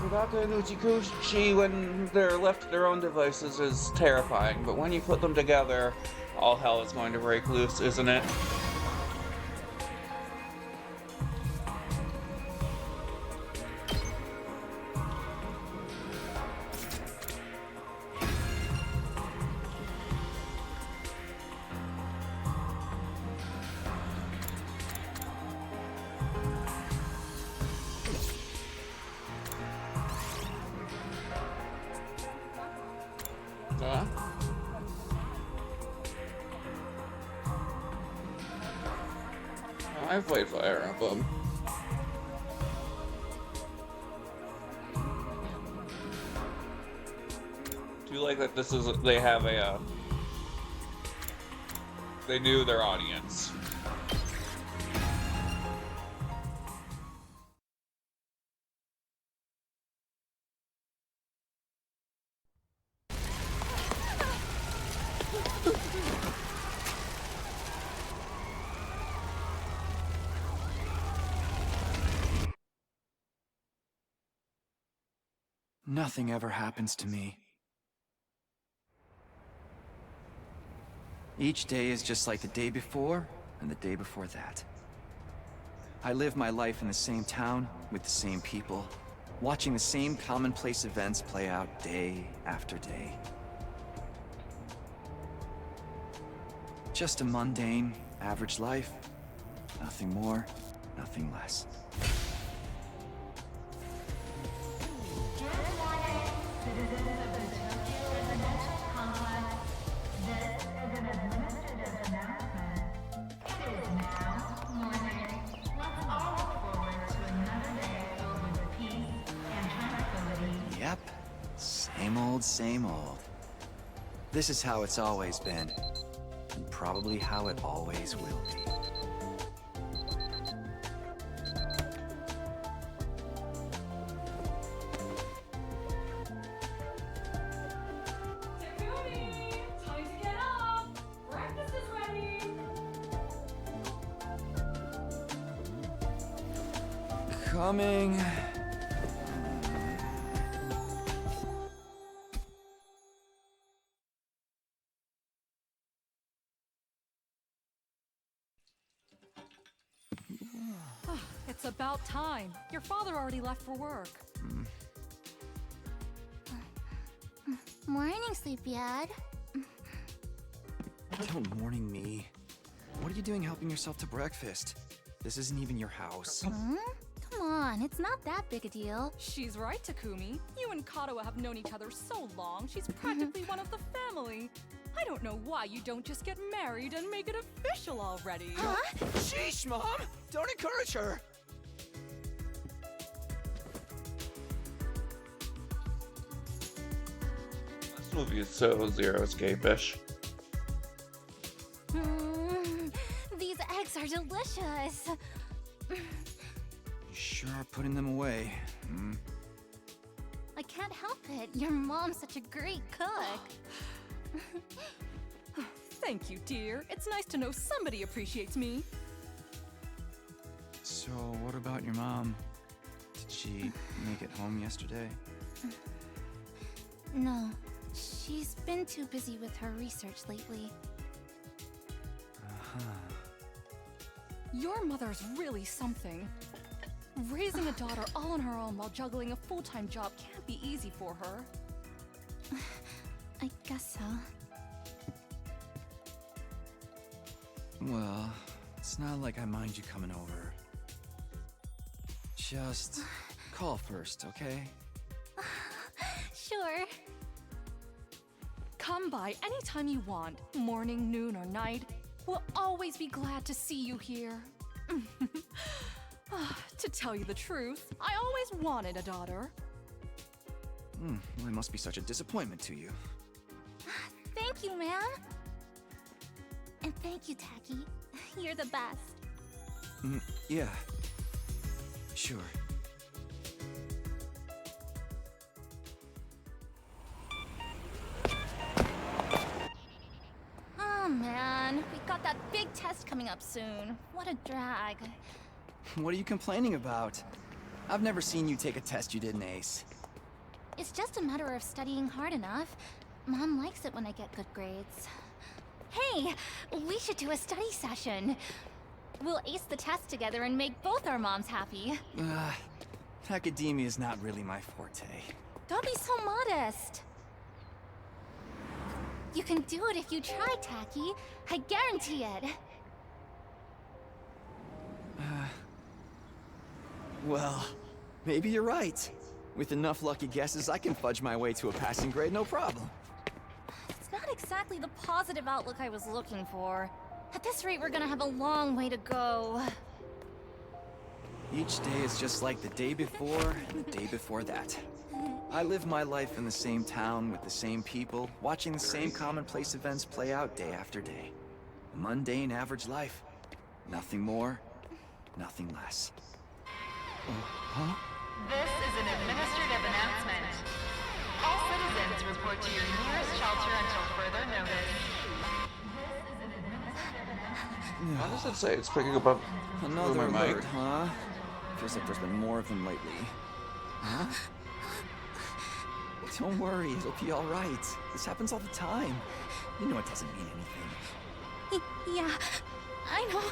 Kodaka and Uichikoshi, when they're left to their own devices, is terrifying, but when you put them together, all hell is going to break loose, isn't it? Huh? I've played Fire Emblem. Do you like that this is, they have a, they knew their audience. Nothing ever happens to me. Each day is just like the day before, and the day before that. I live my life in the same town, with the same people, watching the same commonplace events play out day after day. Just a mundane, average life. Nothing more, nothing less. Yep, same old. This is how it's always been, and probably how it always will be. Time to get up! Breakfast is ready! Coming. It's about time. Your father already left for work. Morning, Sleepyhead. Don't morning me. What are you doing helping yourself to breakfast? This isn't even your house. Come on, it's not that big a deal. She's right, Takumi. You and Kodaka have known each other so long, she's practically one of the family. I don't know why you don't just get married and make it official already. Huh? Sheesh, Mom! Don't encourage her! This movie is so Zero Escape-ish. These eggs are delicious. You sure are putting them away. I can't help it. Your mom's such a great cook. Thank you, dear. It's nice to know somebody appreciates me. So, what about your mom? Did she make it home yesterday? No, she's been too busy with her research lately. Your mother's really something. Raising a daughter all on her own while juggling a full-time job can't be easy for her. I guess so. Well, it's not like I mind you coming over. Just call first, okay? Sure. Come by anytime you want, morning, noon, or night. We'll always be glad to see you here. To tell you the truth, I always wanted a daughter. Well, it must be such a disappointment to you. Thank you, man. And thank you, Taki. You're the best. Yeah. Sure. Oh, man. We got that big test coming up soon. What a drag. What are you complaining about? I've never seen you take a test you didn't ace. It's just a matter of studying hard enough. Mom likes it when I get good grades. Hey, we should do a study session. We'll ace the test together and make both our moms happy. Academia is not really my forte. Don't be so modest. You can do it if you try, Tacky. I guarantee it. Well, maybe you're right. With enough lucky guesses, I can fudge my way to a passing grade, no problem. It's not exactly the positive outlook I was looking for. At this rate, we're gonna have a long way to go. Each day is just like the day before and the day before that. I live my life in the same town with the same people, watching the same commonplace events play out day after day. A mundane, average life. Nothing more, nothing less. Huh? This is an administrative announcement. All citizens report to your nearest shelter until further notice. This is an administrative announcement. Why does it say it's picking up a Another boomer mic? alert, huh? Feels like there's been more of them lately. Huh? Don't worry, it'll be all right. This happens all the time. You know it doesn't mean anything. Yeah, I know.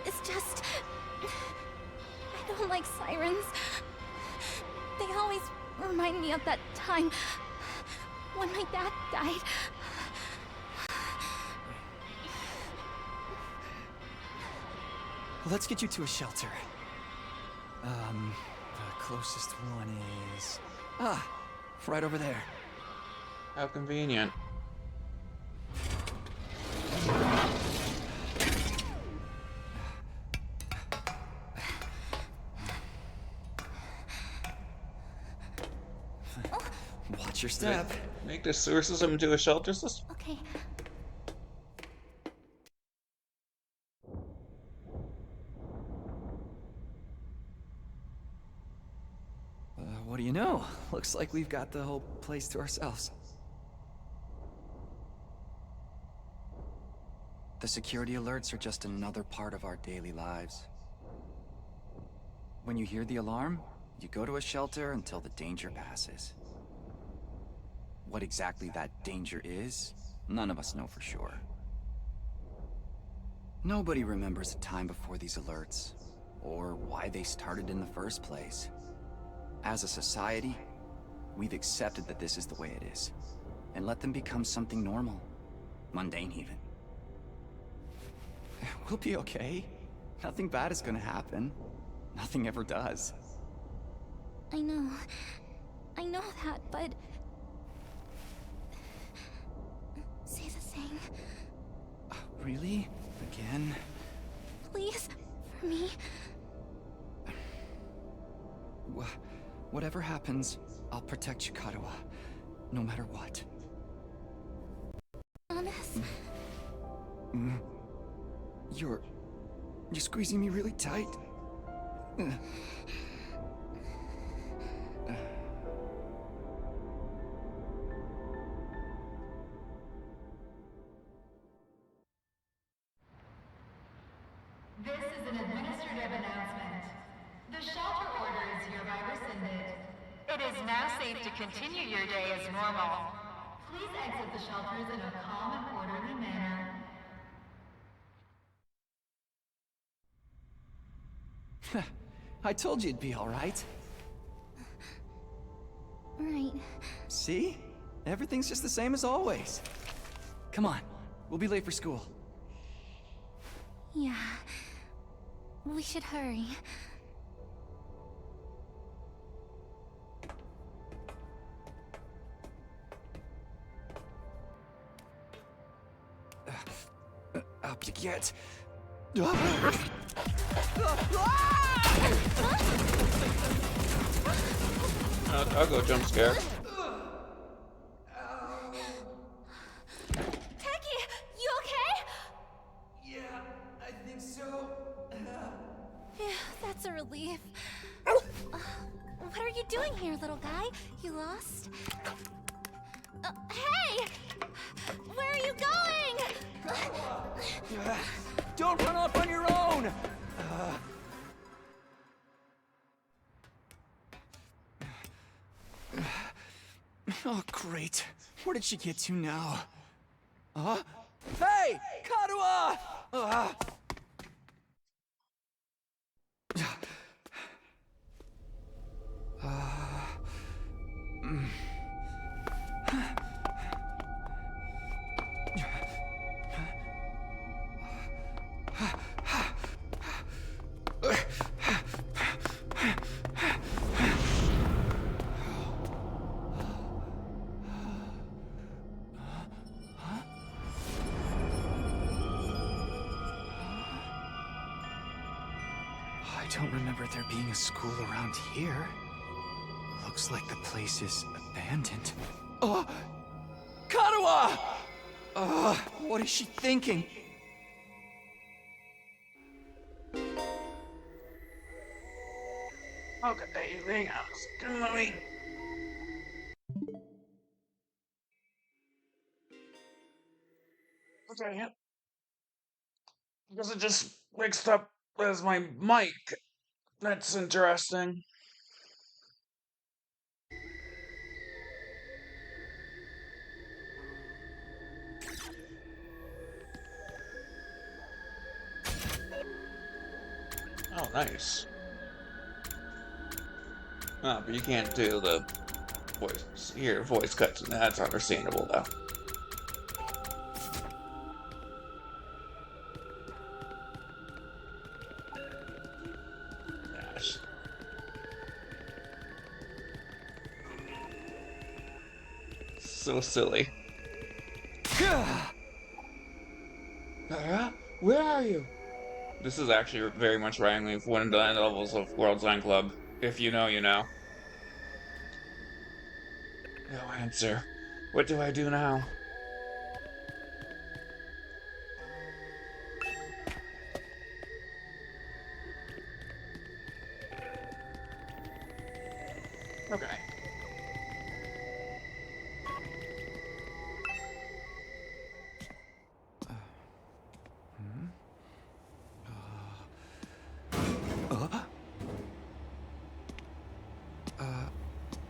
It's just... I don't like sirens. They always remind me of that time when my dad died. Let's get you to a shelter. The closest one is... right over there. How convenient. Watch your step. Make the sewer system into a shelter system? Okay. What do you know? Looks like we've got the whole place to ourselves. The security alerts are just another part of our daily lives. When you hear the alarm, you go to a shelter until the danger passes. What exactly that danger is, none of us know for sure. Nobody remembers a time before these alerts, or why they started in the first place. As a society, we've accepted that this is the way it is, and let them become something normal, mundane even. We'll be okay. Nothing bad is gonna happen. Nothing ever does. I know that, but... Say the thing. Really? Again? Please, for me. Whatever happens, I'll protect Chikarawa, no matter what. Promise? You're squeezing me really tight. This is an administrative announcement. The shelter order is hereby rescinded. It is now safe to continue your day as normal. Please exit the shelters in a calm and orderly manner. I told you it'd be all right. Right. See? Everything's just the same as always. Come on, we'll be late for school. Yeah. We should hurry. Up you get. I'll go jump scare. Taki, you okay? Yeah, I think so. Yeah, that's a relief. What are you doing here, little guy? You lost? Hey! Where are you going? Don't run off on your own! Oh, great. Where did she get to now? Hey! Karuha! I don't remember there being a school around here. Looks like the place is abandoned. Karuha! What is she thinking? Okay, hang on. Let me. Okay, yeah. Because it just mixed up as my mic. That's interesting. Oh, nice. Oh, but you can't do the voice cuts, and that's understandable, though. Gosh. So silly. Where are you? This is actually very much reminding me of one of the levels of World's End Club. If you know, you know. No answer. What do I do now? Okay.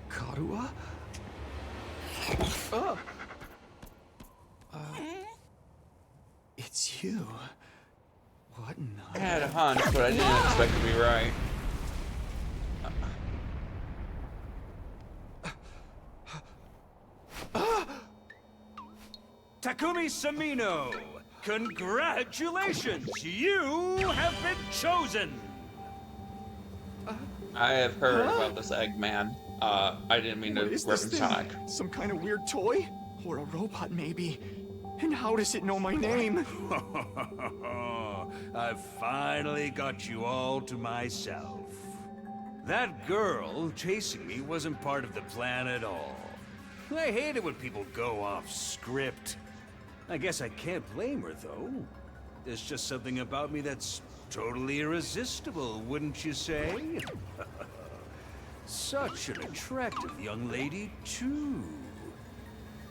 Karuha? It's you. What in I the... had a hunch, but I didn't expect to be right. Takumi Samino, congratulations! You have been chosen! I have heard about this Eggman. I didn't mean to What is rip this him thing? Sonic. Some kind of weird toy? Or a robot, maybe? And how does it know my name? I've finally got you all to myself. That girl chasing me wasn't part of the plan at all. I hate it when people go off script. I guess I can't blame her, though. There's just something about me that's totally irresistible, wouldn't you say? Such an attractive young lady, too.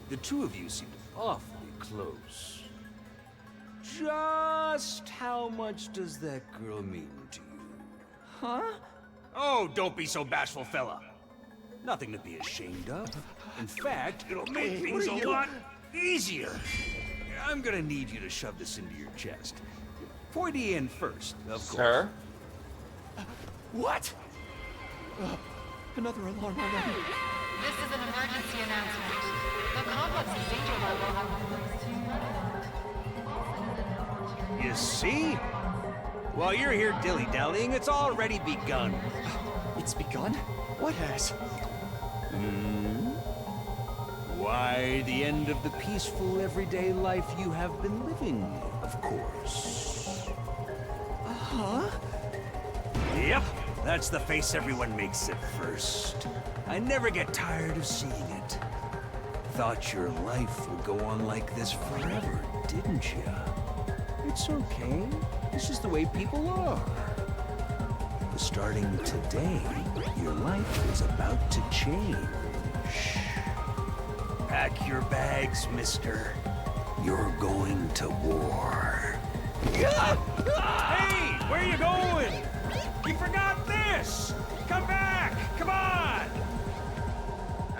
The two of you seem awfully close. Just how much does that girl mean to you? Huh? Oh, don't be so bashful, fella. Nothing to be ashamed of. In fact, it'll make Hey, things what are a you- lot easier. I'm gonna need you to shove this into your chest. Pointy end first, of course. Sir? What? Another alarm already. This is an emergency announcement. The complex's danger level has been raised to red alert. You see? While you're here dilly-dallying, it's already begun. It's begun? What has? Why, the end of the peaceful, everyday life you have been living, of course. Huh? Yep, that's the face everyone makes at first. I never get tired of seeing it. Thought your life would go on like this forever, didn't you? It's okay. This is the way people are. Starting today, your life is about to change. Pack your bags, mister. You're going to war. Hey, where you going? You forgot this! Come back! Come on!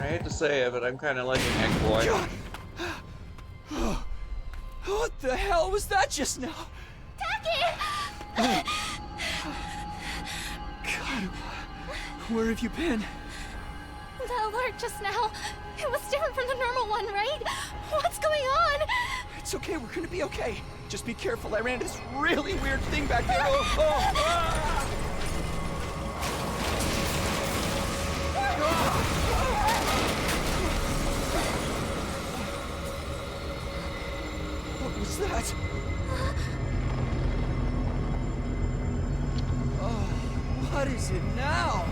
I hate to say it, but I'm kind of liking Egg Boy. What the hell was that just now? Taki! God, where have you been? The alert just now. It was different from the normal one, right? What's going on? It's okay, we're gonna be okay. Just be careful, I ran into this really weird thing back there. Ah! What was that? Oh, what is it now?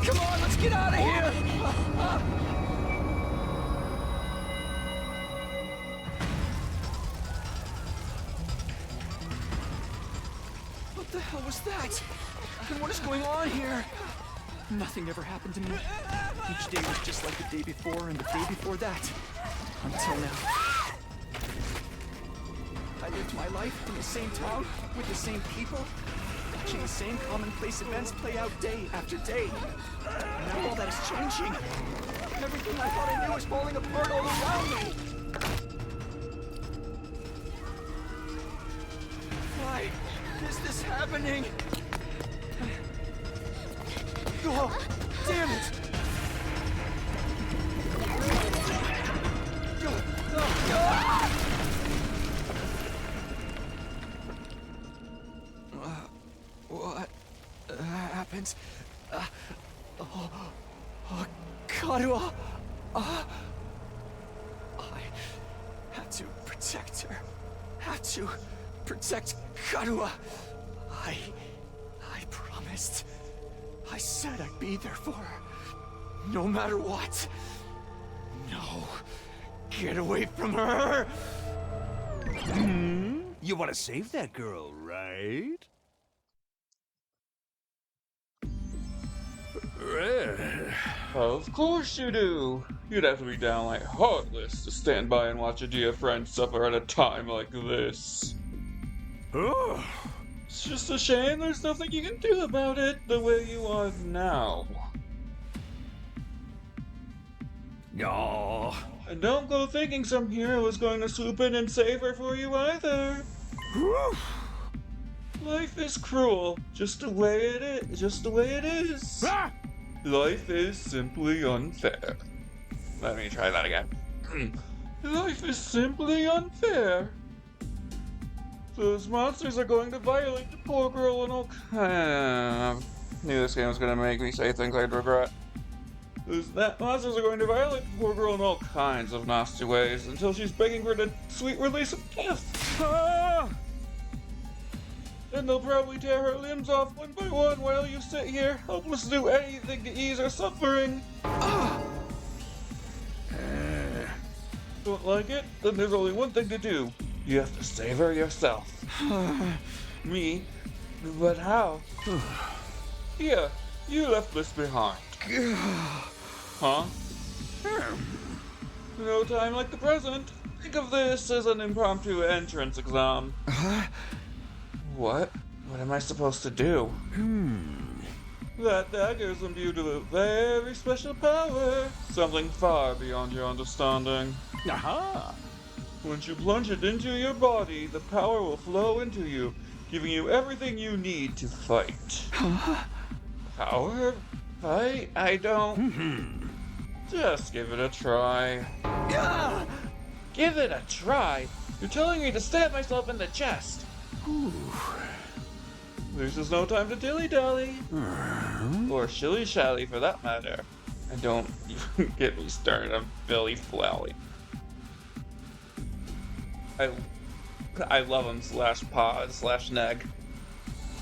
Come on, let's get out of here! What the hell was that? And what is going on here? Nothing ever happened to me. Each day was just like the day before and the day before that. Until now. I lived my life in the same town, with the same people, watching the same commonplace events play out day after day. And now all that is changing. Everything I thought I knew is falling apart all around me. Why is this happening? Oh, damn it! What happened? Kodaka! I had to protect her. Had to protect Kodaka. I promised. I said I'd be there for her. No matter what. No. Get away from her! You want to save that girl, right? Of course you do! You'd have to be downright heartless to stand by and watch a dear friend suffer at a time like this. Oh. It's just a shame there's nothing you can do about it the way you are now. No. And don't go thinking some hero is going to swoop in and save her for you either. Life is cruel, just the way it is. Just the way it is. Ah! Life is simply unfair. Let me try that again. Life is simply unfair. Those monsters are going to violate the poor girl and all kind. Knew this game was going to make me say things I'd regret. Those monsters are going to violate the poor girl in all kinds of nasty ways until she's begging for the sweet release of gift. Ah! Then they'll probably tear her limbs off one by one while you sit here, helpless to do anything to ease her suffering. Don't like it? Then there's only one thing to do. You have to save her yourself. Me? But how? Yeah, you left this behind. Huh? No time like the present. Think of this as an impromptu entrance exam. What? What am I supposed to do? That dagger is imbued with a very special power. Something far beyond your understanding. Aha! Once you plunge it into your body, the power will flow into you, giving you everything you need to fight. Power? Fight? I don't... Just give it a try. Give it a try? You're telling me to stab myself in the chest. There's just no time to dilly-dally. Or shilly-shally for that matter. And don't even get me started on Billy Flally. I love him /pause/neg.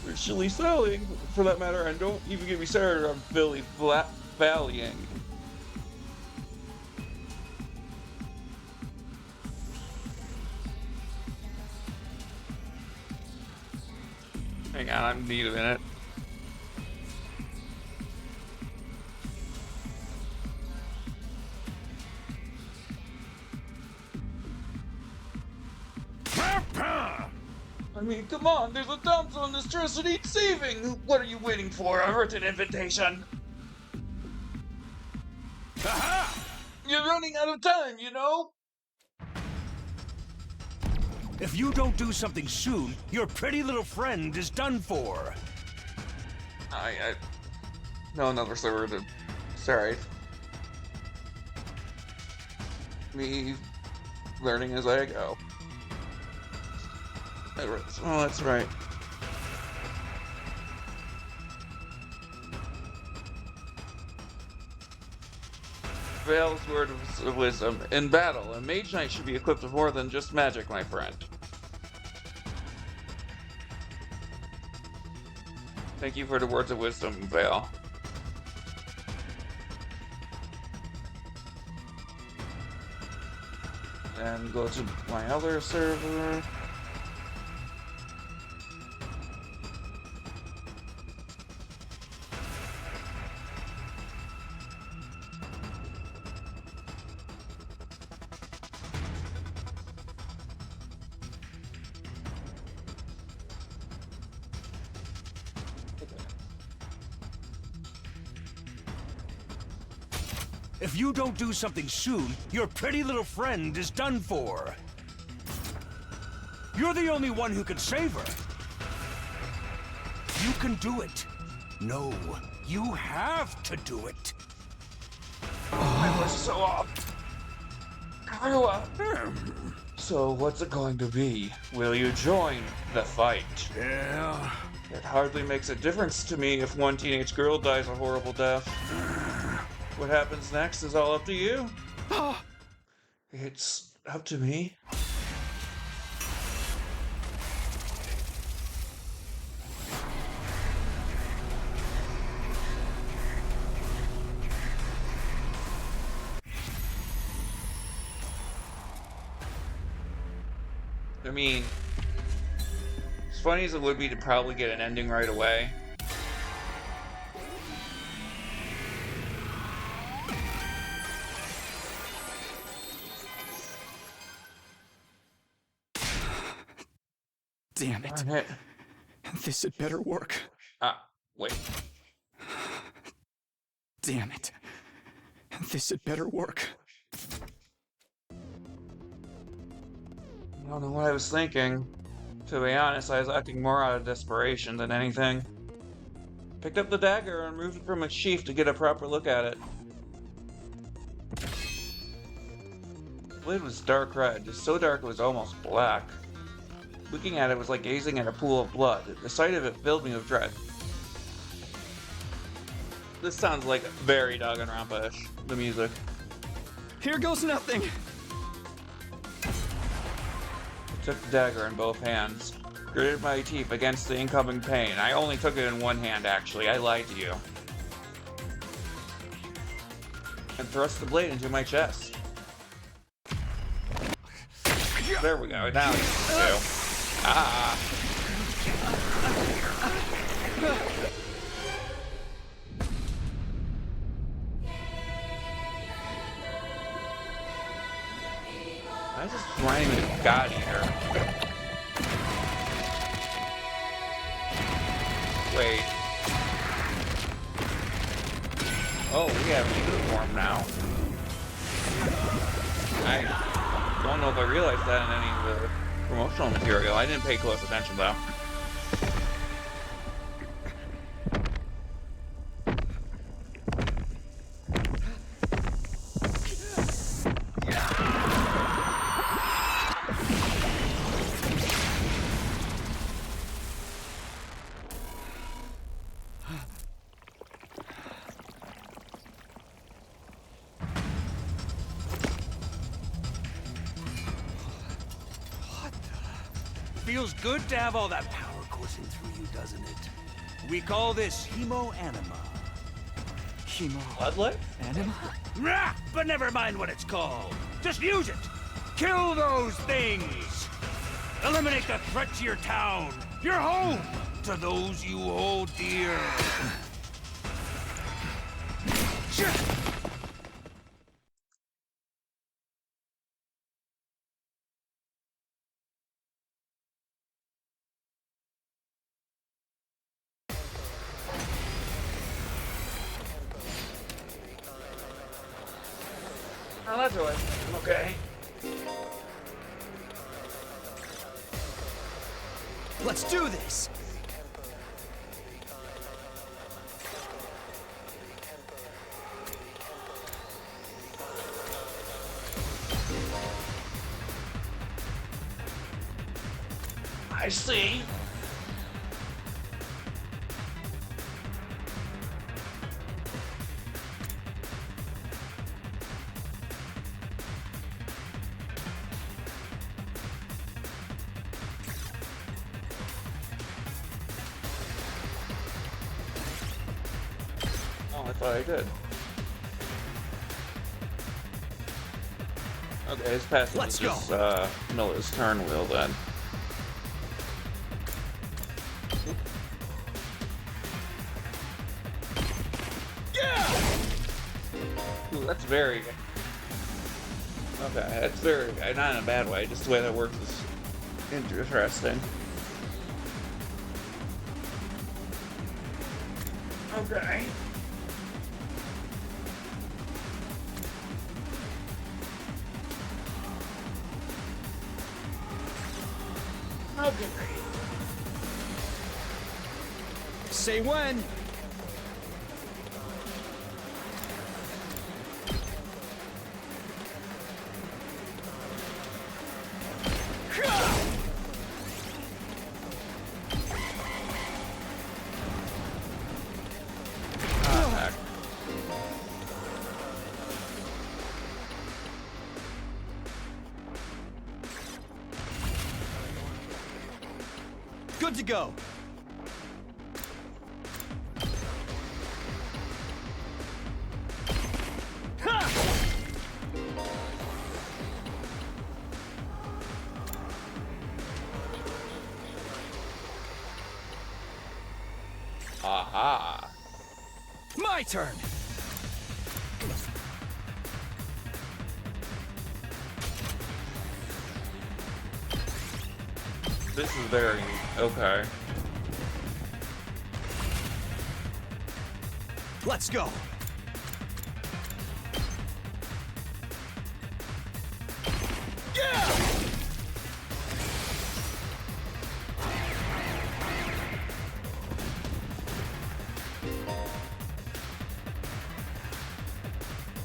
Or shilly-sallying for that matter, and don't even get me started on Billy Fallying. Hang on, I need a minute. mean, come on, there's a damsel in distress who needs saving! What are you waiting for? A written invitation! Aha! You're running out of time, you know? If you don't do something soon, your pretty little friend is done for. I know another server to... Sorry. Me learning as I go. Oh, that's right. Vale's word of wisdom. In battle, a mage knight should be equipped with more than just magic, my friend. Thank you for the words of wisdom, Vale. And go to my other server. If you don't do something soon, your pretty little friend is done for. You're the only one who can save her. You can do it. No, you have to do it. My voice is so off. Kawa. So what's it going to be? Will you join the fight? Yeah. It hardly makes a difference to me if one teenage girl dies a horrible death. What happens next is all up to you. It's up to me. I mean, as funny as it would be to probably get an ending right away, Damn it. darn it. This had better work. Ah, wait. Damn it. This had better work. I don't know what I was thinking. To be honest, I was acting more out of desperation than anything. Picked up the dagger and removed it from its sheath to get a proper look at it. The blade was dark red, so dark it was almost black. Looking at it was like gazing at a pool of blood. The sight of it filled me with dread. This sounds like very Danganronpa-ish, the music. Here goes nothing. I took the dagger in both hands, gritted my teeth against the incoming pain. I only took it in one hand, actually. I lied to you. And thrust the blade into my chest. There we go. Now it's two. Ah. I just rhyme with God Eater. Wait. Oh, we have a uniform now. I don't know if I realized that in any of the promotional material. I didn't pay close attention though. Feels good to have all that power coursing through you, doesn't it? We call this hemo-anima. Bloodlight? Anima? Rah! But never mind what it's called. Just use it. Kill those things. Eliminate the threat to your town, your home, to those you hold dear. Oh, that's always okay. Let's do this! I see. Oh, I thought I did. Okay, his passive Let's is just middle his turn wheel then. Ooh, that's very... Okay, that's very... Not in a bad way, just the way that works is interesting. Okay. Okay. Say when! Good to go. Aha. My turn. This is very... okay. Let's go. Yeah!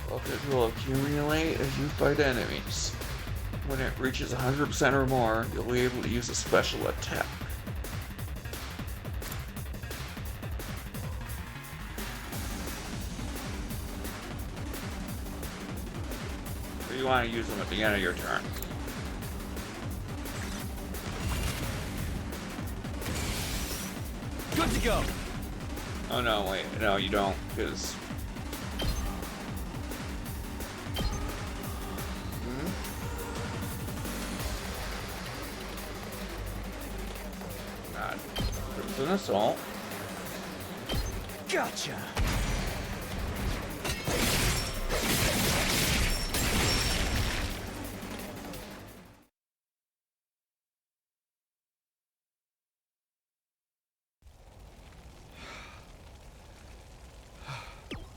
Focus will accumulate as you fight enemies. When it reaches 100% or more, you'll be able to use a special attack. Or you want to use them at the end of your turn. Good to go. Oh no, wait, no you don't, because... An assault. Gotcha.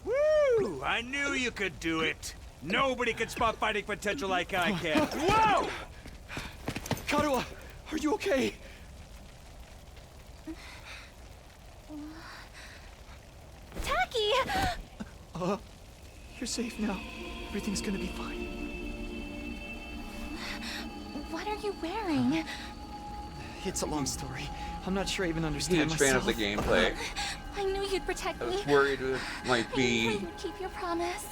Woo! I knew you could do it. Nobody can spot fighting potential like I can. Whoa! Kodaka, are you okay? Tacky! You're safe now. Everything's gonna be fine. What are you wearing? It's a long story. I'm not sure I even understand Huge fan of myself. the gameplay. I knew you'd protect I me. was worried it might I knew be you'd keep your promise.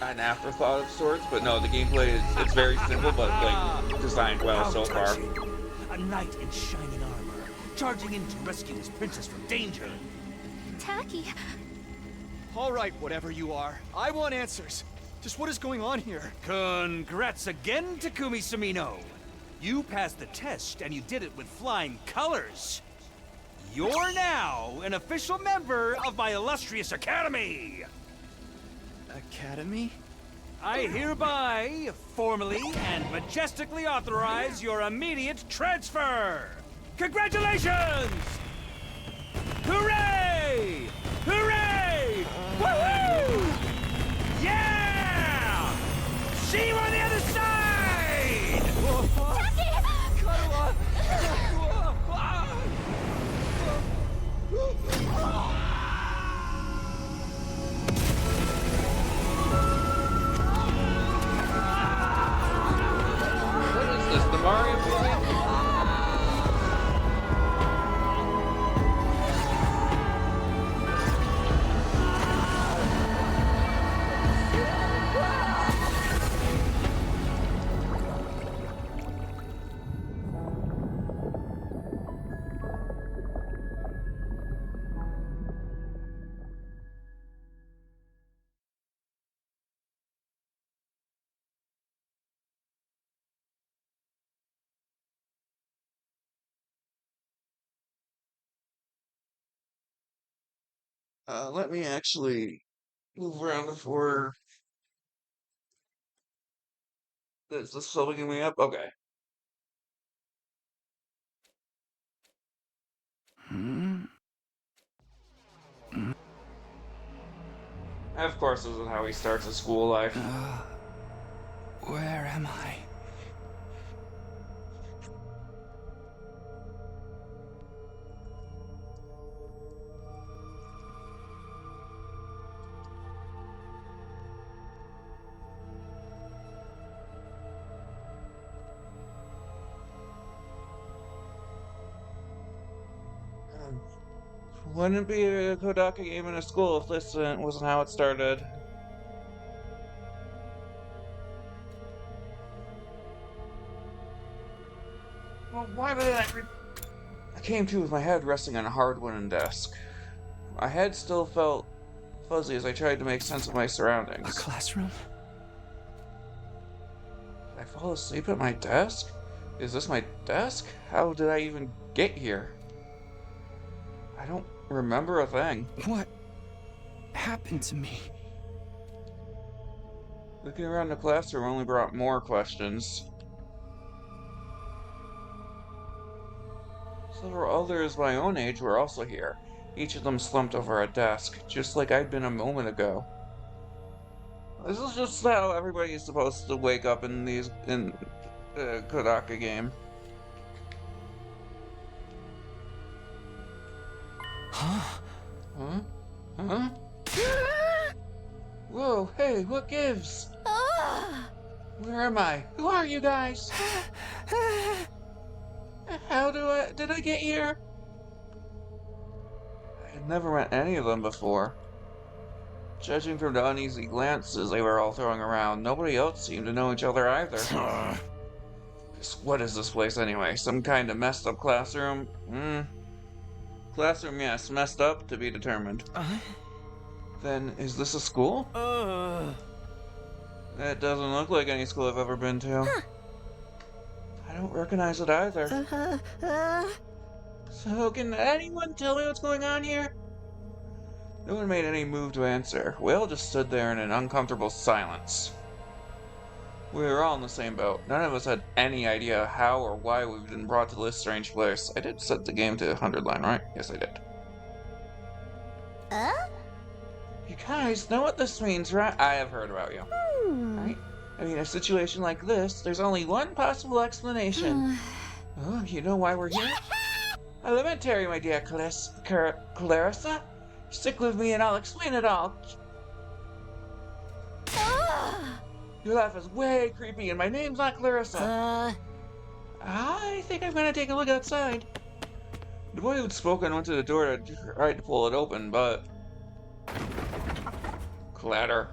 an afterthought of sorts, but no, the gameplay is it's very simple, but like designed well How so far. touching. A knight in shining armor, charging in to rescue his princess from danger. Tacky, All right, whatever you are. I want answers. Just what is going on here? Congrats again, Takumi Sumino. You passed the test, and you did it with flying colors. You're now an official member of my illustrious academy. Academy? I hereby, formally and majestically authorize your immediate transfer. Congratulations! Hooray! Hooray! Woohoo! Yeah! Let me actually move around before this still picking me up. Okay. Hmm? Of course, this is how he starts his school life. Where am I? Wouldn't be a Kodaka game in a school if this wasn't how it started. Well, why did I came to with my head resting on a hard wooden desk. My head still felt fuzzy as I tried to make sense of my A surroundings. classroom? Did I fall asleep at my desk? Is this my desk? How did I even get here? I don't remember a thing. What happened to me? Looking around the classroom only brought more questions. Several others my own age were also here. Each of them slumped over a desk, just like I'd been a moment ago. This is just how everybody is supposed to wake up in Kodaka game. Huh? Huh? Huh? Whoa, hey, what gives? Where am I? Who are you guys? Did I get here? I had never met any of them before. Judging from the uneasy glances they were all throwing around, nobody else seemed to know each other either. What is this place anyway? Some kind of messed up classroom? Classroom, yes. Messed up, to be determined. Then, is this a school? It doesn't look like any school I've ever been to. I don't recognize it either. So, can anyone tell me what's going on here? No one made any move to answer. We all just stood there in an uncomfortable silence. We were all in the same boat. None of us had any idea how or why we've been brought to this strange place. I did set the game to 100 line, right? Yes, I did. You guys know what this means, right? I have heard about you. Right? I mean, a situation like this, there's only one possible explanation. Oh, you know why we're here? Elementary, my dear Clarissa. Stick with me and I'll explain it all. Your laugh is way creepy and my name's not Clarissa. I think I'm gonna take a look outside. The boy who'd spoken went to the door to try to pull it open, but... Clatter.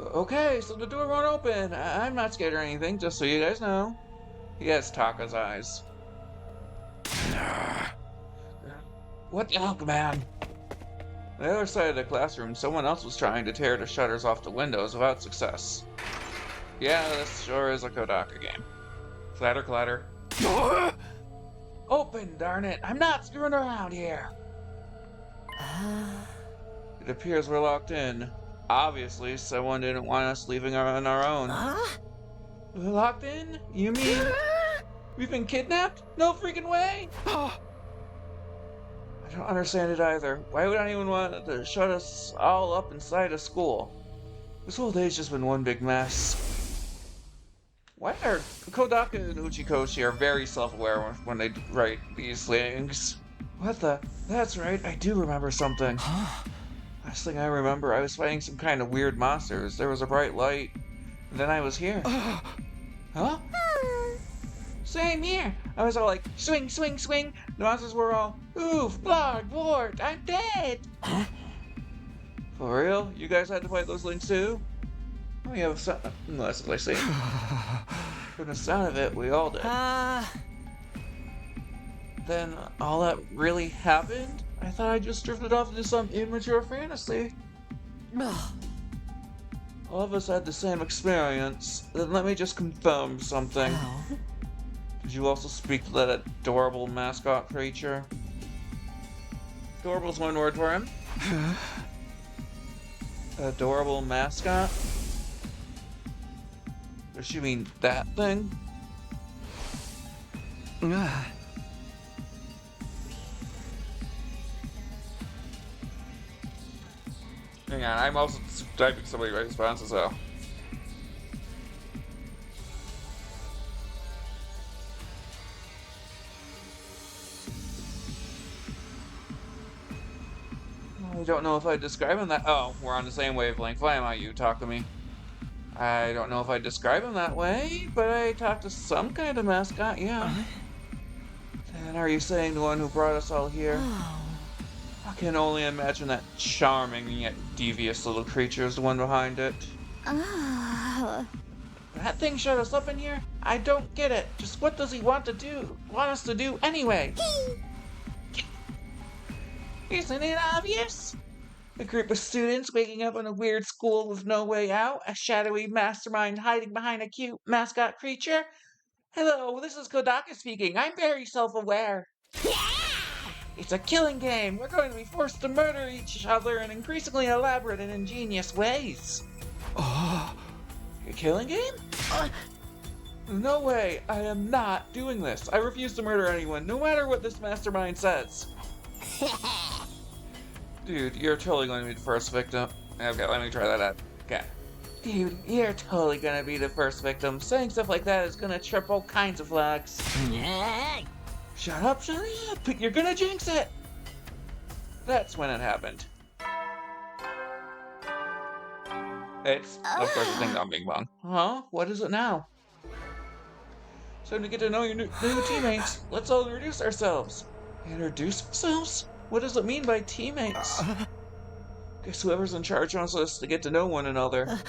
Okay, so the door won't open. I'm not scared or anything, just so you guys know. He has Taka's eyes. What the hell, man? On the other side of the classroom, someone else was trying to tear the shutters off the windows without success. Yeah, this sure is a Kodaka game. Clatter, clatter. Open, darn it! I'm not screwing around here! It appears we're locked in. Obviously, someone didn't want us leaving on our own. We're locked in? You mean we've been kidnapped? No freaking way! I don't understand it either. Why would anyone want to shut us all up inside a school? This whole day's just been one big mess. Why are Kodaka and Uichikoshi are very self-aware when they write these things? What the? That's right, I do remember something. Last thing I remember, I was fighting some kind of weird monsters. There was a bright light, and then I was here. Huh? Same here. I was all like, swing, swing, swing. The monsters were all, oof, blarg, wart, I'm dead. For real? You guys had to fight those things too? Oh, you have a son. Unless I see. From the sound of it, we all did. Then all that really happened? I thought I just drifted off into some immature fantasy. All of us had the same experience. Then let me just confirm something. Did you also speak to that adorable mascot creature? Adorable's one word for him. Adorable mascot? Does she mean that thing? Hang on, I'm also typing somebody my responses out. I don't know if I'd describe him that. Oh, we're on the same wavelength. Why am I you? Talk to me. I don't know if I'd describe him that way, but I talked to some kind of mascot, yeah. And are you saying the one who brought us all here? I can only imagine that charming yet devious little creature is the one behind it. That thing shut us up in here? I don't get it. Just what does he want us to do anyway? Isn't it obvious? A group of students waking up in a weird school with no way out, a shadowy mastermind hiding behind a cute mascot creature. Hello, this is Kodaka speaking. I'm very self-aware. It's a killing game. We're going to be forced to murder each other in increasingly elaborate and ingenious ways. A killing game? No way. I am not doing this. I refuse to murder anyone, no matter what this mastermind says. Dude, you're totally going to be the first victim. Okay, let me try that out. Okay. Dude, you're totally gonna be the first victim. Saying stuff like that is gonna trip all kinds of flags. Shut up, you're gonna jinx it! That's when it happened. It's, of course, the Ding Dong Bing Bong. Huh? What is it now? It's time to get to know your new teammates. Let's all introduce ourselves. Introduce ourselves? What does it mean by teammates? Guess whoever's in charge wants us to get to know one another.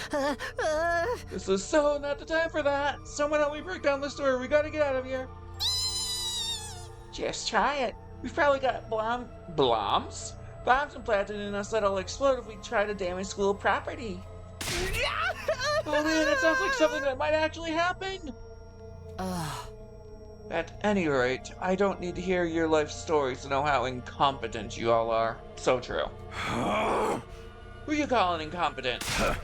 This is so not the time for that. Someone help me break down this door. We gotta get out of here. Just try it. We've probably got bombs implanted in us that'll explode if we try to damage school property. Oh man, that sounds like something that might actually happen. At any rate, I don't need to hear your life stories to know how incompetent you all are. So true. Who you calling incompetent? I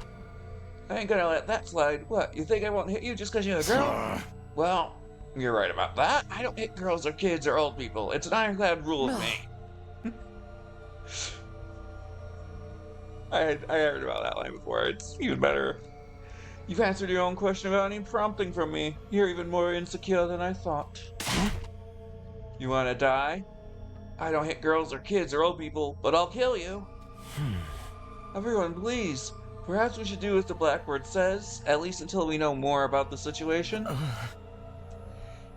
ain't gonna let that slide. What, you think I won't hit you just because you're a girl? Well, you're right about that. I don't hit girls or kids or old people. It's an ironclad rule of me. I heard about that line before. It's even better. You've answered your own question without any prompting from me. You're even more insecure than I thought. You wanna die? I don't hit girls or kids or old people, but I'll kill you. Everyone, please. Perhaps we should do as the Blackbird says, at least until we know more about the situation.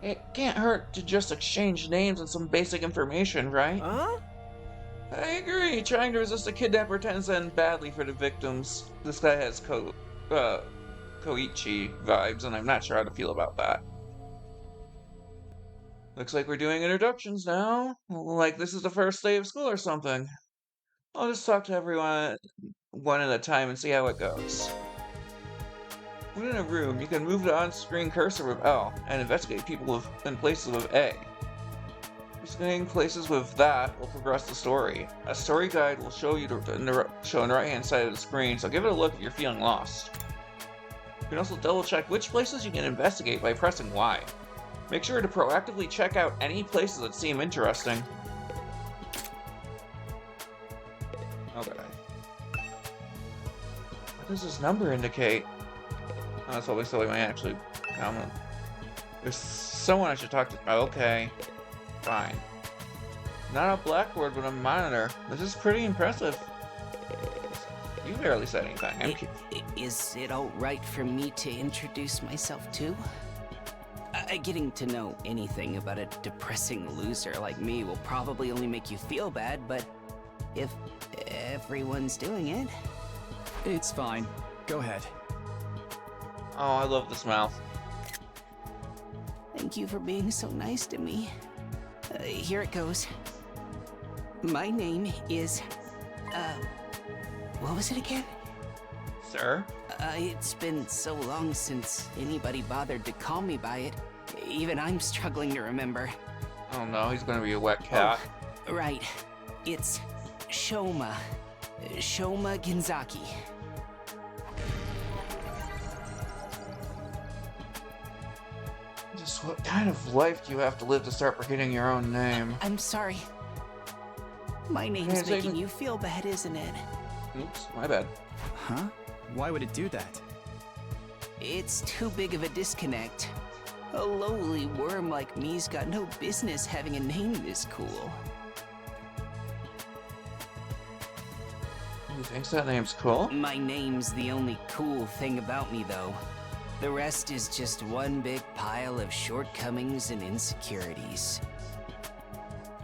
It can't hurt to just exchange names and some basic information, right? I agree. Trying to resist a kidnapper tends to end badly for the victims. This guy has Koichi vibes, and I'm not sure how to feel about that. Looks like we're doing introductions now. Like this is the first day of school or something. I'll just talk to everyone one at a time and see how it goes. When in a room, you can move the on-screen cursor with L and investigate people in places with A. Investigating places with that will progress the story. A story guide will show you on the right-hand side of the screen, so give it a look if you're feeling lost. You can also double-check which places you can investigate by pressing Y. Make sure to proactively check out any places that seem interesting. Okay. What does this number indicate? Oh, that's probably somebody might actually comment. There's someone I should talk to. Oh, okay. Fine. Not a blackboard, but a monitor. This is pretty impressive. You barely said anything. Is it alright for me to introduce myself too? Getting to know anything about a depressing loser like me will probably only make you feel bad, but if everyone's doing it... It's fine. Go ahead. Oh, I love this mouth. Thank you for being so nice to me. Here it goes. My name is... what was it again? Sir? It's been so long since anybody bothered to call me by it. Even I'm struggling to remember. Oh no, he's gonna be a wet cat. Oh, right. It's Shoma. Shoma Ginzaki. Just what kind of life do you have to live to start forgetting your own name? I'm sorry. My name's it's making even- you feel bad, isn't it? Oops, my bad. Huh? Why would it do that? It's too big of a disconnect. A lowly worm like me's got no business having a name this cool. He thinks that name's cool? My name's the only cool thing about me, though. The rest is just one big pile of shortcomings and insecurities.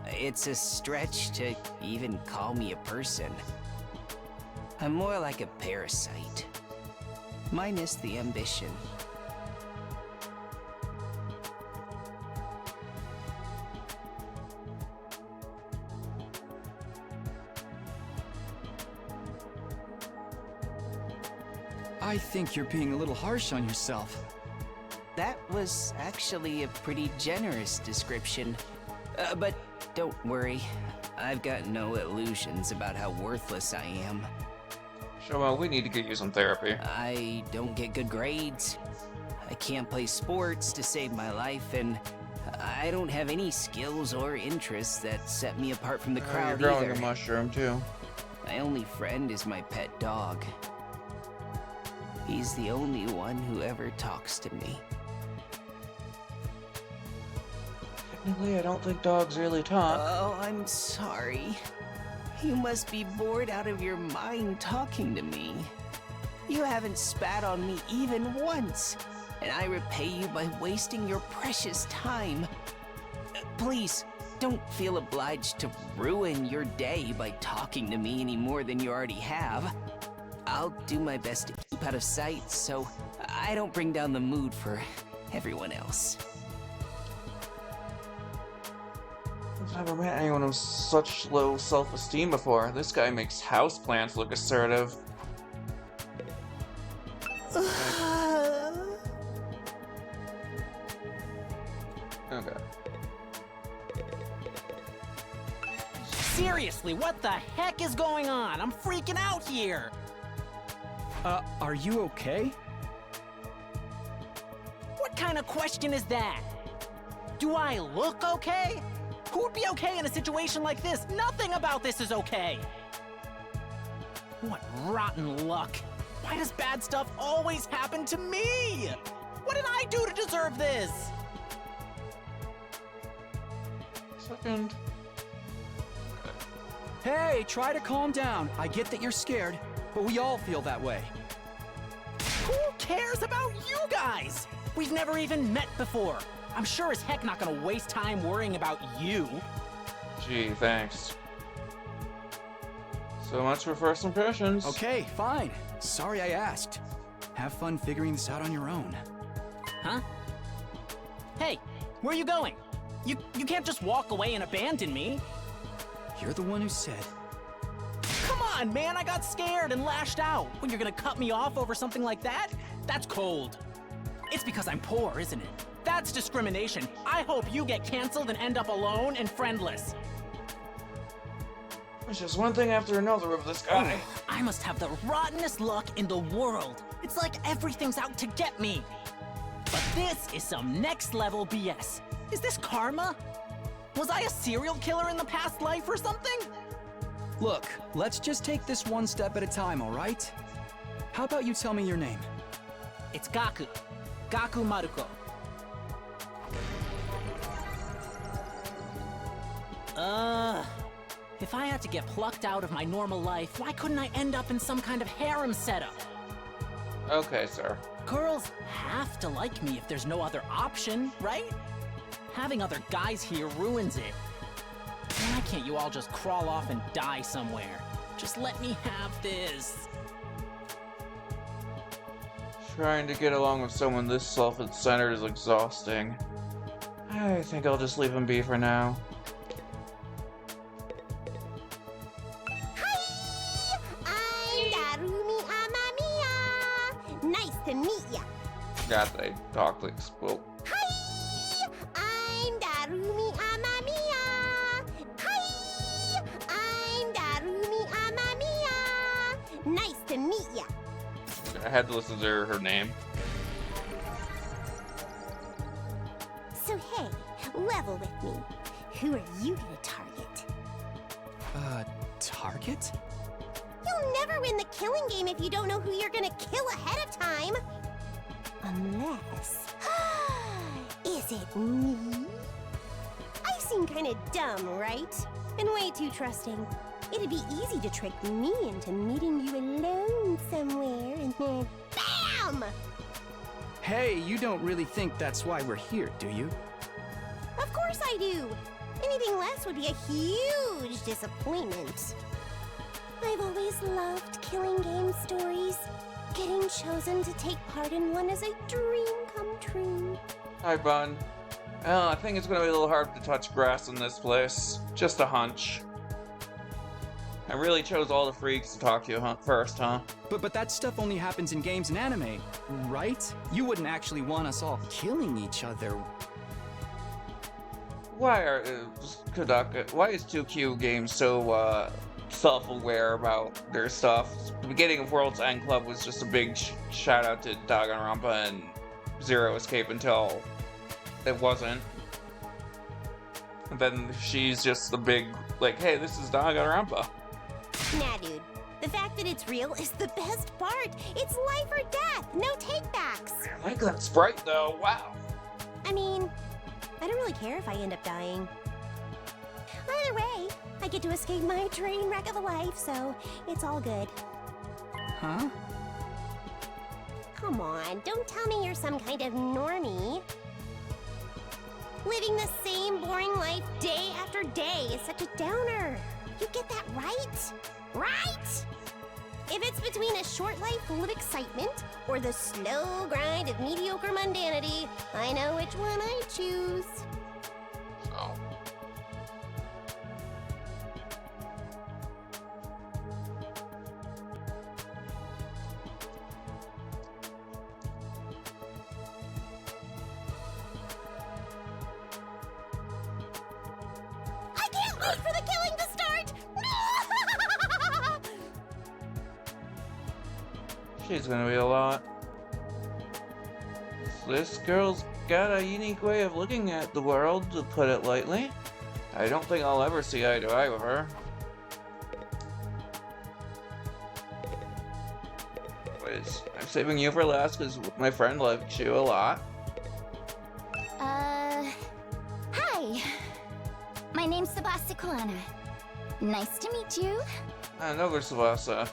It's a stretch to even call me a person. I'm more like a parasite. Minus the ambition. I think you're being a little harsh on yourself. That was actually a pretty generous description. But don't worry. I've got no illusions about how worthless I am. Shoma, we need to get you some therapy. I don't get good grades. I can't play sports to save my life, and I don't have any skills or interests that set me apart from the You're crowd growing either. a mushroom, too. My only friend is my pet dog. He's the only one who ever talks to me. Technically, I don't think dogs really talk. Oh, I'm sorry. You must be bored out of your mind talking to me. You haven't spat on me even once, and I repay you by wasting your precious time. Please, don't feel obliged to ruin your day by talking to me any more than you already have. I'll do my best to keep out of sight so I don't bring down the mood for everyone else. I've never met anyone with such low self-esteem before. This guy makes houseplants look assertive. Okay. Seriously, what the heck is going on? I'm freaking out here! Are you okay? What kind of question is that? Do I look okay? Who would be okay in a situation like this? Nothing about this is okay! What rotten luck. Why does bad stuff always happen to me? What did I do to deserve this? Second. Hey, try to calm down. I get that you're scared, but we all feel that way. Who cares about you guys? We've never even met before. I'm sure as heck not gonna waste time worrying about you. Gee, thanks. So much for first impressions. Okay, fine. Sorry I asked. Have fun figuring this out on your own. Huh? Hey, where are you going? You can't just walk away and abandon me. You're the one who said. Come on, man, I got scared and lashed out. When you're gonna cut me off over something like that? That's cold. It's because I'm poor, isn't it? That's discrimination. I hope you get canceled and end up alone and friendless. There's just one thing after another with this guy. I must have the rottenest luck in the world. It's like everything's out to get me. But this is some next level BS. Is this karma? Was I a serial killer in the past life or something? Look, let's just take this one step at a time, all right? How about you tell me your name? It's Gaku. Gaku Maruko. If I had to get plucked out of my normal life, why couldn't I end up in some kind of harem setup? Okay, sir. Girls have to like me if there's no other option, right? Having other guys here ruins it. Why can't you all just crawl off and die somewhere? Just let me have this. Trying to get along with someone this self-centered is exhausting. I think I'll just leave him be for now. I'm Darumi Amamiya. Nice to meet ya. God, they talk like spoke. Hi, I'm Darumi Amamiya. Hi, had to listen to her name. So hey, level with me. Who are you gonna target? Target? You'll never win the killing game if you don't know who you're gonna kill ahead of time. Unless... Is it me? I seem kinda dumb, right? And way too trusting. It'd be easy to trick me into meeting you alone somewhere and then BAM! Hey, you don't really think that's why we're here, do you? Of course I do! Anything less would be a huge disappointment. I've always loved killing game stories. Getting chosen to take part in one is a dream come true. Hi, Bun. Well, I think it's gonna be a little hard to touch grass in this place. Just a hunch. I really chose all the freaks to talk to you first, huh? But that stuff only happens in games and anime, right? You wouldn't actually want us all killing each other. Why are Kodaka? Why is 2Q Games so self-aware about their stuff? The beginning of World's End Club was just a big shout out to Danganronpa and Zero Escape until it wasn't. And then she's just the big like, hey, this is Danganronpa. Nah, dude. The fact that it's real is the best part. It's life or death, no takebacks. I like that sprite though. Wow. I mean, I don't really care if I end up dying. Either way, I get to escape my train wreck of a life, so it's all good. Huh? Come on, don't tell me you're some kind of normie. Living the same boring life day after day is such a downer. You get that right? Right? If it's between a short life full of excitement or the slow grind of mediocre mundanity, I know which one I choose. Oh. I can't wait for the killing to start! She's gonna be a lot. This girl's got a unique way of looking at the world, to put it lightly. I don't think I'll ever see eye to eye with her. Wait, I'm saving you for last because my friend likes you a lot. Hi. My name's Sabasa Kulana. Nice to meet you. I know there's Savasa.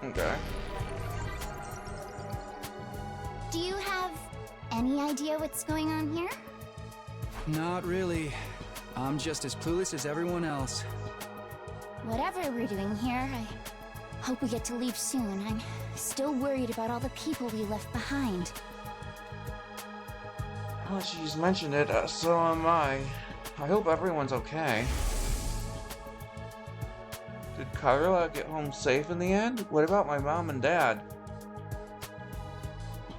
Okay. Do you have any idea what's going on here? Not really. I'm just as clueless as everyone else. Whatever we're doing here, I hope we get to leave soon. I'm still worried about all the people we left behind. Well, she's mentioned it, so am I. I hope everyone's okay. Did Kagura get home safe in the end? What about my mom and dad?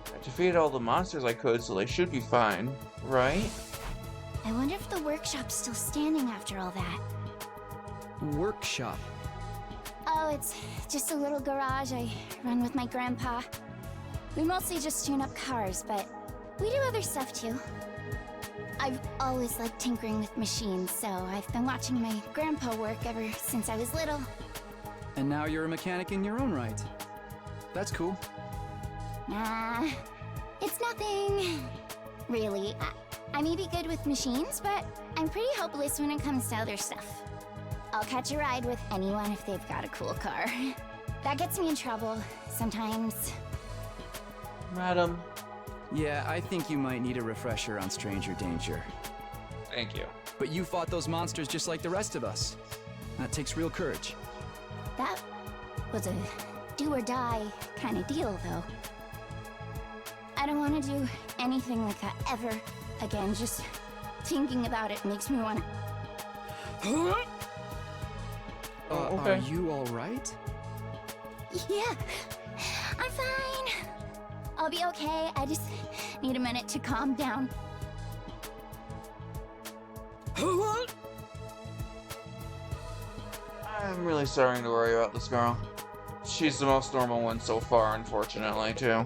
I defeated all the monsters I could, so they should be fine, right? I wonder if the workshop's still standing after all that. Workshop. Oh, it's just a little garage I run with my grandpa. We mostly just tune up cars, but we do other stuff too. I've always liked tinkering with machines, so I've been watching my grandpa work ever since I was little. And now you're a mechanic in your own right. That's cool. Nah, it's nothing. Really, I may be good with machines, but I'm pretty hopeless when it comes to other stuff. I'll catch a ride with anyone if they've got a cool car. That gets me in trouble, sometimes. Madam. Yeah, I think you might need a refresher on stranger danger. Thank you. But you fought those monsters just like the rest of us. That takes real courage. That was a do-or-die kind of deal, though. I don't want to do anything like that ever again. Just thinking about it makes me want to... Okay. Are you alright? Yeah, I'm fine. I'll be okay. I just need a minute to calm down. I'm really starting to worry about this girl. She's the most normal one so far, unfortunately, too.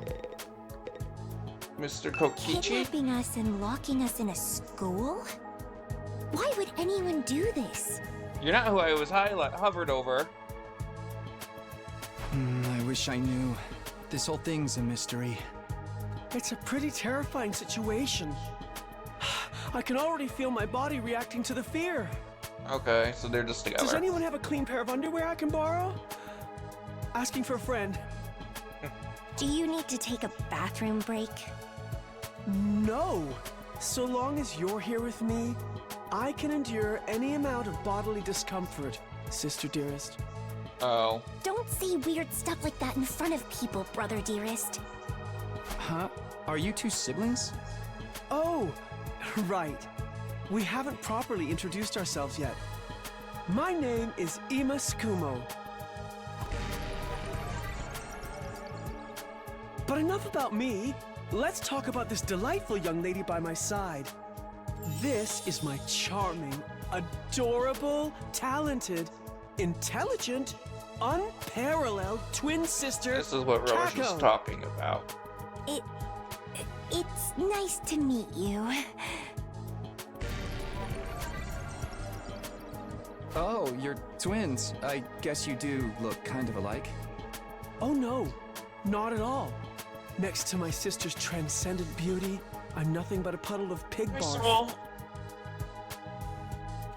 Mr. Kokichi? Kidnapping us and locking us in a school? Why would anyone do this? You're not who I was hovered over. I wish I knew. This whole thing's a mystery. It's a pretty terrifying situation. I can already feel my body reacting to the fear. Okay, so they're just together. Does anyone have a clean pair of underwear I can borrow? Asking for a friend. Do you need to take a bathroom break? No. So long as you're here with me, I can endure any amount of bodily discomfort, sister dearest. Oh. Don't say weird stuff like that in front of people, brother dearest. Huh? Are you two siblings? Oh, right. We haven't properly introduced ourselves yet. My name is Ima Skumo. But enough about me. Let's talk about this delightful young lady by my side. This is my charming, adorable, talented, intelligent, unparalleled twin sister, This is what Rose was Kako. talking about. It's nice to meet you. Oh, you're twins. I guess you do look kind of alike. Oh no, not at all. Next to my sister's transcendent beauty, I'm nothing but a puddle of pig barf.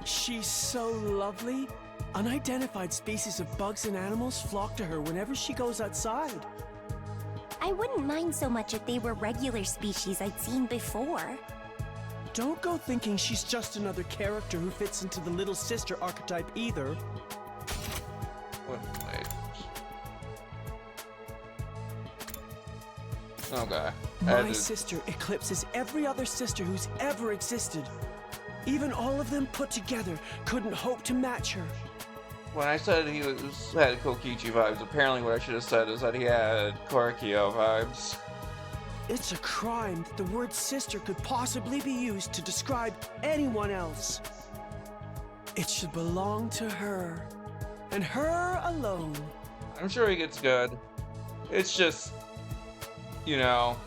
She's so lovely. Unidentified species of bugs and animals flock to her whenever she goes outside. I wouldn't mind so much if they were regular species I'd seen before. Don't go thinking she's just another character who fits into the little sister archetype either. Wait. Okay. My sister eclipses every other sister who's ever existed. Even all of them put together couldn't hope to match her. When I said he had Kokichi vibes, apparently what I should have said is that he had Korikyo vibes. It's a crime that the word sister could possibly be used to describe anyone else. It should belong to her, and her alone. I'm sure he gets good. It's just, you know,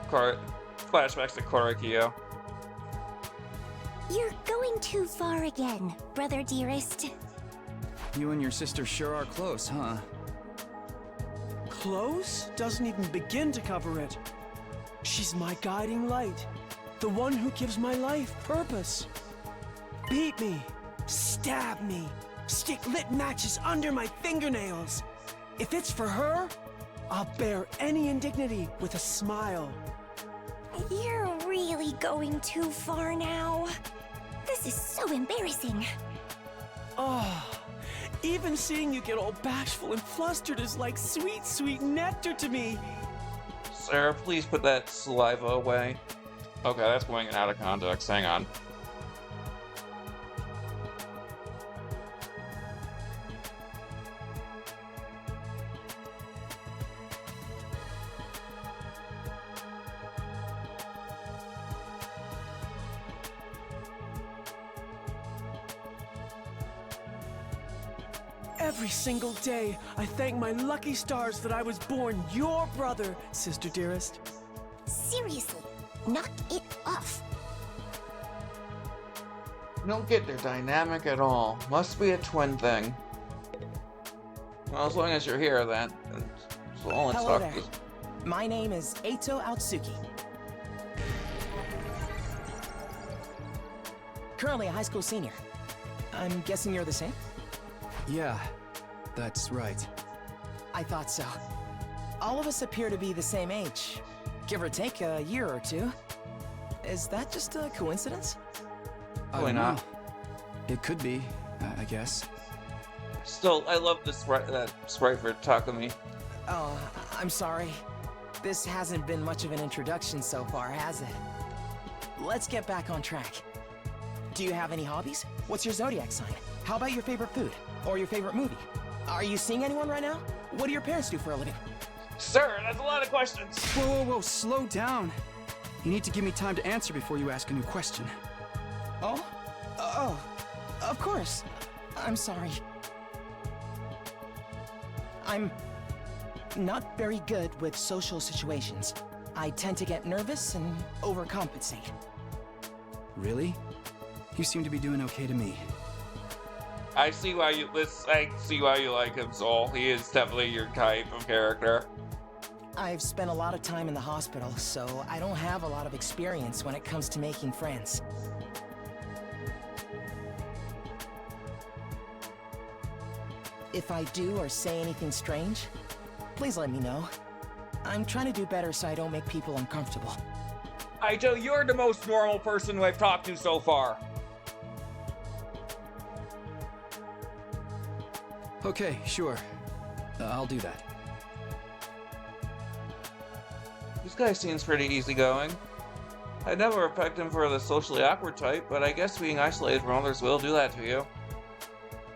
flashbacks to Korikyo. You're going too far again, brother dearest. You and your sister sure are close, huh? Close doesn't even begin to cover it. She's my guiding light, the one who gives my life purpose. Beat me, stab me, stick lit matches under my fingernails. If it's for her, I'll bear any indignity with a smile. You're really going too far now. This is so embarrassing. Oh, even seeing you get all bashful and flustered is like sweet, sweet nectar to me. Sarah, please put that saliva away. Okay, that's going out of context. Hang on. Every single day, I thank my lucky stars that I was born your brother, sister dearest. Seriously, knock it off. Don't get their dynamic at all. Must be a twin thing. Well, as long as you're here, then. So let's Hello talk there. My name is Eito Aotsuki. Currently a high school senior. I'm guessing you're the same? Yeah, that's right. I thought so. All of us appear to be the same age. Give or take a year or two. Is that just a coincidence? Probably I don't not. know. It could be, I guess. Still, I love this that sprite for Takumi. Oh, I'm sorry. This hasn't been much of an introduction so far, has it? Let's get back on track. Do you have any hobbies? What's your zodiac sign? How about your favorite food? Or your favorite movie? Are you seeing anyone right now? What do your parents do for a living? Sir, that's a lot of questions. Whoa, slow down. You need to give me time to answer before you ask a new question. Oh? Oh, of course. I'm sorry. I'm not very good with social situations. I tend to get nervous and overcompensate. Really? You seem to be doing okay to me. I see why you like him, Soul. He is definitely your type of character. I've spent a lot of time in the hospital, so I don't have a lot of experience when it comes to making friends. If I do or say anything strange, please let me know. I'm trying to do better so I don't make people uncomfortable. Aito, you're the most normal person who I've talked to so far. Okay, sure. I'll do that. This guy seems pretty easygoing. I'd never pegged him for the socially awkward type, but I guess being isolated from others will do that to you.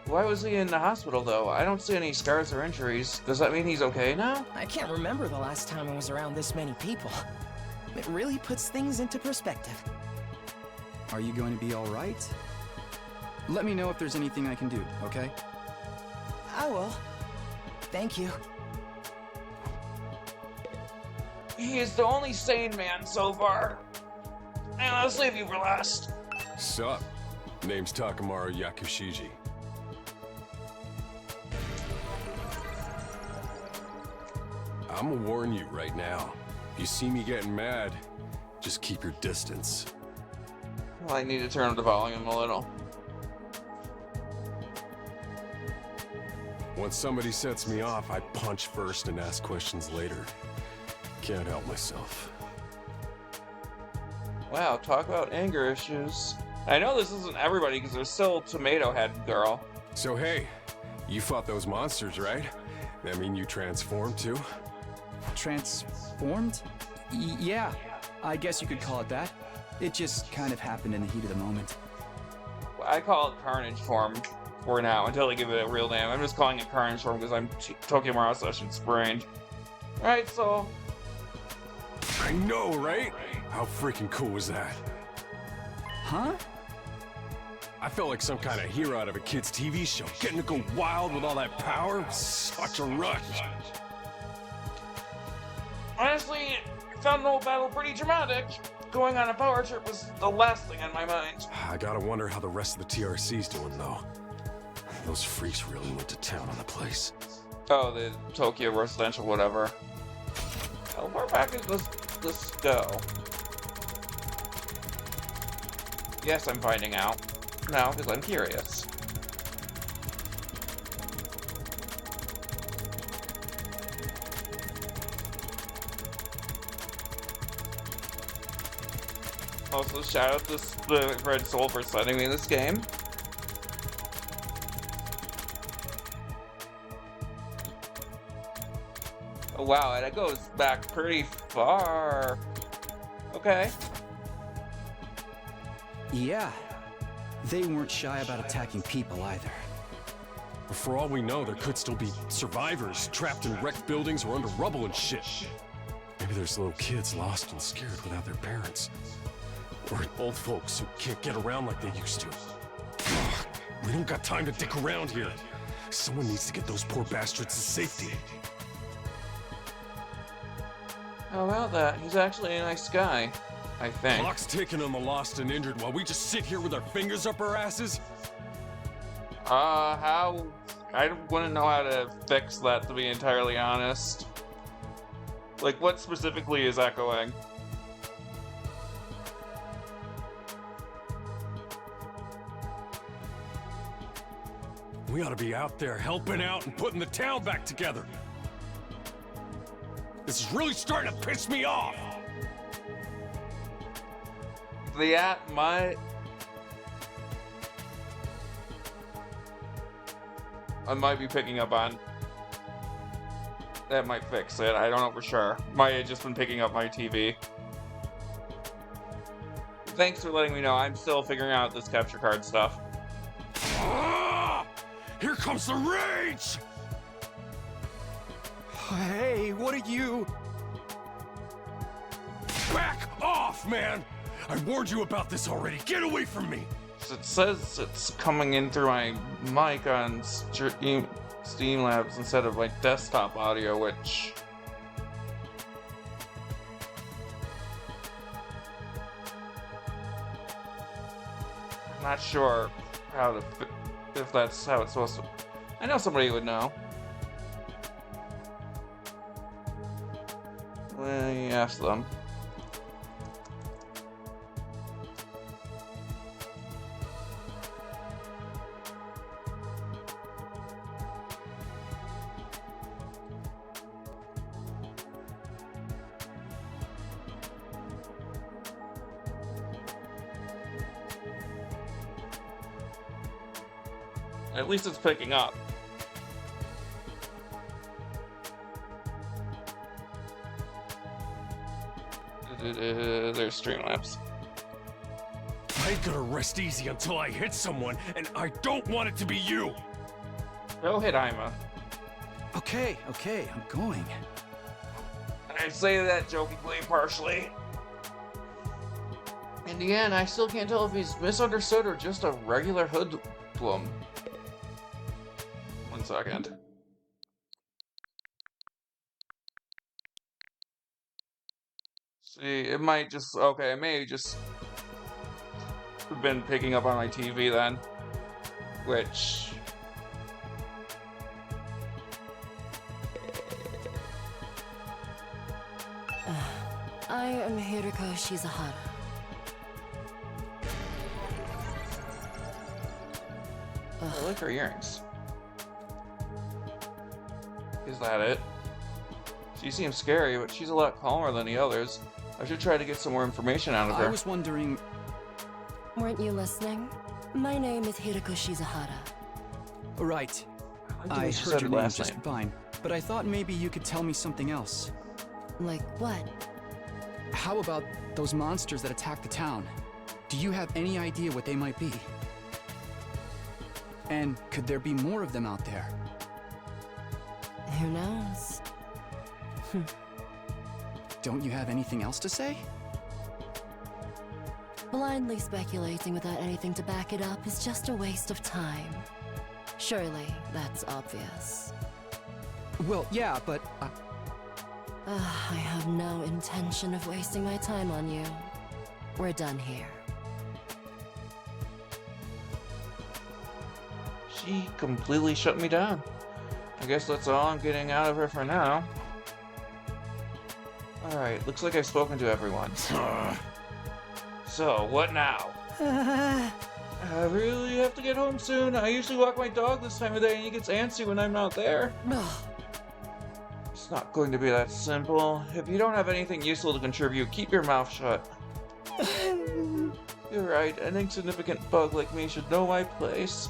Why was he in the hospital, though? I don't see any scars or injuries. Does that mean he's okay now? I can't remember the last time I was around this many people. It really puts things into perspective. Are you going to be all right? Let me know if there's anything I can do, okay? I will. Thank you. He is the only sane man so far. And I'll save you for last. Sup? Name's Takamaru Yakushiji. I'ma warn you right now. If you see me getting mad, just keep your distance. Well, I need to turn up the volume a little. Once somebody sets me off, I punch first and ask questions later. Can't help myself. Wow, talk about anger issues. I know this isn't everybody because there's still Tomato Head Girl. So hey, you fought those monsters, right? That mean you transformed too? Transformed? Yeah, I guess you could call it that. It just kind of happened in the heat of the moment. I call it Carnage Form for now, until they give it a real name. I'm just calling it Carnage Form because I'm Tokyo Mario Sessions brained. Alright, so... I know, right? How freaking cool was that? Huh? I felt like some kind of hero out of a kid's TV show. Getting to go wild with all that power, such a rush. Honestly, I found the whole battle pretty dramatic. Going on a power trip was the last thing on my mind. I gotta wonder how the rest of the TRC's doing, though. Those freaks really went to town on the place. Oh, the Tokyo residential whatever. How far back does this go? Yes, I'm finding out. Now, because I'm curious. Also, shout out to the Red Soul for sending me this game. Oh, wow, and it goes back pretty far. Okay. Yeah. They weren't shy about attacking people either. But for all we know, there could still be survivors trapped in wrecked buildings or under rubble and shit. Maybe there's little kids lost and scared without their parents. Or old folks who can't get around like they used to. Ugh, we don't got time to dick around here. Someone needs to get those poor bastards to safety. How about that? He's actually a nice guy, I think. Clock's ticking on the lost and injured while we just sit here with our fingers up our asses? How... I wouldn't know how to fix that, to be entirely honest. Like, what specifically is echoing? We ought to be out there helping out and putting the town back together. This is really starting to piss me off. That might... I might be picking up on... That might fix it. I don't know for sure. Might have just been picking up my TV. Thanks for letting me know. I'm still figuring out this capture card stuff. Ah! Here comes the rage! Hey, what are you? Back off, man! I warned you about this already. Get away from me! It says it's coming in through my mic on Streamlabs instead of like desktop audio, which I'm not sure how to if that's how it's supposed to. I know somebody would know. Let me ask them. At least it's picking up. There's Streamlabs. I ain't gonna rest easy until I hit someone, and I don't want it to be you! Go hit Ima. Okay, I'm going. I say that jokingly, partially. In the end, I still can't tell if he's misunderstood or just a regular hoodlum. 1 second. See, it might just... Okay, it may just have been picking up on my TV then. Which... I am Uichikoshi. I like her earrings. Is that it? She seems scary, but she's a lot calmer than the others. I should try to get some more information out of her. I was wondering... Weren't you listening? My name is Uichikoshi. Right. I I she heard said your her name last just name. fine, but I thought maybe you could tell me something else. Like what? How about those monsters that attacked the town? Do you have any idea what they might be? And could there be more of them out there? Who knows? Don't you have anything else to say? Blindly speculating without anything to back it up is just a waste of time. Surely, that's obvious. Well, yeah, but... I have no intention of wasting my time on you. We're done here. She completely shut me down. I guess that's all I'm getting out of her for now. Alright, looks like I've spoken to everyone. So, what now? I really have to get home soon. I usually walk my dog this time of day and he gets antsy when I'm not there. It's not going to be that simple. If you don't have anything useful to contribute, keep your mouth shut. You're right, an insignificant bug like me should know my place.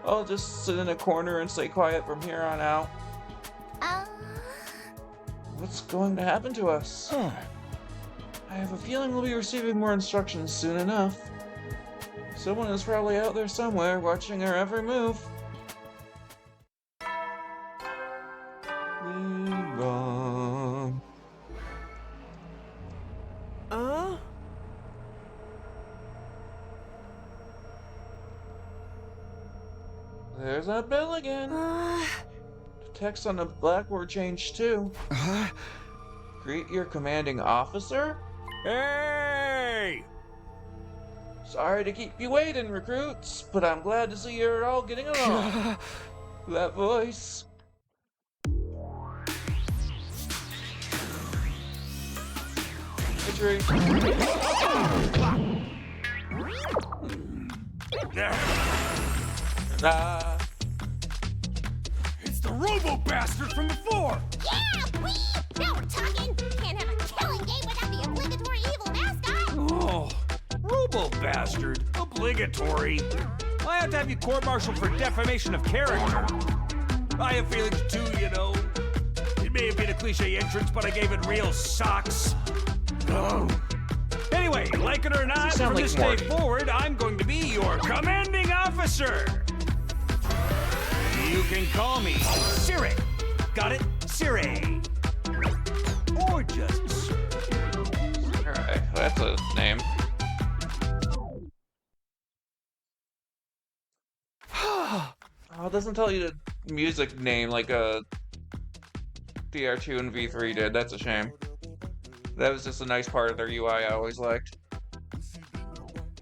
I'll just sit in a corner and stay quiet from here on out. What's going to happen to us? I have a feeling we'll be receiving more instructions soon enough. Someone is probably out there somewhere, watching our every move. Wrong. There's that bell again. The text on the blackboard changed too. Greet your commanding officer? Hey! Sorry to keep you waiting, recruits, but I'm glad to see you're all getting along. That voice. Victory. It's the robo-bastard from before! Yeah, wee! Now we're talking! Can't have a killing game without the obligatory evil mascot! Oh, robo-bastard. Obligatory. I have to have you court-martialed for defamation of character. I have feelings too, you know. It may have been a cliche entrance, but I gave it real socks. Anyway, like it or not, from this day forward, I'm going to be your commanding officer. You can call me Siri. Got it? Siri. Or just Sir. Alright, that's a name. doesn't tell you the music name like DR2 and V3 did. That's a shame. That was just a nice part of their UI I always liked.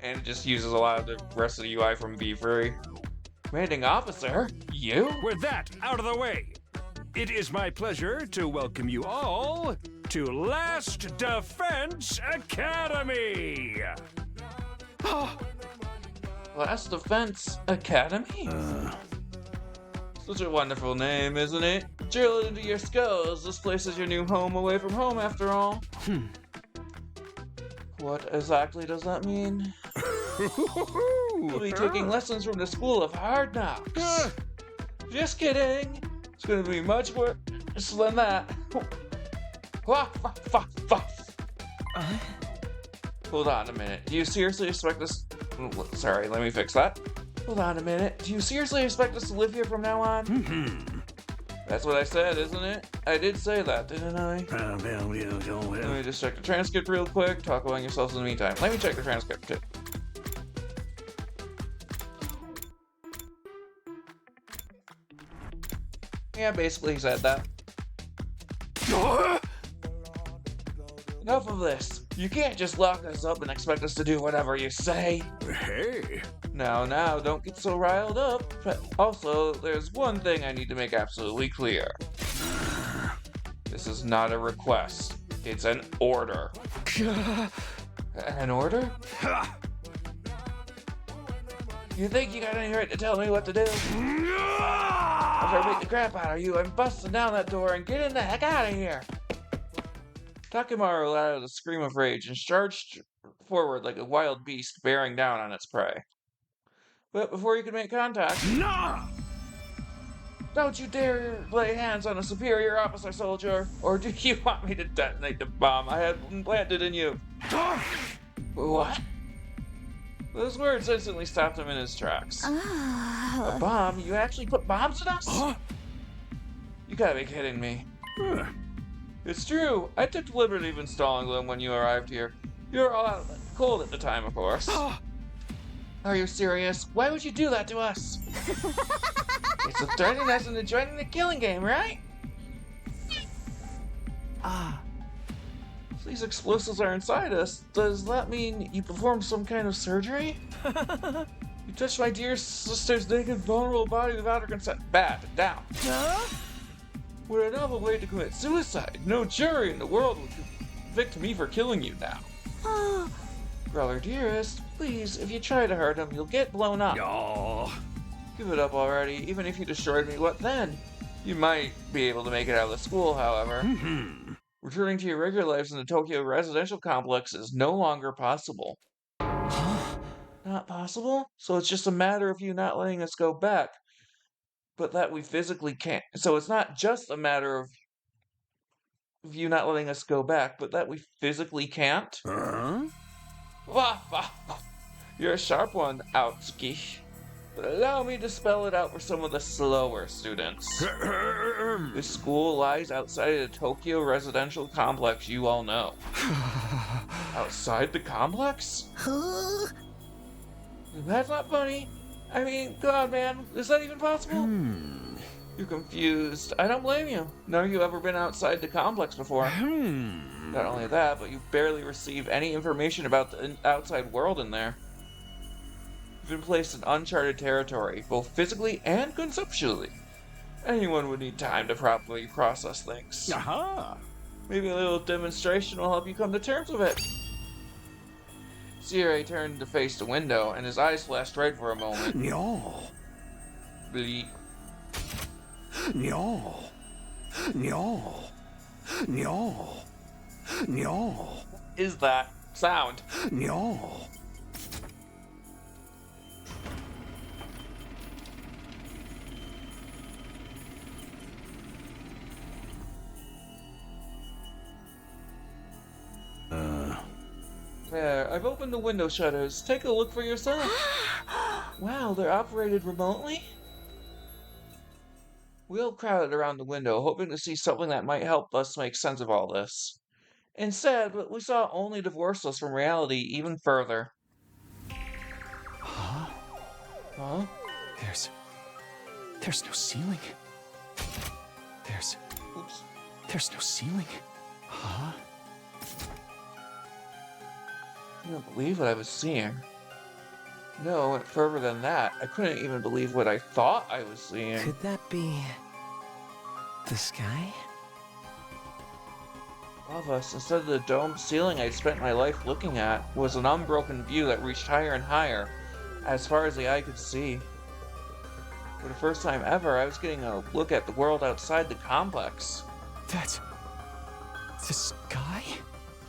And it just uses a lot of the rest of the UI from V3. Commanding Officer? You? With that out of the way, it is my pleasure to welcome you all to Last Defense Academy! Last Defense Academy? Such a wonderful name, isn't it? Drill it into your skulls. This place is your new home away from home, after all. What exactly does that mean? You'll be taking lessons from the School of Hard Knocks. Just kidding. It's gonna be much worse than that. Hold on a minute. Do you seriously expect us... Sorry, let me fix that. Hold on a minute. Do you seriously expect us to live here from now on? That's what I said, isn't it? I did say that, didn't I? Let me just check the transcript real quick. Talk among yourselves in the meantime. Let me check the transcript too. Yeah, basically he said that. Enough of this. You can't just lock us up and expect us to do whatever you say. Hey. Now, don't get so riled up. But also, there's one thing I need to make absolutely clear. This is not a request. It's an order. An order? You think you got any right to tell me what to do? If I beat the crap out of you, I'm busting down that door and getting the heck out of here! Takemaru let out a scream of rage and charged forward like a wild beast bearing down on its prey. But before you could make contact... No! Don't you dare lay hands on a superior officer, soldier! Or do you want me to detonate the bomb I had implanted in you? What? Those words instantly stopped him in his tracks. A bomb? You actually put bombs in us? You gotta be kidding me. It's true. I took the liberty of installing them when you arrived here. You were all out cold at the time, of course. Are you serious? Why would you do that to us? It's a threatening us into joining the killing game, right? These explosives are inside us. Does that mean you performed some kind of surgery? You touched my dear sister's naked, vulnerable body without her consent. Bad. Down. What a novel way to commit suicide. No jury in the world would convict me for killing you now. Brother dearest, please, if you try to hurt him, you'll get blown up. Oh. Give it up already. Even if you destroyed me, what then? You might be able to make it out of the school, however. Returning to your regular lives in the Tokyo residential complex is no longer possible. Not possible? So it's just a matter of you not letting us go back. But that we physically can't. So it's not just a matter of you not letting us go back, but that we physically can't? You're a sharp one, Outsuki. But allow me to spell it out for some of the slower students. This school lies outside of the Tokyo residential complex you all know. Outside the complex? That's not funny. I mean, come on, man. Is that even possible? You're confused. I don't blame you. None of you ever been outside the complex before. Not only that, but you barely receive any information about the outside world in there. You've been placed in uncharted territory, both physically and conceptually. Anyone would need time to properly process things. Maybe a little demonstration will help you come to terms with it. Sierra turned to face the window, and his eyes flashed red for a moment. No. Bleep. No. No. No. No. Is that sound? No. There, I've opened the window shutters. Take a look for yourself. Wow, they're operated remotely? We all crowded around the window, hoping to see something that might help us make sense of all this. Instead, what we saw only divorced us from reality even further. Huh? There's no ceiling. Oops. There's no ceiling. Huh? I couldn't believe what I was seeing. No, it went further than that. I couldn't even believe what I thought I was seeing. Could that be the sky? Above us, instead of the domed ceiling I'd spent my life looking at, was an unbroken view that reached higher and higher, as far as the eye could see. For the first time ever, I was getting a look at the world outside the complex. That's the sky?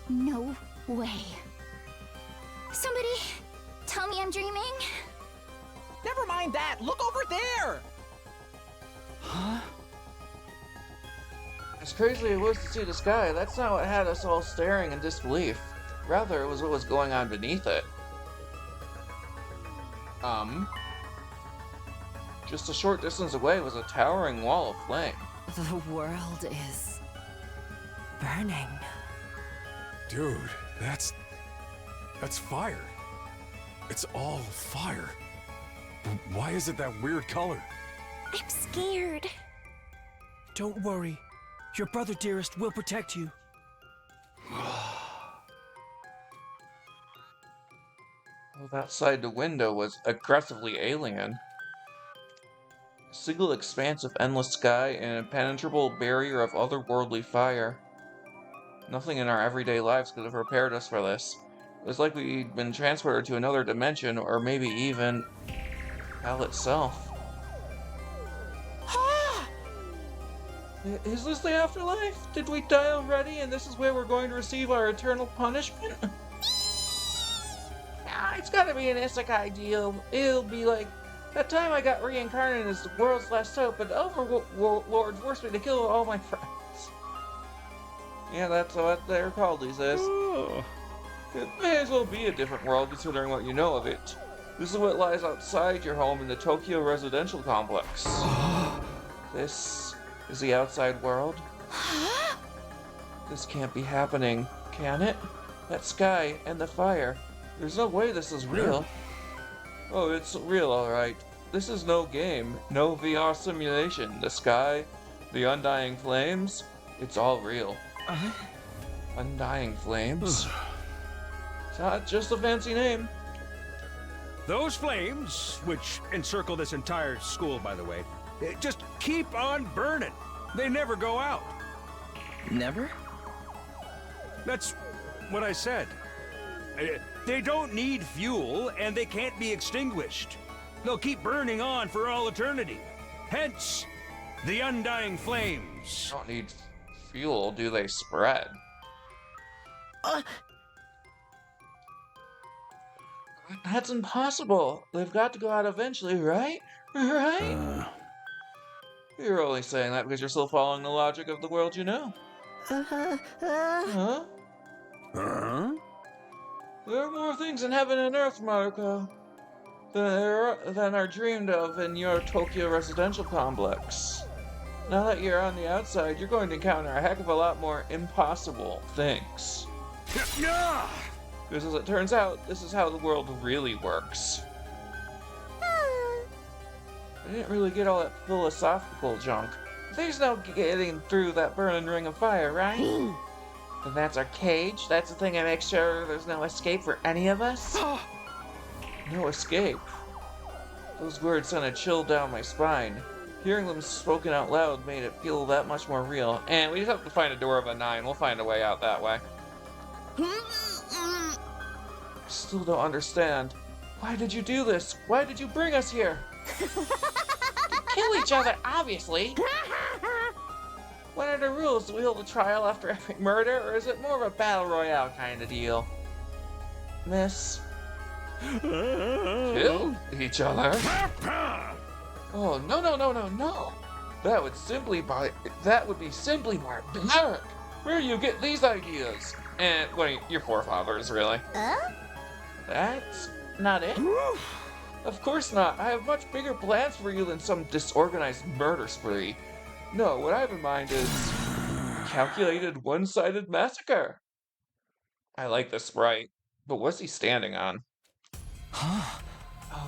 No way. Somebody tell me I'm dreaming. Never mind that. Look over there. Huh? As crazy as it was to see the sky, that's not what had us all staring in disbelief. Rather, it was what was going on beneath it. Just a short distance away was a towering wall of flame. The world is burning. Dude, that's fire. It's all fire. Why is it that weird color? I'm scared. Don't worry. Your brother, dearest, will protect you. Outside the window was aggressively alien. A single expanse of endless sky and an impenetrable barrier of otherworldly fire. Nothing in our everyday lives could have prepared us for this. It was like we'd been transported to another dimension, or maybe even hell itself. Is this the afterlife? Did we die already and this is where we're going to receive our eternal punishment? Nah, it's gotta be an isekai deal. It'll be like, that time I got reincarnated as the world's last hope, but the Overlord forced me to kill all my friends. Yeah, that's what they're called these days. It may as well be a different world considering what you know of it. This is what lies outside your home in the Tokyo residential complex. This is the outside world. This can't be happening, can it? That sky and the fire. There's no way this is real. Oh, it's real, alright. This is no game, no VR simulation. The sky, the undying flames, it's all real. Undying flames? It's not just a fancy name. Those flames, which encircle this entire school, by the way, just keep on burning. They never go out. Never? That's what I said. They don't need fuel, and they can't be extinguished. They'll keep burning on for all eternity. Hence, the undying flames. Don't need fuel, do they spread? That's impossible. They've got to go out eventually, right? Right? You're only saying that because you're still following the logic of the world you know. Huh? There are more things in heaven and earth, Marco, than are dreamed of in your Tokyo residential complex. Now that you're on the outside, you're going to encounter a heck of a lot more impossible things. Because as it turns out, this is how the world really works. I didn't really get all that philosophical junk. There's no getting through that burning ring of fire, right? And that's our cage? That's the thing that makes sure there's no escape for any of us? No escape. Those words sent a chill down my spine. Hearing them spoken out loud made it feel that much more real. And we just have to find a door of a 9. We'll find a way out that way. I still don't understand. Why did you do this? Why did you bring us here? To kill each other, obviously. What are the rules? Do we hold a trial after every murder, or is it more of a battle royale kind of deal? Miss? Kill each other? Oh, no. That would be simply barbaric. Where do you get these ideas? And, wait, your forefathers, really. That's not it? Of course not. I have much bigger plans for you than some disorganized murder spree. No, what I have in mind is calculated one-sided massacre. I like the sprite, but what's he standing on? A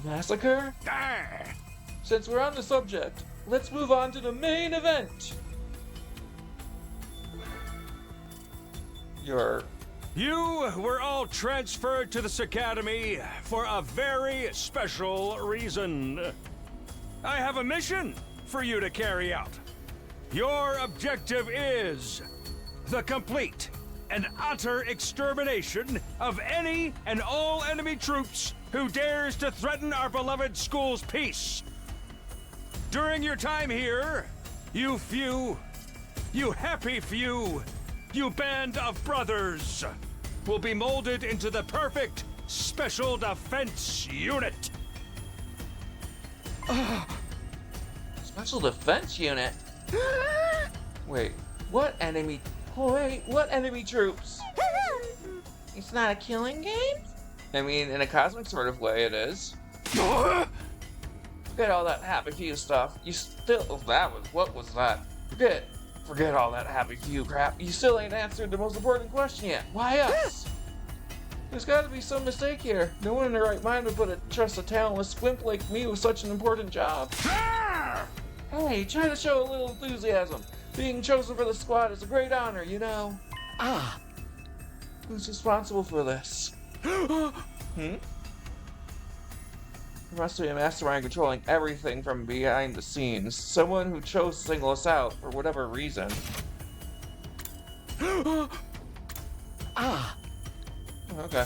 massacre? Since we're on the subject, let's move on to the main event. You were all transferred to this academy for a very special reason. I have a mission for you to carry out. Your objective is the complete and utter extermination of any and all enemy troops who dares to threaten our beloved school's peace. During your time here, you happy few, you band of brothers will be molded into the perfect special defense unit. Special defense unit? Wait, what enemy? Wait, what enemy troops? It's not a killing game? I mean, in a cosmic sort of way, it is. Forget all that Happy Few stuff. You still. What was that? Forget all that Happy Few crap. You still ain't answered the most important question yet. Why us? There's gotta be some mistake here. No one in their right mind would trust a talentless squimp like me with such an important job. Hey, try to show a little enthusiasm. Being chosen for the squad is a great honor, you know. Who's responsible for this? There must be a mastermind controlling everything from behind the scenes. Someone who chose to single us out for whatever reason. Okay.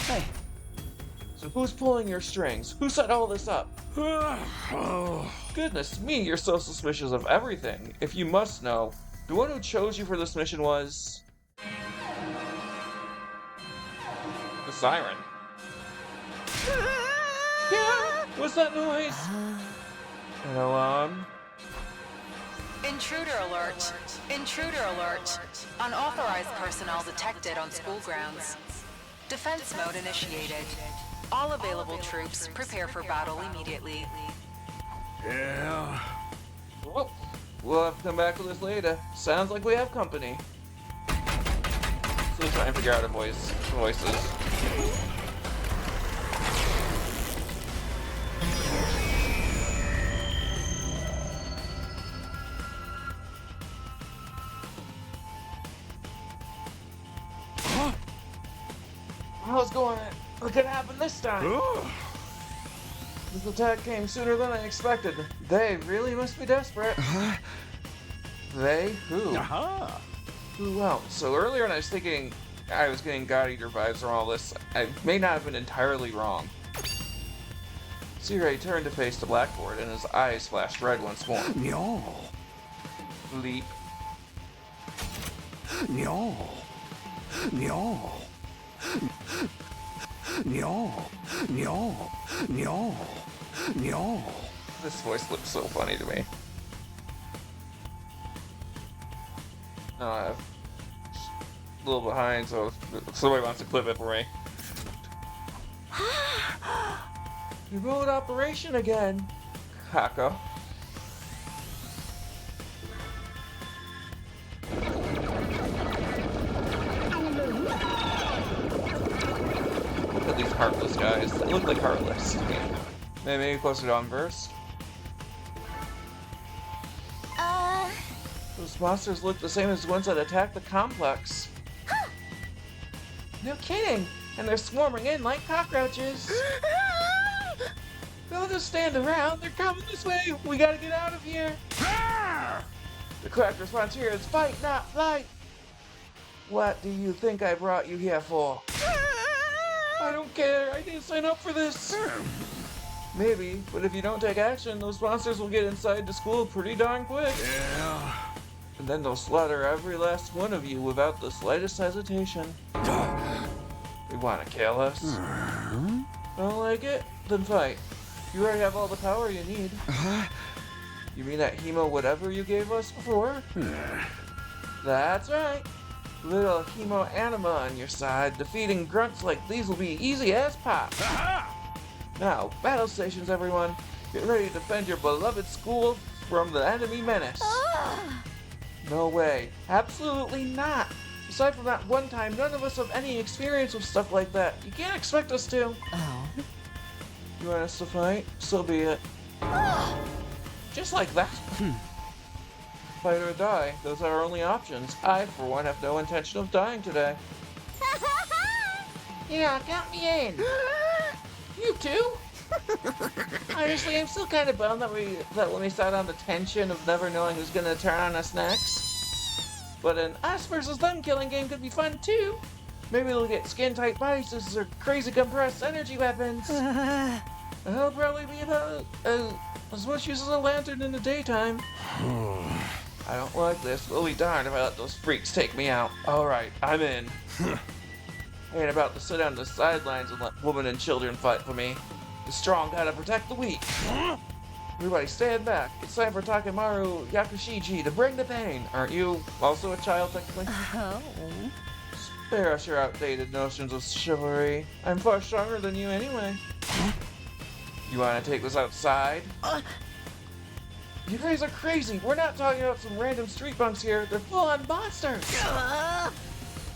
Hey. So who's pulling your strings? Who set all this up? Goodness me, you're so suspicious of everything. If you must know, the one who chose you for this mission was... the siren. Yeah, what's that noise? An alarm? Intruder alert. Intruder alert. Unauthorized personnel detected on school grounds. Defense mode initiated. All available troops prepare for battle immediately. Yeah. Well, we'll have to come back to this later. Sounds like we have company. Still trying to figure out our voices. How's going? What could happen this time? This attack came sooner than I expected. They really must be desperate. They? Who? Who else? So earlier when I was thinking I was getting God Eater vibes from all this, I may not have been entirely wrong. Sirei turned to face the blackboard and his eyes flashed red once more. No. Leap. No. No. No. No. No. No. This voice looks so funny to me. I'm a little behind, so if somebody wants to clip it for me. Remote operation again, Kaka. Look at these heartless guys. They look like heartless. Maybe closer to on first. Those monsters look the same as the ones that attacked the complex. No kidding! And they're swarming in like cockroaches. Don't just stand around. They're coming this way. We gotta get out of here. The correct response here is fight, not flight. What do you think I brought you here for? I don't care. I didn't sign up for this. Maybe, but if you don't take action, those monsters will get inside the school pretty darn quick. Yeah. And then they'll slaughter every last one of you without the slightest hesitation. They want to kill us. Don't like it? Then fight. You already have all the power you need. You mean that hemo whatever you gave us before? That's right. Little hemo anima on your side. Defeating grunts like these will be easy as pop. Now, battle stations, everyone. Get ready to defend your beloved school from the enemy menace. No way. Absolutely not. Aside from that one time, none of us have any experience with stuff like that. You can't expect us to. You want us to fight? So be it. Just like that. Fight or die, those are our only options. I, for one, have no intention of dying today. Yeah, count me in. You too? Honestly, I'm still kind of bummed that when we sat on the tension of never knowing who's gonna turn on us next. But an us versus them killing game could be fun too. Maybe we'll get skin-tight body systems or crazy compressed energy weapons. And it'll probably be about as much use as a lantern in the daytime. I don't like this. We'll be darned if I let those freaks take me out. Alright, I'm in. I ain't about to sit on the sidelines and let women and children fight for me. The strong gotta protect the weak. Everybody stand back. It's time for Takemaru Yakushiji to bring the pain. Aren't you also a child technically? Oh. Spare us your outdated notions of chivalry. I'm far stronger than you anyway. You wanna take this outside? You guys are crazy. We're not talking about some random street punks here. They're full-on monsters.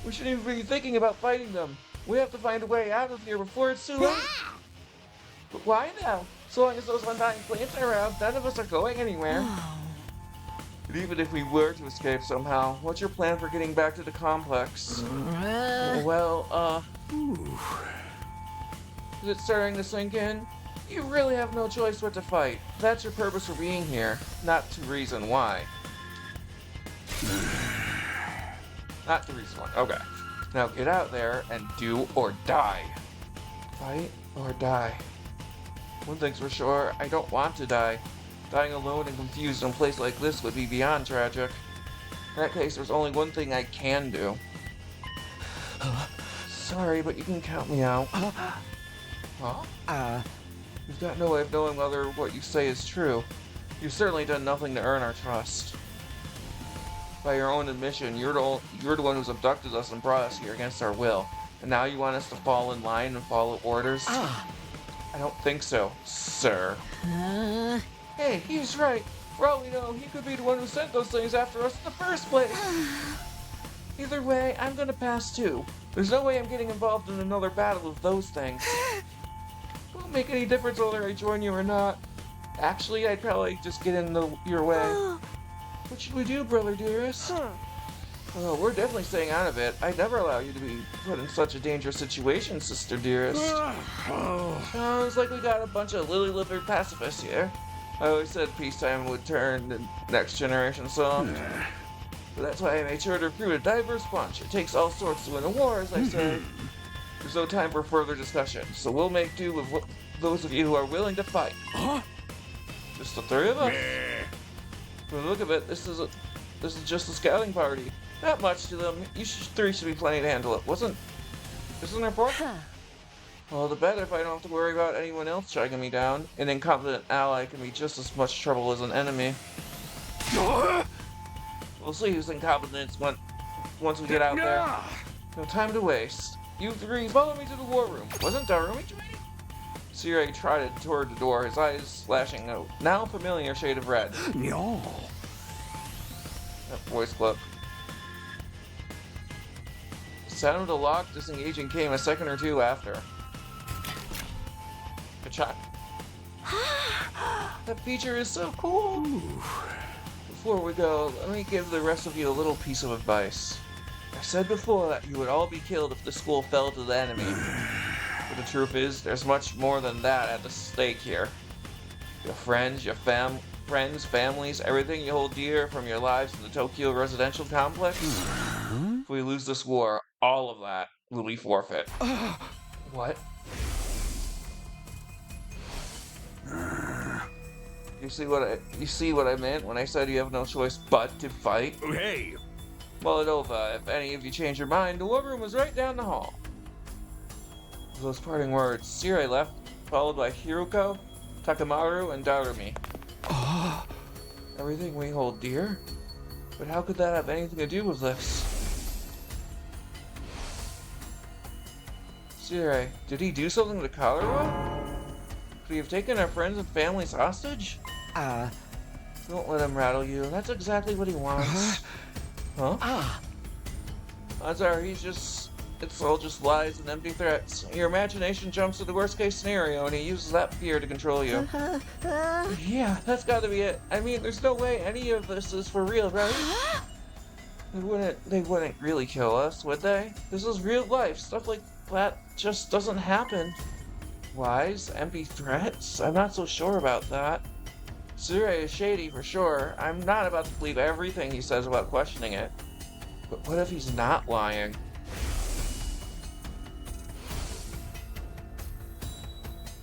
We shouldn't even be thinking about fighting them. We have to find a way out of here before it's too late. But why now? So long as those undying plants are around, none of us are going anywhere. And even if we were to escape somehow, what's your plan for getting back to the complex? Well, is it starting to sink in? You really have no choice but to fight. That's your purpose for being here, not to reason why. Not the reason why. Okay. Now get out there and do or die. Fight or die. One thing's for sure, I don't want to die. Dying alone and confused in a place like this would be beyond tragic. In that case, there's only one thing I can do. Sorry, but you can count me out. Huh? You've got no way of knowing whether what you say is true. You've certainly done nothing to earn our trust. By your own admission, you're the one who's abducted us and brought us here against our will. And now you want us to fall in line and follow orders? I don't think so, sir. Hey, he's right. For all we know, he could be the one who sent those things after us in the first place. Either way, I'm gonna pass too. There's no way I'm getting involved in another battle with those things. It won't make any difference whether I join you or not. Actually, I'd probably just get in your way. What should we do, brother dearest? Oh, we're definitely staying out of it. I'd never allow you to be put in such a dangerous situation, sister dearest. Sounds like we got a bunch of lily-livered pacifists here. I always said peacetime would turn the next generation soft. But that's why I made sure to recruit a diverse bunch. It takes all sorts to win a war, as I say. There's no time for further discussion, so we'll make do with those of you who are willing to fight. Just the three of us. From the look of it, this is just a scouting party. Not much to them. You three should be plenty to handle it. Isn't there four? Well, the better if I don't have to worry about anyone else tracking me down. An incompetent ally can be just as much trouble as an enemy. We'll see who's incompetent once we get out there. No time to waste. You three, follow me to the war room. Wasn't Darumi joining? Sirei trotted toward the door, his eyes flashing a now familiar shade of red. No. That voice clip. The sound of the lock disengaging came a second or two after. Good shot. That feature is so cool. Before we go, let me give the rest of you a little piece of advice. I said before that you would all be killed if the school fell to the enemy. But the truth is, there's much more than that at the stake here. Your friends, families, everything you hold dear from your lives in the Tokyo residential complex. If we lose this war, all of that will be forfeit. What? You see what I meant when I said you have no choice but to fight? Hey! Moldova, if any of you change your mind, the war room is right down the hall. With those parting words, Sirei left, followed by Hiruko, Takemaru, and Darumi. Everything we hold dear? But how could that have anything to do with this? Sirei, did he do something to Kagura? Could he have taken our friends and families hostage? Don't let him rattle you. That's exactly what he wants. Huh? Odds are he's just it's all just lies and empty threats. Your imagination jumps to the worst case scenario and he uses that fear to control you. Yeah, that's gotta be it. I mean, there's no way any of this is for real, right? They wouldn't really kill us, would they? This is real life. Stuff like that just doesn't happen. Lies? Empty threats? I'm not so sure about that. Sure is shady for sure. I'm not about to believe everything he says without questioning it. But what if he's not lying?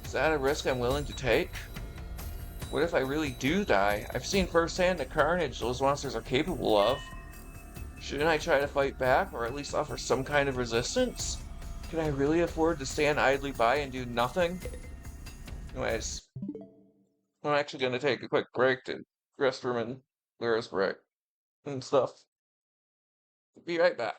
Is that a risk I'm willing to take? What if I really do die? I've seen firsthand the carnage those monsters are capable of. Shouldn't I try to fight back, or at least offer some kind of resistance? Can I really afford to stand idly by and do nothing? Anyways, I'm actually going to take a quick break to restroom and Lyra's break and stuff. Be right back.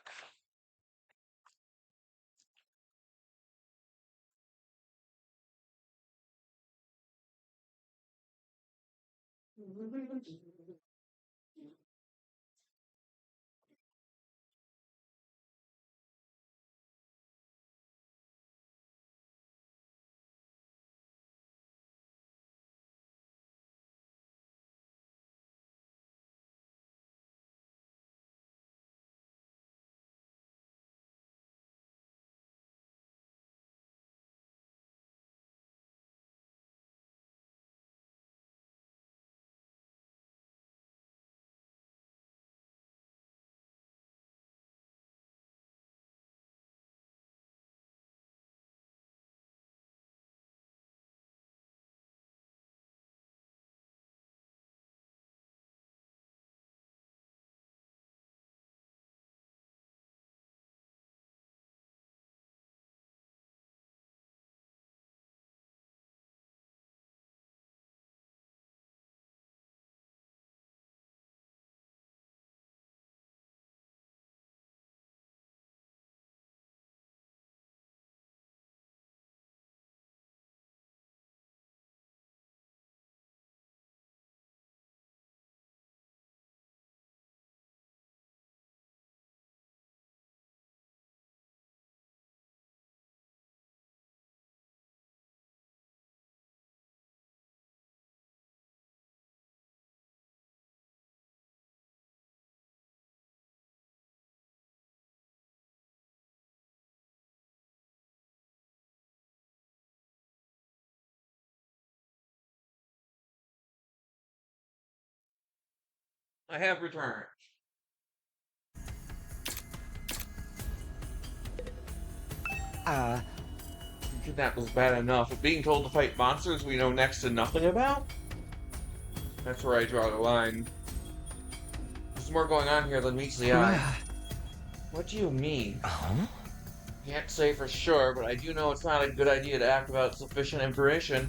I have returned. That was bad enough, but being told to fight monsters we know next to nothing about? That's where I draw the line. There's more going on here than meets the eye. What do you mean? Can't say for sure, but I do know it's not a good idea to act without sufficient information.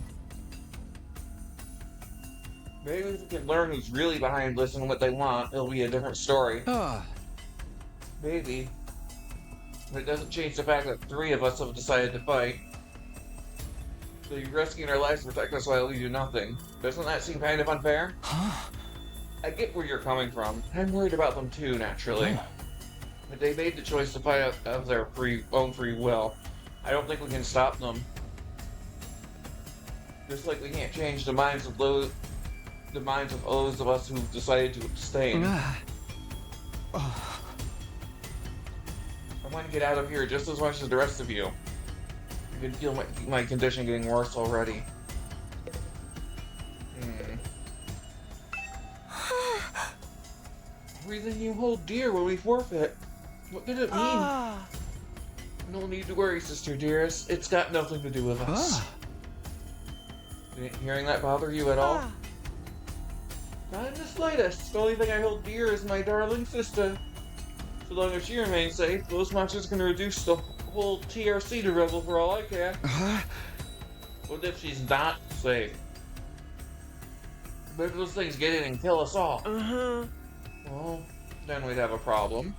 Maybe if we can learn who's really behind this and what they want, it'll be a different story. Maybe. But it doesn't change the fact that 3 of us have decided to fight. So you're risking our lives to protect us while we do nothing. Doesn't that seem kind of unfair? I get where you're coming from. I'm worried about them too, naturally. But they made the choice to fight out of their own free will. I don't think we can stop them. Just like we can't change the minds of those of us who've decided to abstain. I want to get out of here just as much as the rest of you. I can feel my condition getting worse already. Everything you hold dear when we forfeit. What did it mean? No need to worry, sister dearest. It's got nothing to do with us. Didn't hearing that bother you at all? Not in the slightest. The only thing I hold dear is my darling sister. So long as she remains safe, those monsters can reduce the whole TRC to rubble for all I care. What if she's not safe? What if those things get in and kill us all? Well, then we'd have a problem.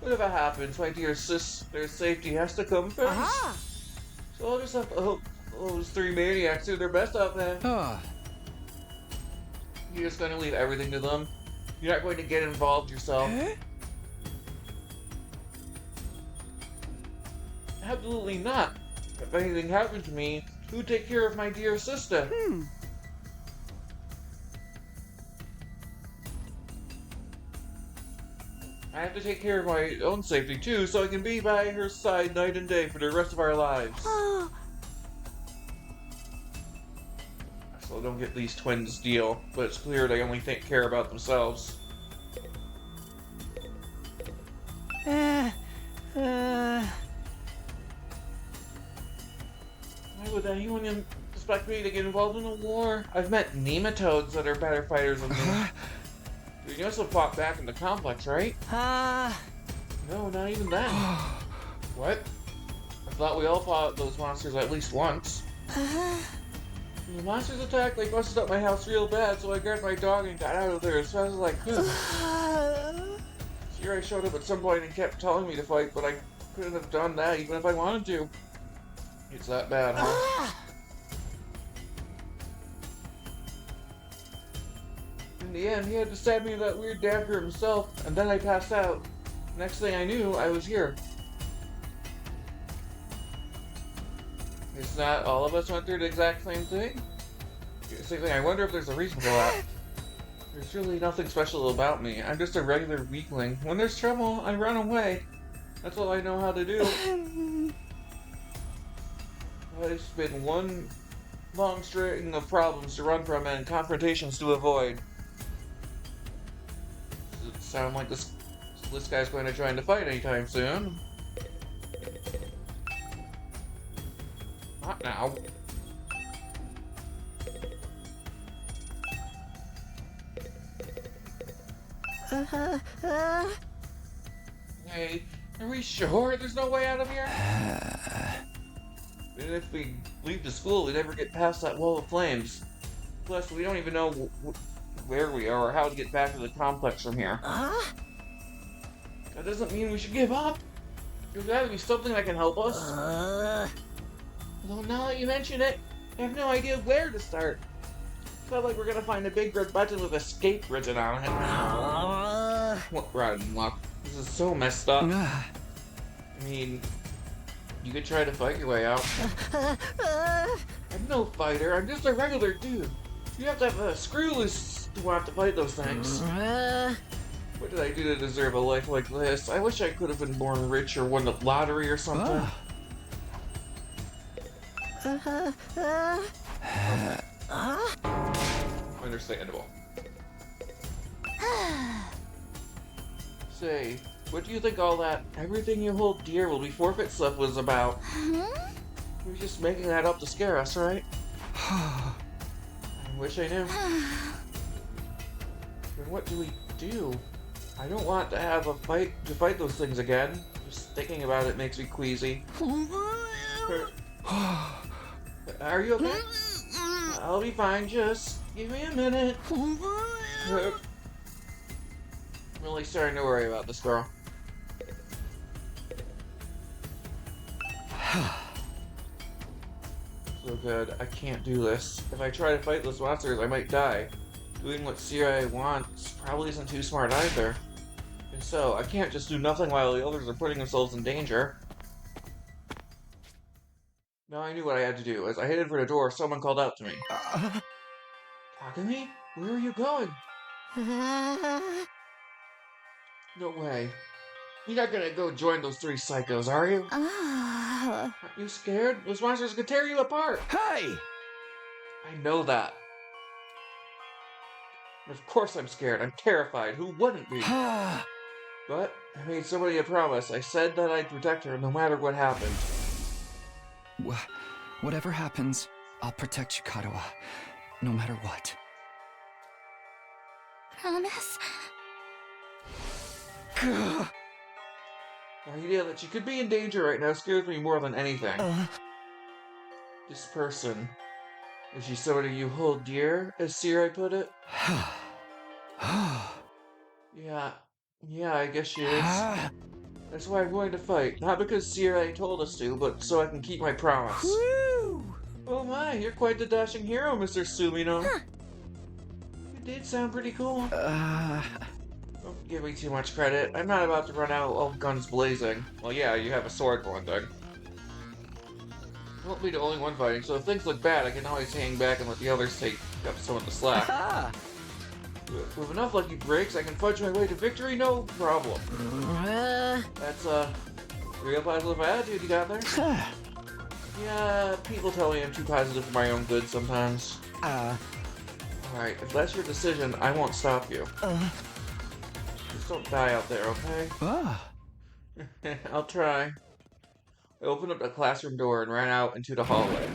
What if it happens? My dear sister's safety has to come first. So I'll just have to hope those 3 maniacs do their best out there. You're just gonna leave everything to them? You're not going to get involved yourself? Absolutely not. If anything happened to me, who'd take care of my dear sister? I have to take care of my own safety too, so I can be by her side night and day for the rest of our lives. I still don't get these twins' deal, but it's clear they only care about themselves. Why would anyone expect me to get involved in a war? I've met nematodes that are better fighters than me. You also fought back in the complex, right? No, not even then. What? I thought we all fought those monsters at least once. When the monsters attacked, they busted up my house real bad, so I grabbed my dog and got out of there as fast as I could. Sure, I showed up at some point and kept telling me to fight, but I couldn't have done that even if I wanted to. It's that bad, huh? In the end, he had to stab me with that weird dagger himself, and then I passed out. Next thing I knew, I was here. It's not all of us went through the exact same thing? Same thing. I wonder if there's a reason for that. There's really nothing special about me. I'm just a regular weakling. When there's trouble, I run away. That's all I know how to do. It's been one long string of problems to run from and confrontations to avoid. Does it sound like this guy's going to try to fight anytime soon? Not now. Hey, are we sure there's no way out of here? Even if we leave the school, we never get past that wall of flames. Plus, we don't even know where we are or how to get back to the complex from here. That doesn't mean we should give up. There's gotta be something that can help us. Although now that you mention it, I have no idea where to start. It's not like we're gonna find a big red button with escape written on it. What rotten luck. This is so messed up. I mean, you could try to fight your way out. I'm no fighter, I'm just a regular dude. You have to have a screw loose to want to fight those things. What did I do to deserve a life like this? I wish I could have been born rich or won the lottery or something. Understandable. Say, what do you think all that everything you hold dear will be forfeit stuff was about? You're just making that up to scare us, right? I wish I knew. Then what do we do? I don't want to have a fight to fight those things again. Just thinking about it makes me queasy. Are you okay? I'll be fine, just give me a minute. I'm really starting to worry about this girl. So good, I can't do this. If I try to fight those monsters, I might die. Doing what Sierra wants probably isn't too smart either. And so, I can't just do nothing while the others are putting themselves in danger. Now I knew what I had to do. As I headed for the door, someone called out to me. Takumi? Where are you going? No way. You're not gonna go join those three psychos, are you? Aren't you scared? Those monsters could tear you apart! Hey! I know that. Of course I'm scared. I'm terrified. Who wouldn't be? But I made somebody a promise. I said that I'd protect her no matter what happened. Whatever happens, I'll protect you, Kodaka. No matter what. Promise? The idea that she could be in danger right now scares me more than anything. This person. Is she somebody you hold dear, as Sierra put it? Yeah, I guess she is. That's why I'm going to fight. Not because Sierra told us to, but so I can keep my promise. Woo! Oh my, you're quite the dashing hero, Mr. Sumino. You did sound pretty cool. Don't give me too much credit. I'm not about to run out all guns blazing. Well, yeah, you have a sword for one thing. I won't be the only one fighting, so if things look bad, I can always hang back and let the others take up some of the slack. With enough lucky breaks, I can fudge my way to victory, no problem. That's a real positive attitude you got there. Yeah, people tell me I'm too positive for my own good sometimes. Alright, if that's your decision, I won't stop you. Just don't die out there, okay? I'll try. I opened up the classroom door and ran out into the hallway.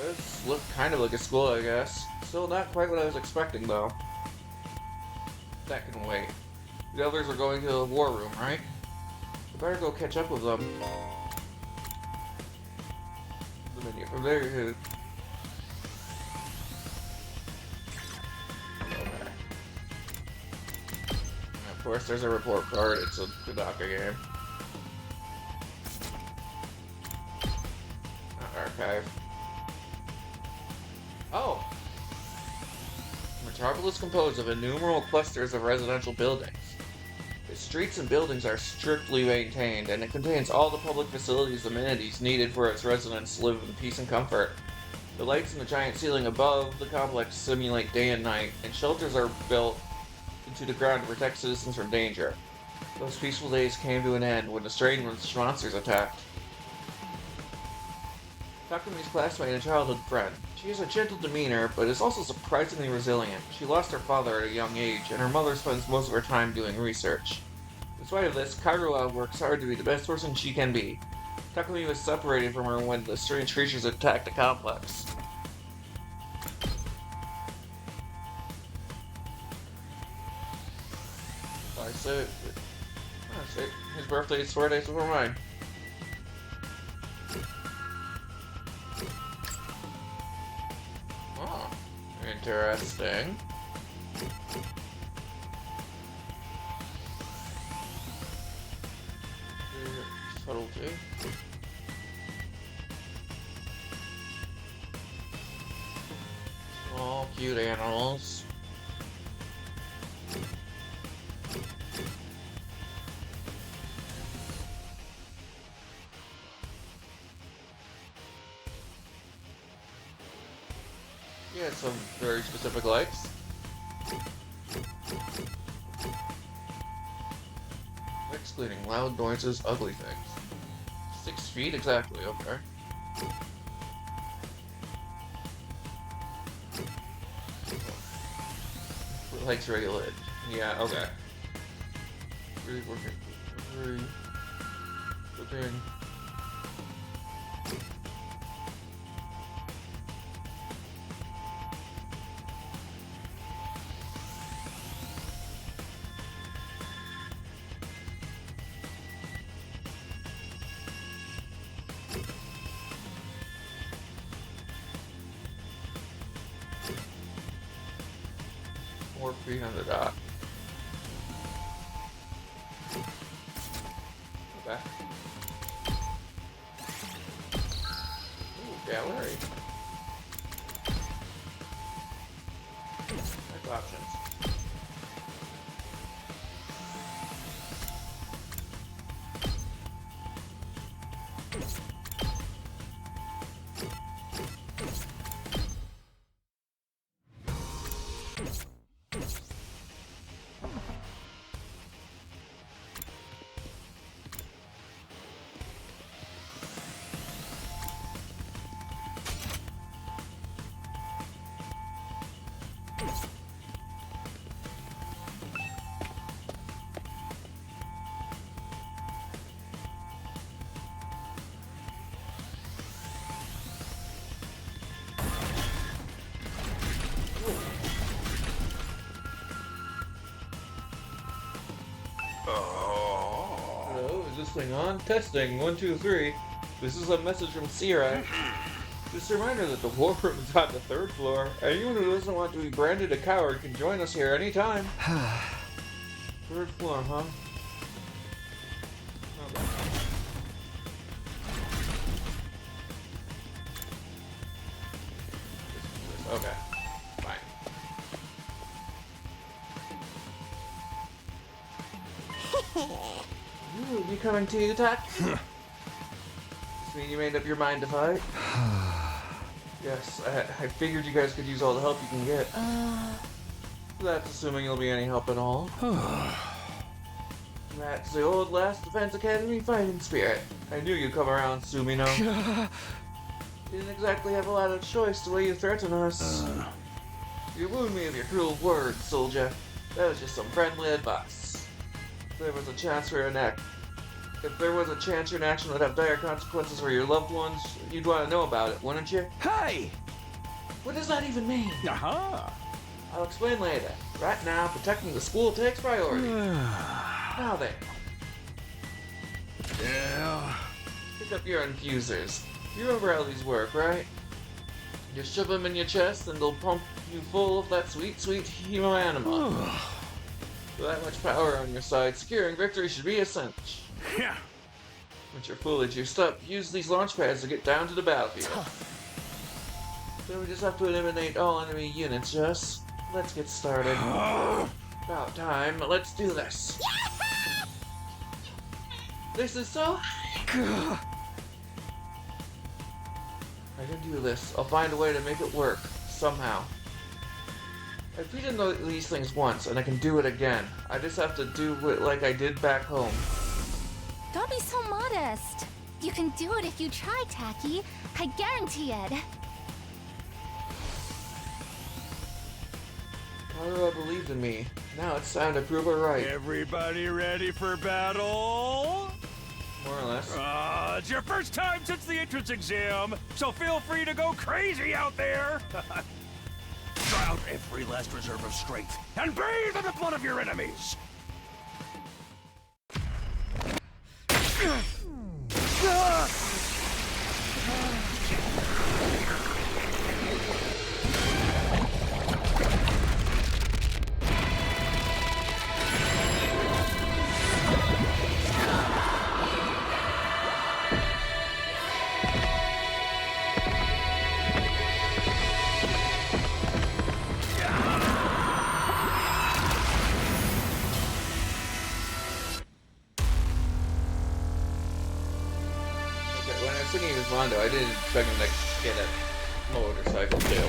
This looked kind of like a school, I guess. Still not quite what I was expecting, though. That can wait. The others are going to the war room, right? I better go catch up with them. The menu from there. Okay. Of course, there's a report card. It's a Kodaka game. Not archive. Oh! Metropolis is composed of innumerable clusters of residential buildings. Its streets and buildings are strictly maintained, and it contains all the public facilities and amenities needed for its residents to live in peace and comfort. The lights in the giant ceiling above the complex simulate day and night, and shelters are built into the ground to protect citizens from danger. Those peaceful days came to an end when the strange monsters attacked. Takumi's classmate and childhood friend. She has a gentle demeanor, but is also surprisingly resilient. She lost her father at a young age, and her mother spends most of her time doing research. In spite of this, Karuha works hard to be the best person she can be. Takumi was separated from her when the strange creatures attacked the complex. I said, his birthday is 4 days before mine. Oh, interesting. Subtlety. Small, cute animals. He had some very specific likes. Excluding loud noises, ugly things. 6 feet exactly, okay. Likes regulated. Yeah, okay. Really working. Very looking. More feet on the dot. Okay. Ooh, gallery. Nice options. Hello, is this thing on? Testing, 1, 2, 3. This is a message from Sierra. Just a reminder that the war room is on the 3rd floor. Anyone who doesn't want to be branded a coward can join us here anytime. 3rd floor, huh? Okay. Fine. coming to you, Tak? Does this mean you made up your mind to fight? Yes, I figured you guys could use all the help you can get. That's assuming you'll be any help at all. That's the old Last Defense Academy fighting spirit. I knew you'd come around, Sumino. You didn't exactly have a lot of choice the way you threaten us. You wound me with your cruel words, soldier. That was just some friendly advice. If there was a chance your inaction would have dire consequences for your loved ones, you'd want to know about it, wouldn't you? Hey! What does that even mean? Aha! I'll explain later. Right now, protecting the school takes priority. Now then. Yeah. Pick up your infusers. You remember how these work, right? You shove them in your chest and they'll pump you full of that sweet, sweet hemo anima. With that much power on your side, securing victory should be a cinch. Yeah. Once you're fully juiced up, use these launch pads to get down to the battlefield. Then we just have to eliminate all enemy units, Jess. Let's get started. About time. Let's do this. This is so... I can do this. I'll find a way to make it work. Somehow. I've beaten these things once, and I can do it again. I just have to do it like I did back home. Don't be so modest. You can do it if you try, Taki. I guarantee it. Kodaka believed in me. Now it's time to prove her right. Everybody ready for battle? More or less. It's your first time since the entrance exam, so feel free to go crazy out there. Try out every last reserve of strength and bathe in the blood of your enemies. Mondo, I didn't expect him to get a motorcycle too.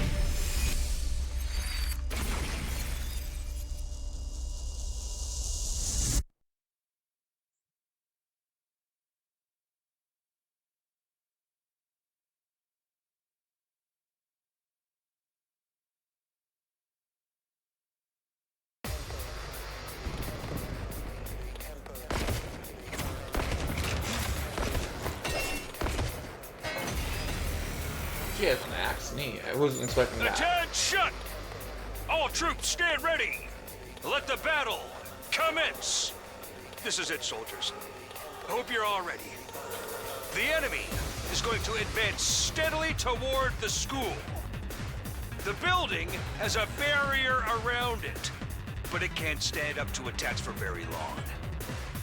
She has an axe. Neat. I wasn't expecting that. Attention! All troops stand ready. Let the battle commence. This is it, soldiers. I hope you're all ready. The enemy is going to advance steadily toward the school. The building has a barrier around it, but it can't stand up to attacks for very long.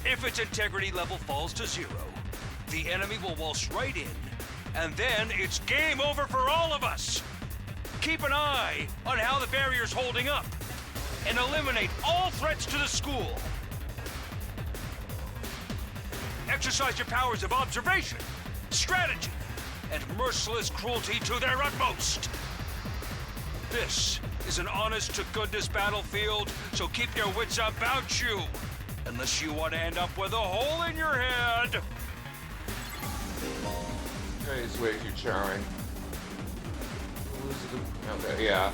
If its integrity level falls to 0, the enemy will waltz right in, and then it's game over for all of us. Keep an eye on how the barrier's holding up, and eliminate all threats to the school. Exercise your powers of observation, strategy, and merciless cruelty to their utmost. This is an honest-to-goodness battlefield, so keep your wits about you, unless you want to end up with a hole in your head. It's way too charming. Okay, yeah.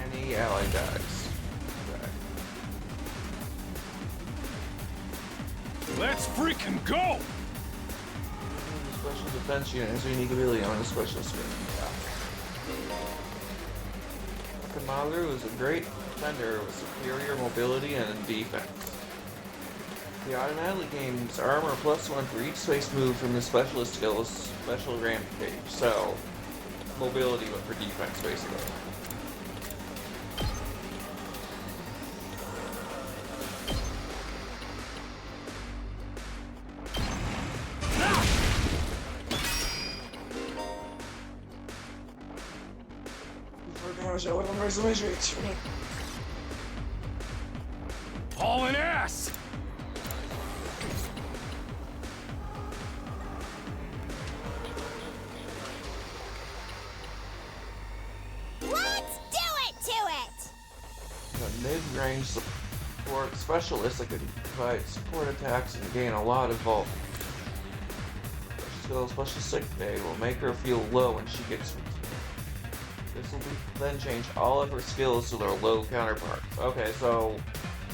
Any ally dies. Okay. Let's freaking go! The special defense unit has a unique ability on a special screen. Yeah. Kamaru is a great defender with superior mobility and defense. He automatically gains armor +1 for each space move from his specialist skill's special rampage. So, mobility but for defense, basically. hauling ass! Let's do it to it! A mid-range support specialist that can provide support attacks and gain a lot of vault. Special sick day will make her feel low when she gets. This will then change all of her skills to their low counterparts. Okay, so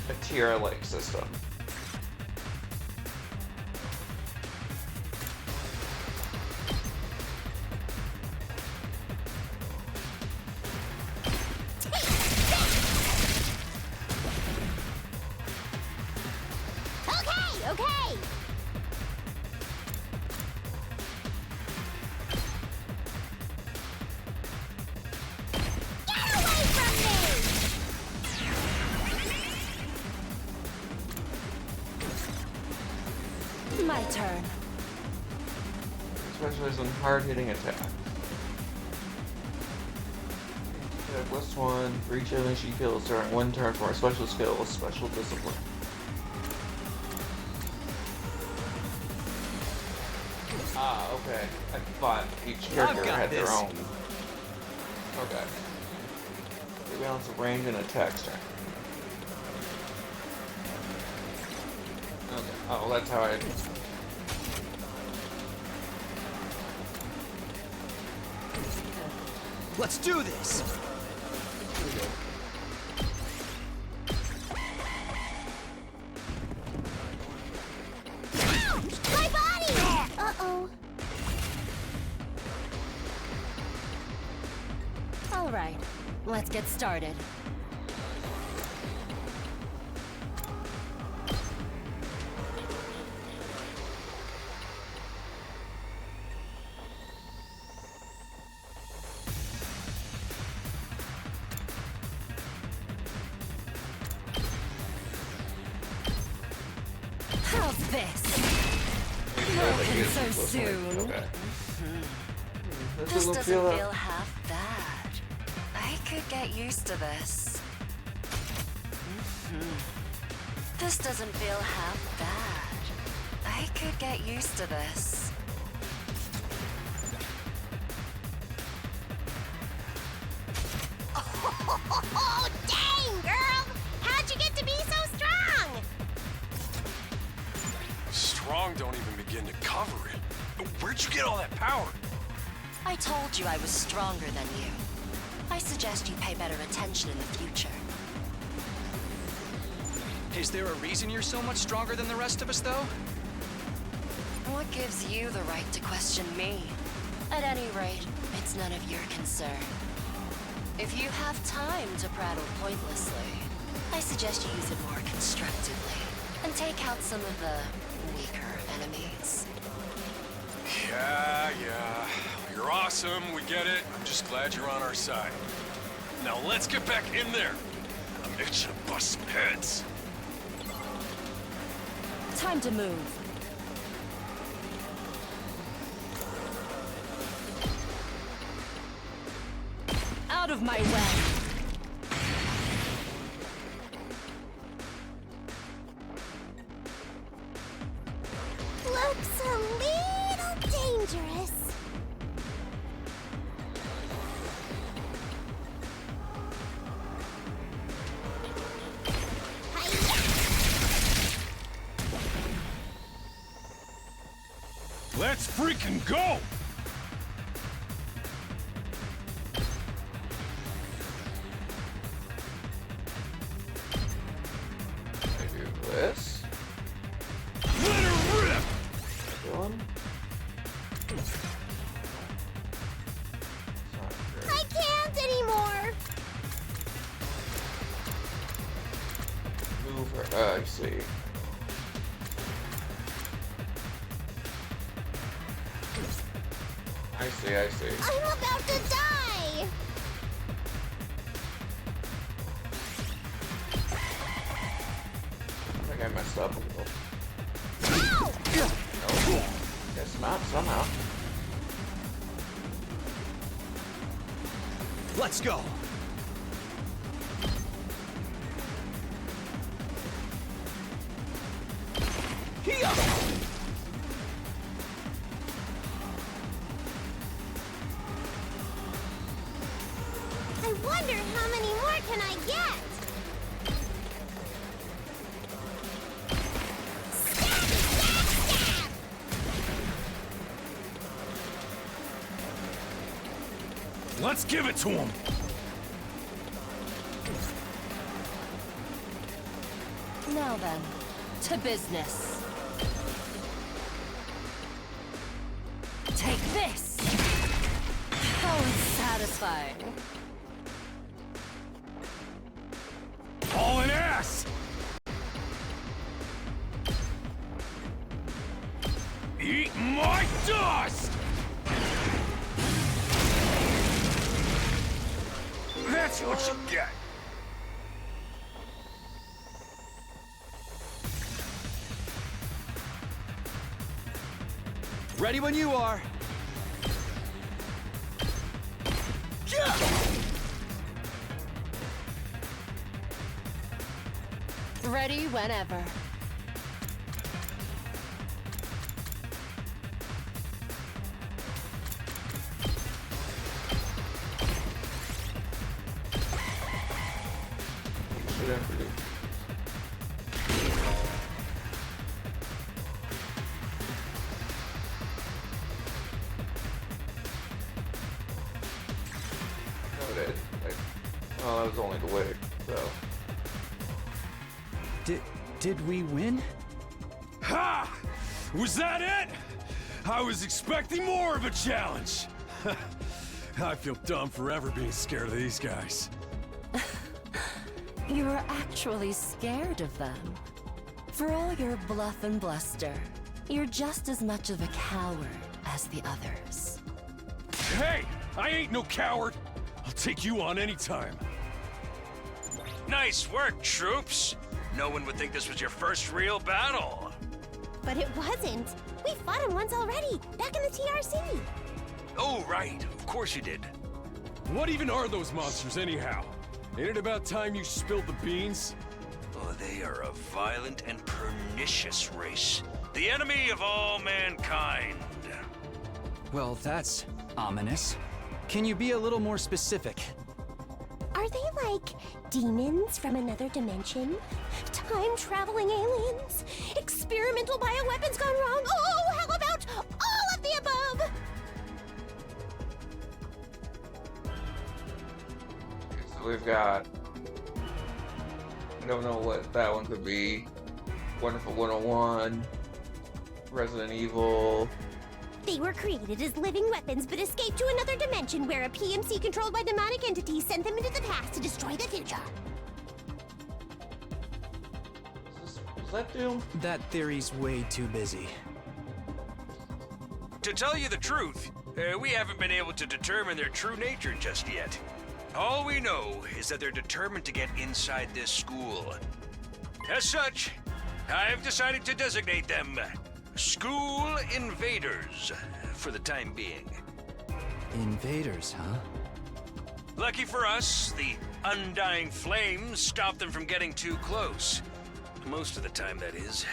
a tier-like system. Okay, okay! Get away from me! My turn. Specializes in hard-hitting attack. +1 for each enemy she kills during one turn for a special skill with special discipline. Ah, okay. I thought each character had their own. Okay. They balance of range and attack strength. Okay. Oh, that's how I. Let's do this! Here we go. My body! Uh-oh. All right, let's get started. How's this? Broken so soon. Okay. This doesn't feel half bad. I could get used to this. This doesn't feel half bad. I could get used to this. Oh, dang, girl! How'd you get to be so strong? Strong don't even begin to cover it. Where'd you get all that power? I told you I was stronger than you. I suggest you pay better attention in the future. Is there a reason you're so much stronger than the rest of us, though? What gives you the right to question me? At any rate, it's none of your concern. If you have time to prattle pointlessly, I suggest you use it more constructively and take out some of the weaker enemies. Yeah. You're awesome, we get it. I'm just glad you're on our side. Now let's get back in there. I'm itching to bust some heads. Time to move. Out of my way! Looks a little dangerous. Let's freaking go! I do this. Let her rip! Dylan. I can't anymore. Move her. I see. I see. I'm about to die. I think I messed up a little. Ow! No. Guess not, somehow. Let's go! I wonder how many more can I get? Let's give it to him! Now then, to business. Take this! How unsatisfying. All an ass! Eat my dust! That's what you get! Ready when you are. Ready whenever. Oh, that was only the wig, so. Did we win? Ha! Was that it? I was expecting more of a challenge. I feel dumb forever being scared of these guys. You were actually scared of them. For all your bluff and bluster, you're just as much of a coward as the others. Hey! I ain't no coward! I'll take you on anytime. Nice work, troops. No one would think this was your first real battle. But it wasn't. We fought him once already, back in the TRC. Oh, right. Of course you did. What even are those monsters, anyhow? Ain't it about time you spilled the beans? Oh, they are a violent and pernicious race. The enemy of all mankind. Well, that's ominous. Can you be a little more specific? Are they like demons from another dimension? Time-traveling aliens? Experimental bioweapons gone wrong? Oh, how about all of the above? So we've got. I don't know what that one could be. Wonderful 101. Resident Evil. They were created as living weapons but escaped to another dimension where a PMC controlled by demonic entities sent them into the past to destroy the future. Is that Doom? That theory's way too busy. To tell you the truth, we haven't been able to determine their true nature just yet. All we know is that they're determined to get inside this school. As such, I've decided to designate them School Invaders for the time being. Invaders, huh? Lucky for us, the undying flames stop them from getting too close. Most of the time, that is.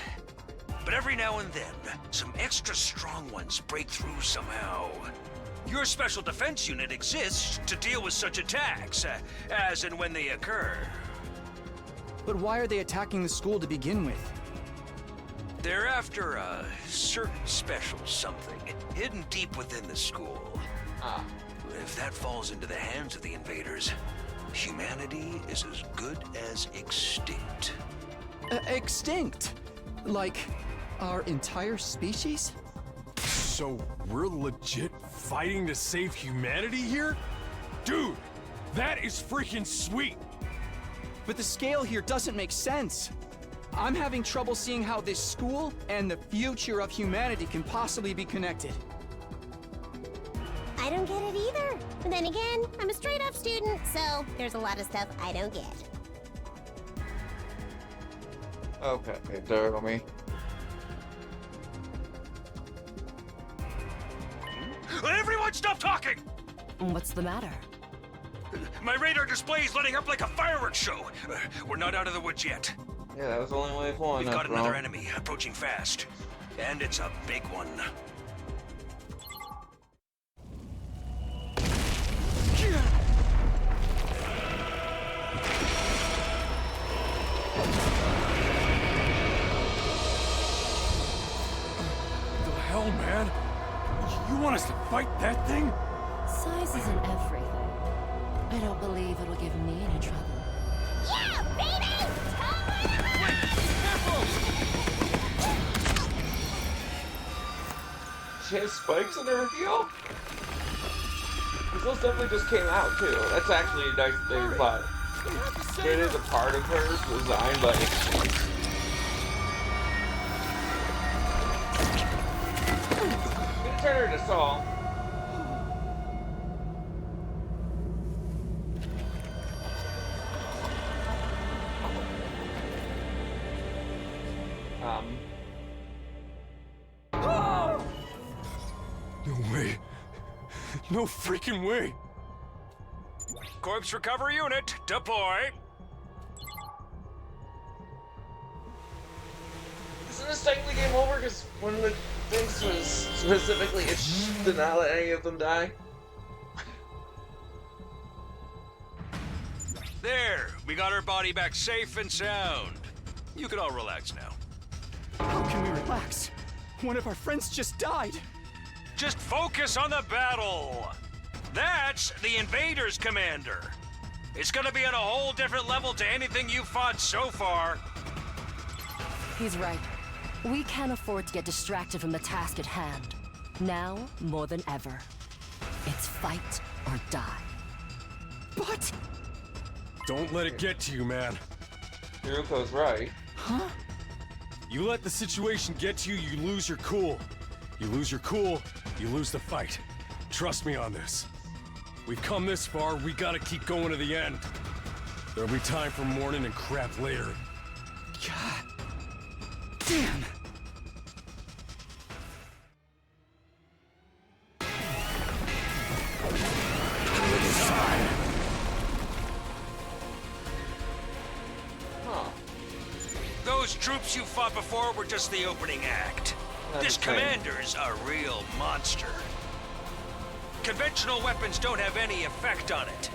But every now and then, some extra strong ones break through somehow. Your special defense unit exists to deal with such attacks, as and when they occur. But why are they attacking the school to begin with? They're after a certain special something hidden deep within the school. If that falls into the hands of the invaders, humanity is as good as extinct. Extinct? Like, our entire species? So we're legit fighting to save humanity here? Dude, that is freaking sweet! But the scale here doesn't make sense. I'm having trouble seeing how this school and the future of humanity can possibly be connected. I don't get it either. But then again, I'm a straight-up student, so there's a lot of stuff I don't get. Okay, there me. Everyone stop talking! What's the matter? My radar display is lighting up like a fireworks show. We're not out of the woods yet. Yeah, that was only wave one. We've got another enemy approaching fast. And it's a big one. The hell, man? You want us to fight that thing? Size isn't everything. I don't believe it'll give me any trouble. Yeah, baby! She has spikes in her heel? Those definitely just came out too. That's actually a nice thing, but it is a part of her design, but it's... Turn her to Saul. No way. No freaking way. Corpse recovery unit, deploy. Isn't this technically game over? Because one of the things was specifically it did not let any of them die. There, we got her body back safe and sound. You can all relax now. How can we relax? One of our friends just died. Just focus on the battle. That's the Invaders, Commander. It's gonna be on a whole different level to anything you've fought so far. He's right. We can't afford to get distracted from the task at hand. Now, more than ever. It's fight or die. But... Don't let it get to you, man. Hiruko's right. Huh? You let the situation get to you, you lose your cool. You lose your cool, you lose the fight. Trust me on this. We've come this far, we gotta keep going to the end. There'll be time for mourning and crap later. God damn! Those troops you fought before were just the opening act. This commander's a real monster. Conventional weapons don't have any effect on it.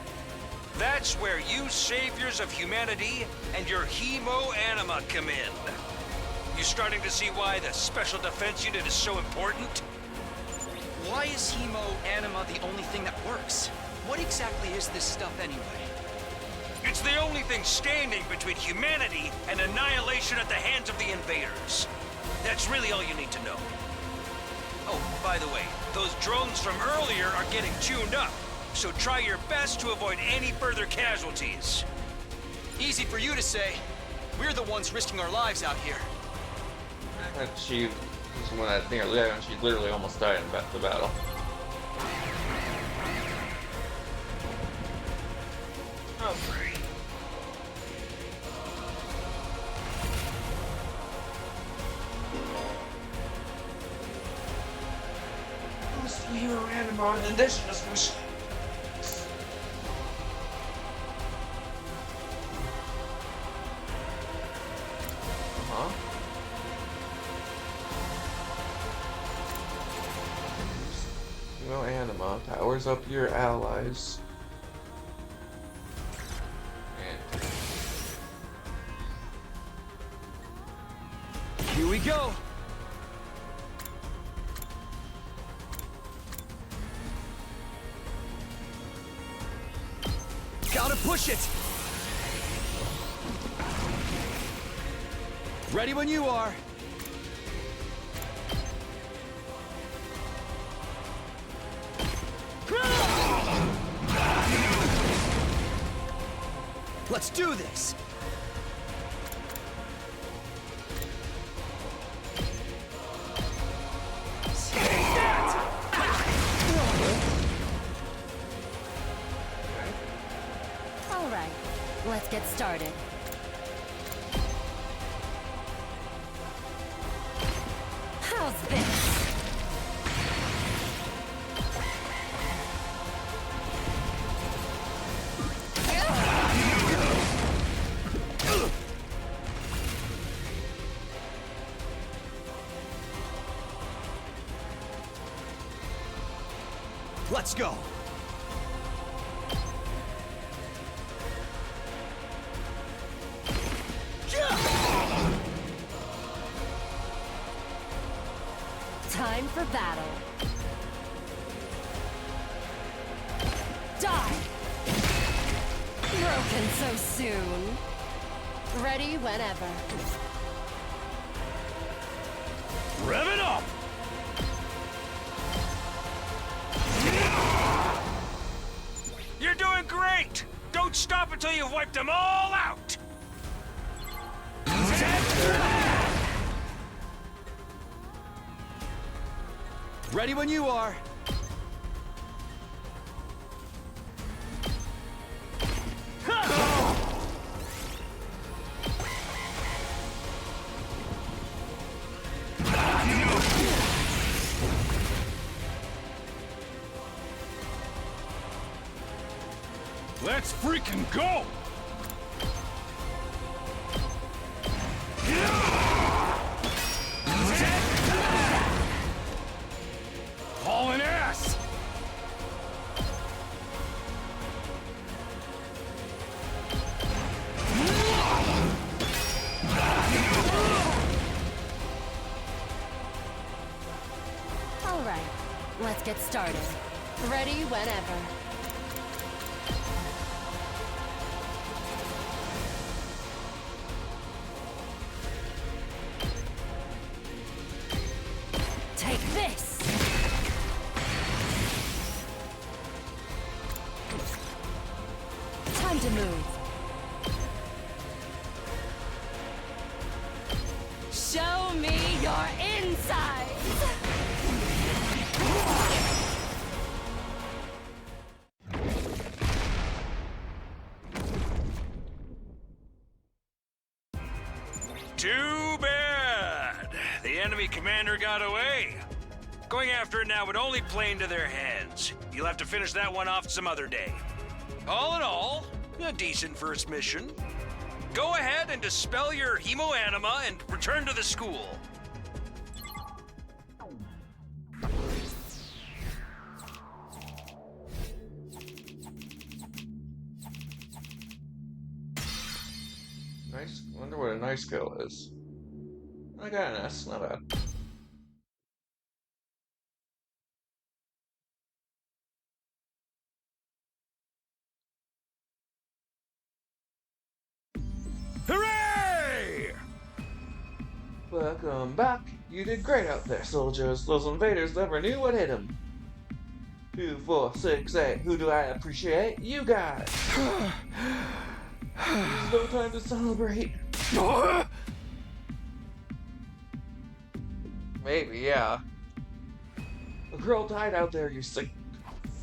That's where you saviors of humanity and your hemo-anima come in. You starting to see why the Special Defense Unit is so important? Why is hemo-anima the only thing that works? What exactly is this stuff anyway? It's the only thing standing between humanity and annihilation at the hands of the invaders. That's really all you need to know. Oh, by the way, those drones from earlier are getting tuned up, so try your best to avoid any further casualties. Easy for you to say. We're the ones risking our lives out here. And she was one I think she literally almost died in the battle. Oh, great. You're random on indigenous. Anima powers up your allies. And here we go. Gotta push it! Ready when you are. Let's do this! All right, let's get started. How's this? Let's go. Time for battle. Die! Broken so soon. Ready whenever. Rev it up! You're doing great! Don't stop until you've wiped them all out! Ready when you are. Let's freaking go! Hauling ass! All right, let's get started. Ready whenever. Take this! Time to move. Show me your insides! Too bad! The enemy commander got away. Going after it now would only play into their hands. You'll have to finish that one off some other day. All in all, a decent first mission. Go ahead and dispel your hemoanima and return to the school. Nice. Wonder what a nice skill is. I got an S, not bad. Hooray! Welcome back. You did great out there, soldiers. Those invaders never knew what hit them. 2, 4, 6, 8. Who do I appreciate? You guys. There's no time to celebrate. Maybe, yeah. A girl died out there, you sick.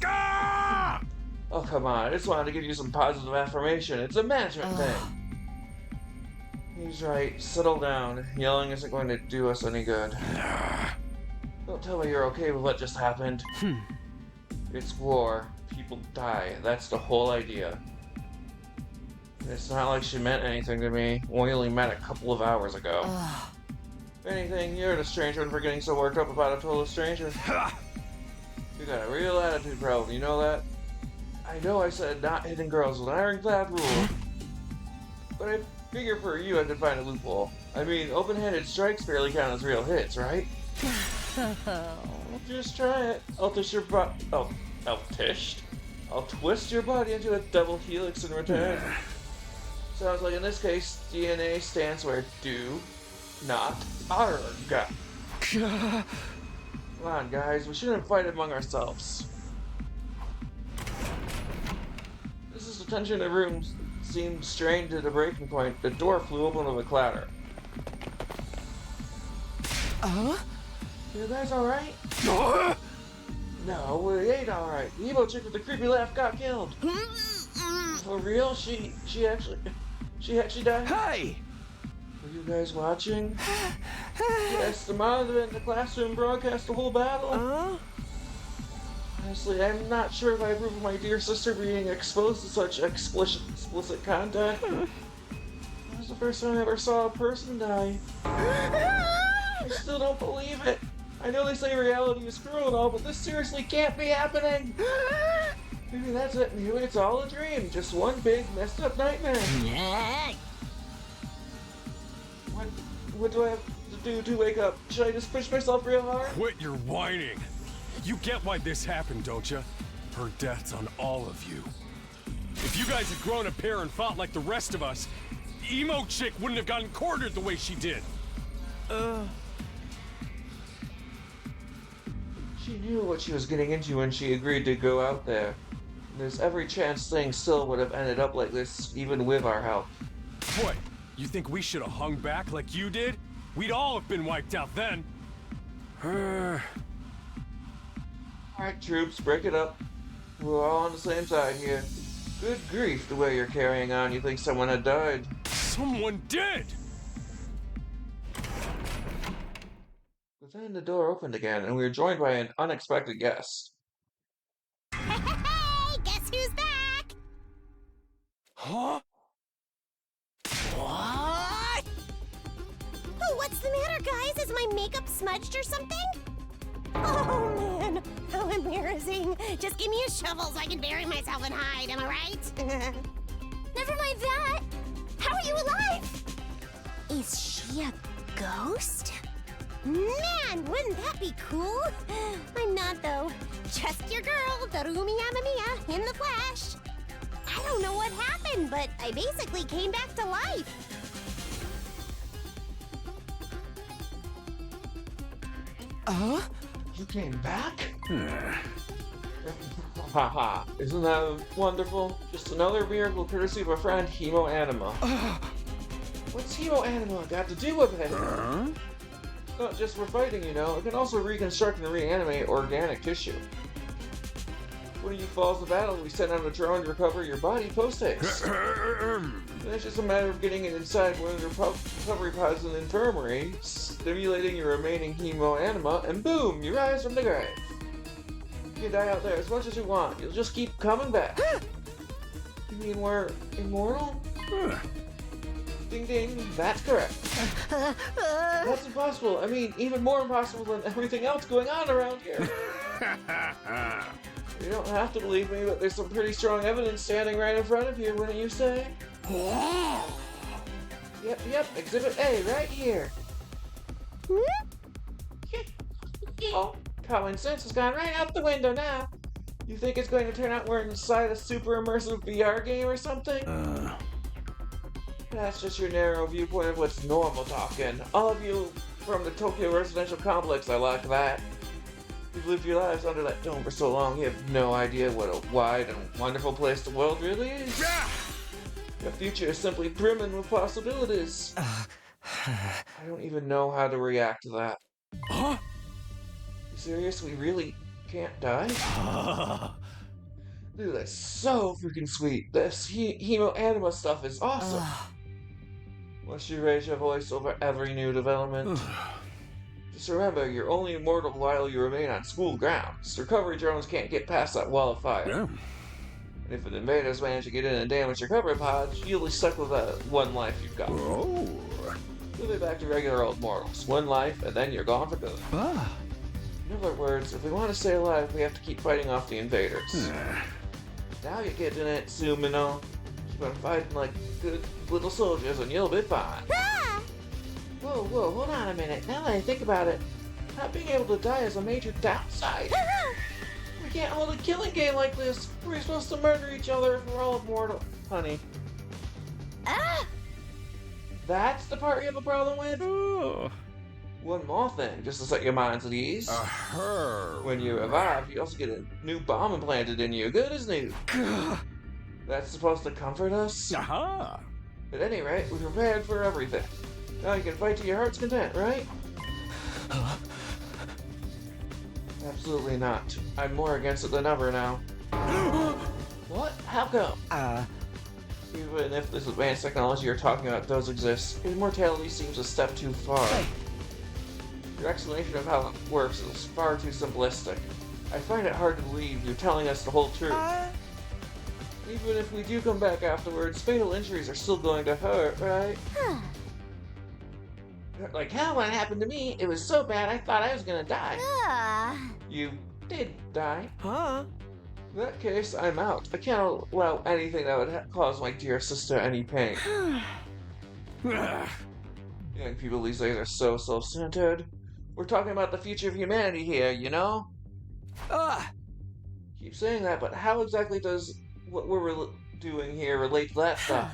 Ah! Oh, come on. I just wanted to give you some positive affirmation. It's a management thing. He's right. Settle down. Yelling isn't going to do us any good. Don't tell me you're okay with what just happened. It's war. People die. That's the whole idea. It's not like she meant anything to me. We only met a couple of hours ago. If anything, you're the strange one for getting so worked up about a total stranger. You got a real attitude problem, you know that? I know I said not hitting girls was an ironclad rule. But I figure for you I could find a loophole. I mean, open-handed strikes barely count as real hits, right? Just try it. I'll twist your butt. Oh, I'll twist your body into a double helix in return. Sounds like in this case, DNA stands where do, not, arg. Come on, guys. We shouldn't fight among ourselves. This is the tension in the room seemed strained to the breaking point. The door flew open with a clatter. You guys alright? No, we ain't alright. The emo chick with the creepy laugh got killed. For real? She actually died? Hey! Were you guys watching? Yes, the monitor in the classroom broadcast the whole battle. Honestly, I'm not sure if I approve of my dear sister being exposed to such explicit content. That was the first time I ever saw a person die. I still don't believe it. I know they say reality is cruel and all, but this seriously can't be happening! Maybe that's it. Maybe it's all a dream. Just one big messed up nightmare. Yeah. What do I have to do to wake up? Should I just push myself real hard? Quit your whining. You get why this happened, don't you? Her death's on all of you. If you guys had grown a pair and fought like the rest of us, Emo Chick wouldn't have gotten cornered the way she did. She knew what she was getting into when she agreed to go out there. There's every chance staying still would have ended up like this, even with our help. What? You think we should have hung back like you did? We'd all have been wiped out then. Alright, troops, break it up. We're all on the same side here. Good grief, the way you're carrying on. You think someone had died. Someone did! But then the door opened again, and we were joined by an unexpected guest. Hey, guess who's back? Huh? What? Oh, what's the matter, guys? Is my makeup smudged or something? Oh, man. How embarrassing. Just give me a shovel so I can bury myself and hide, am I right? Never mind that. How are you alive? Is she a ghost? Man, wouldn't that be cool? I'm not, though. Just your girl, Darumi Yamamiya, in the flesh. I don't know what happened, but I basically came back to life. You came back? Haha, isn't that wonderful? Just another miracle courtesy of our friend Hemo Anima. What's Hemo Anima got to do with it? It's not just for fighting, you know. It can also reconstruct and reanimate organic tissue. When you falls in battle, we send out a drone to recover your body post-haste. And it's just a matter of getting it inside one of the recovery pods in the infirmary, stimulating your remaining hemo anima, and boom, you rise from the grave. You can die out there as much as you want. You'll just keep coming back. You mean we're immortal? Ding ding, that's correct. That's impossible. I mean, even more impossible than everything else going on around here. You don't have to believe me, but there's some pretty strong evidence standing right in front of you, wouldn't you say? Yeah. Yep, Exhibit A, right here. Oh, common sense has gone right out the window now. You think it's going to turn out we're inside a super immersive VR game or something? That's just your narrow viewpoint of what's normal talking. All of you from the Tokyo residential complex are like that. You've lived your lives under that dome for so long, you have no idea what a wide and wonderful place the world really is. The future is simply brimming with possibilities. I don't even know how to react to that. Huh? You serious? We really can't die? Dude, that's so freaking sweet. This hemo anima stuff is awesome. Once you raise your voice over every new development. Just remember, you're only immortal while you remain on school grounds. Recovery drones can't get past that wall of fire. Yeah. And if an invaders manage to get in and damage your recovery pods, you'll be stuck with that one life you've got. Oh. You'll be back to regular old mortals. One life, and then you're gone for good. In other words, if we want to stay alive, we have to keep fighting off the invaders. Now you're getting it, Sumino. Keep on fighting like good little soldiers and you'll be fine. Whoa, hold on a minute. Now that I think about it, not being able to die is a major downside. We can't hold a killing game like this. We're supposed to murder each other if we're all immortal. Honey. That's the part you have a problem with? One more thing, just to set your minds at ease. When you revive, you also get a new bomb implanted in you, good as new. That's supposed to comfort us? At any rate, we're prepared for everything. Now you can fight to your heart's content, right? Absolutely not. I'm more against it than ever now. What? How come? Even if this advanced technology you're talking about does exist, immortality seems a step too far. Your explanation of how it works is far too simplistic. I find it hard to believe you're telling us the whole truth. Even if we do come back afterwards, fatal injuries are still going to hurt, right? Like hell when it happened to me. It was so bad I thought I was gonna die. You did die. Huh? In that case, I'm out. I can't allow anything that would cause my dear sister any pain. Young people these days are so self-centered. We're talking about the future of humanity here, you know? Keep saying that, but how exactly does what we're doing here relate to that stuff?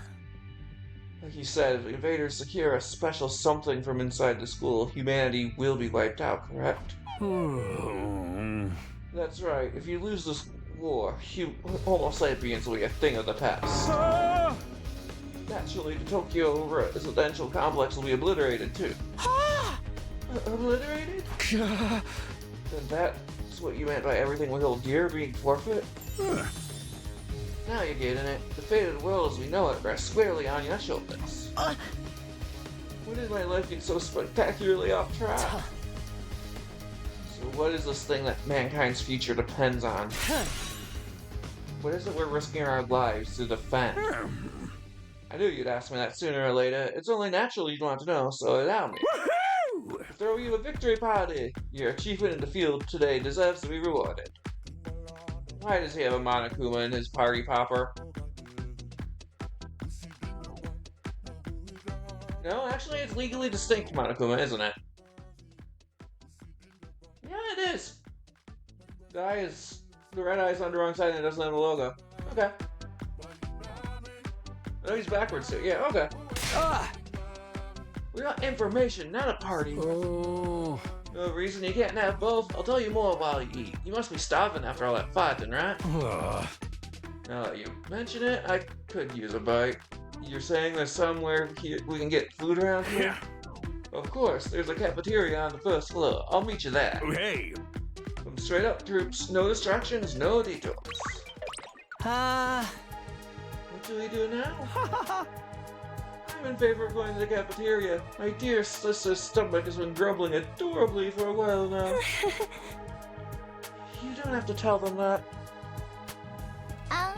Like you said, if invaders secure a special something from inside the school, humanity will be wiped out, correct? That's right. If you lose this war, Homo sapiens will be a thing of the past. Naturally, the Tokyo residential complex will be obliterated, too. Obliterated? Then that's what you meant by everything we hold dear being forfeit? Now you're getting it. The fate of the world as we know it rests squarely on your shoulders. When did my life get so spectacularly off track? So what is this thing that mankind's future depends on? What is it we're risking our lives to defend? I knew you'd ask me that sooner or later. It's only natural you'd want to know, so allow me. To throw you a victory party. Your achievement in the field today deserves to be rewarded. Why does he have a Monokuma in his party popper? No, actually it's legally distinct Monokuma, isn't it? Yeah, it is. The red eye's on the wrong side and it doesn't have the logo. Okay. Oh, he's backwards too. Yeah, okay. We got information, not a party. Oh. No reason you can't have both. I'll tell you more while you eat. You must be starving after all that fighting, right? Now that you mention it, I could use a bite. You're saying there's somewhere we can get food around here? Of course, there's a cafeteria on the first floor. I'll meet you there. Hey! Come straight up, troops. No distractions, no detours. What do we do now? I'm in favor of going to the cafeteria. My dear sister's stomach has been grumbling adorably for a while now. You don't have to tell them that. I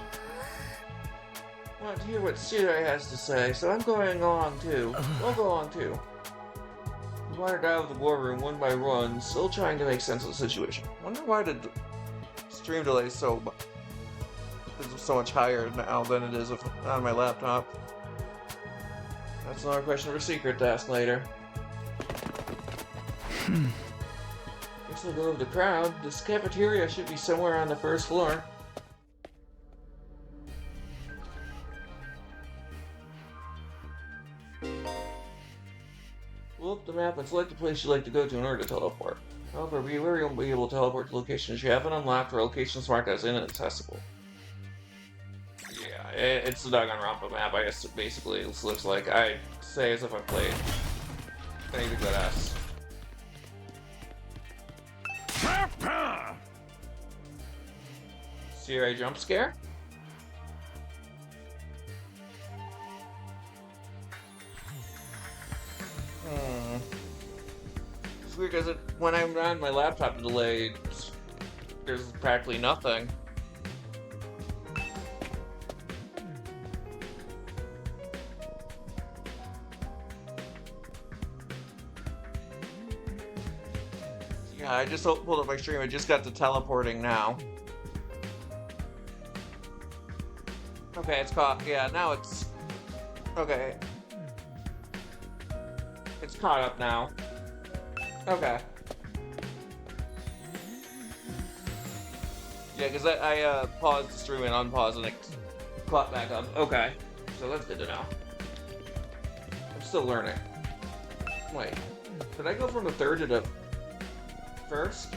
want to hear what Siri has to say, so I'm going along too. We'll go along too. We wandered out of the war room one by one, still trying to make sense of the situation. Wonder why the stream delay is so much higher now than it is on my laptop. That's another question for Secret to ask later. Guess I'll go with the crowd. This cafeteria should be somewhere on the first floor. Pull up the map and select the place you'd like to go to in order to teleport. However, be aware you won't be able to teleport to locations you haven't unlocked or locations marked as inaccessible. Yeah, it's the Danganronpa map, I guess it basically looks like. I say as if I played any of the good ass. Siri jump scare? It's weird because when I'm on my laptop delayed, there's practically nothing. Yeah, I just pulled up my stream. I just got to teleporting now. Okay, it's caught. Yeah, now it's... Okay. It's caught up now. Okay. Yeah, because I paused the stream and unpaused and it caught back up. Okay. So that's good to know. I'm still learning. Wait. Did I go from the third to the first?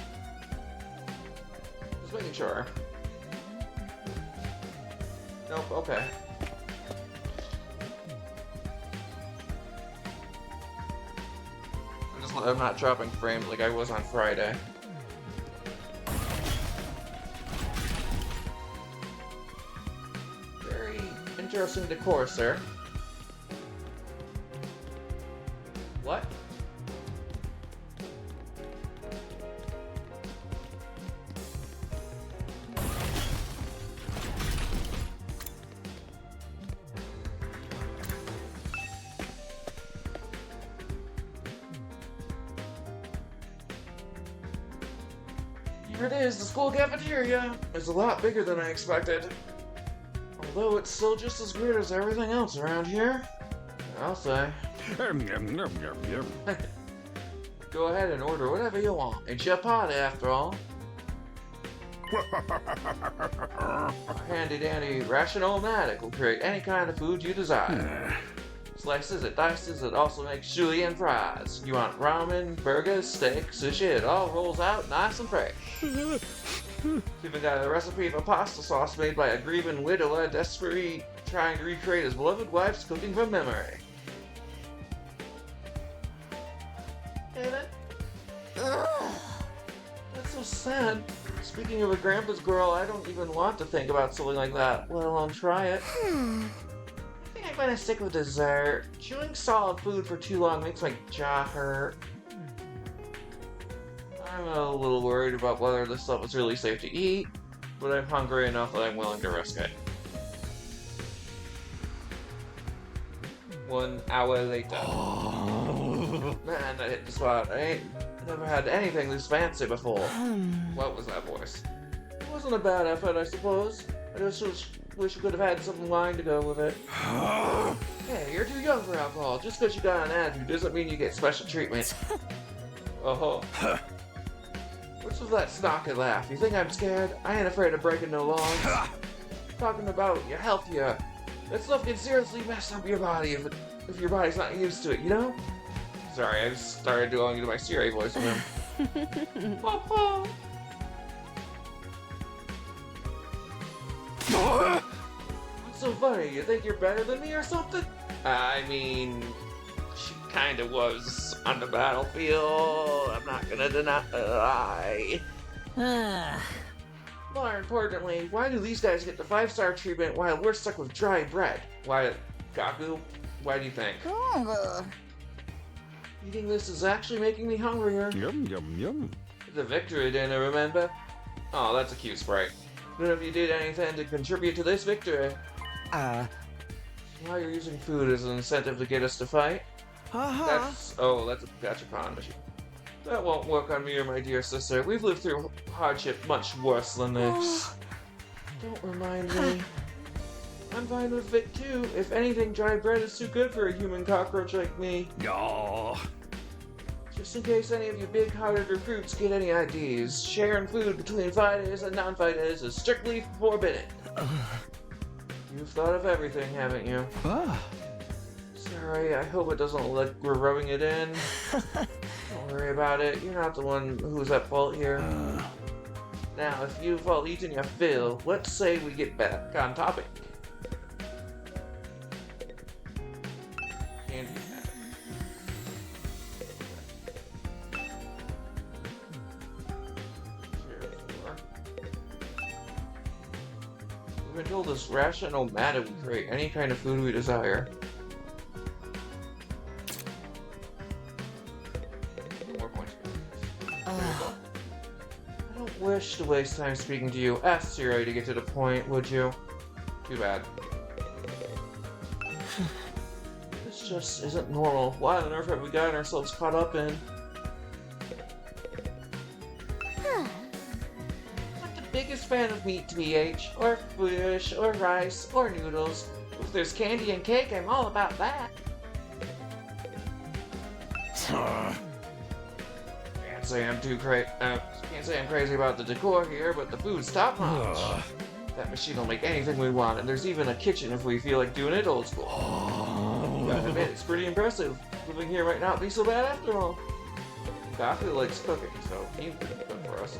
Just making sure. Nope, okay. I'm not dropping frames like I was on Friday. Very interesting decor, sir. What? Here it is, the school cafeteria. It's a lot bigger than I expected. Although it's still just as weird as everything else around here. I'll say. Go ahead and order whatever you want. It's your party, after all. A handy-dandy ration-o-matic will create any kind of food you desire. Slices it, dices it, also makes sushi and fries. You want ramen, burgers, steak, sushi, it all rolls out nice and fresh. Even got a recipe for pasta sauce made by a grieving widower desperately trying to recreate his beloved wife's cooking from memory. That's so sad. Speaking of a grandpa's girl, I don't even want to think about something like that, let alone try it. I think I'm gonna stick with dessert. Chewing solid food for too long makes my jaw hurt. I'm a little worried about whether this stuff is really safe to eat, but I'm hungry enough that I'm willing to risk it. 1 hour later. Man, I hit the spot. I ain't never had anything this fancy before. What was that voice? It wasn't a bad effort, I suppose. I just wish you could have had some wine to go with it. Hey, you're too young for alcohol. Just because you got an attitude doesn't mean you get special treatment. Oh. What's with that snarky laugh? You think I'm scared? I ain't afraid of breaking no laws. Talking about your health here. That stuff can seriously mess up your body if your body's not used to it, you know? Sorry, I just started going into my Siri voice with him. What's so funny? You think you're better than me or something? I mean, she kinda was on the battlefield. I'm not gonna deny. More importantly, why do these guys get the 5-star treatment while we're stuck with dry bread? Why, Gaku? Why do you think? Eating this is actually making me hungrier. Yum, yum, yum. The victory dinner, remember? Oh, that's a cute sprite. None of you did anything to contribute to this victory. Now you're using food as an incentive to get us to fight? That's a gachapon machine. That won't work on me or my dear sister. We've lived through hardship much worse than this. Don't remind me. I'm fine with it too. If anything, dry bread is too good for a human cockroach like me. Just in case any of you big-hearted recruits get any ideas, sharing food between fighters and non-fighters is strictly forbidden. You've thought of everything, haven't you? Sorry, I hope it doesn't look like we're rubbing it in. Don't worry about it. You're not the one who's at fault here. Now, if you've all eaten your fill, let's say we get back on topic. Candy hat. We've been told this ration-o-matic will create any kind of food we desire. I don't wish to waste time speaking to you. Ask Siri to get to the point, would you? Too bad. This just isn't normal. Why on earth have we gotten ourselves caught up in? Not the biggest fan of meat, TBH, or fish, or rice, or noodles. If there's candy and cake, I'm all about that. Can't say I'm crazy about the decor here, but the food's top notch. That machine will make anything we want, and there's even a kitchen if we feel like doing it old school. Gotta admit, it's pretty impressive. Living here might not be so bad after all. Gaku likes cooking, so he can cook for us.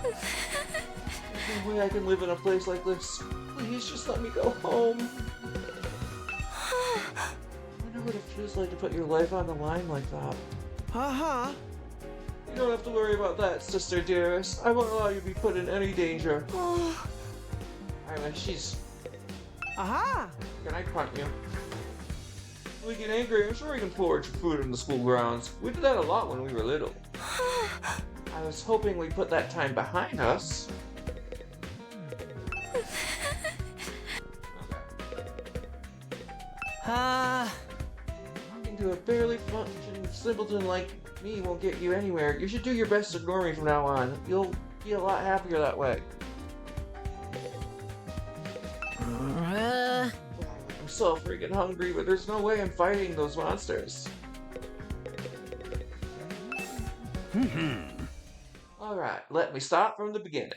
There's no way I can live in a place like this. Please just let me go home. I know what it feels like to put your life on the line like that. You don't have to worry about that, sister dearest. I won't allow you to be put in any danger. I mean, she's... Can I punt you? If we get angry, I'm sure we can forage for food in the school grounds. We did that a lot when we were little. I was hoping we put that time behind us. Talking to a barely functioning simpleton like Me won't get you anywhere. You should do your best to ignore me from now on. You'll be a lot happier that way. I'm so freaking hungry, but there's no way I'm fighting those monsters. Alright, let me start from the beginning.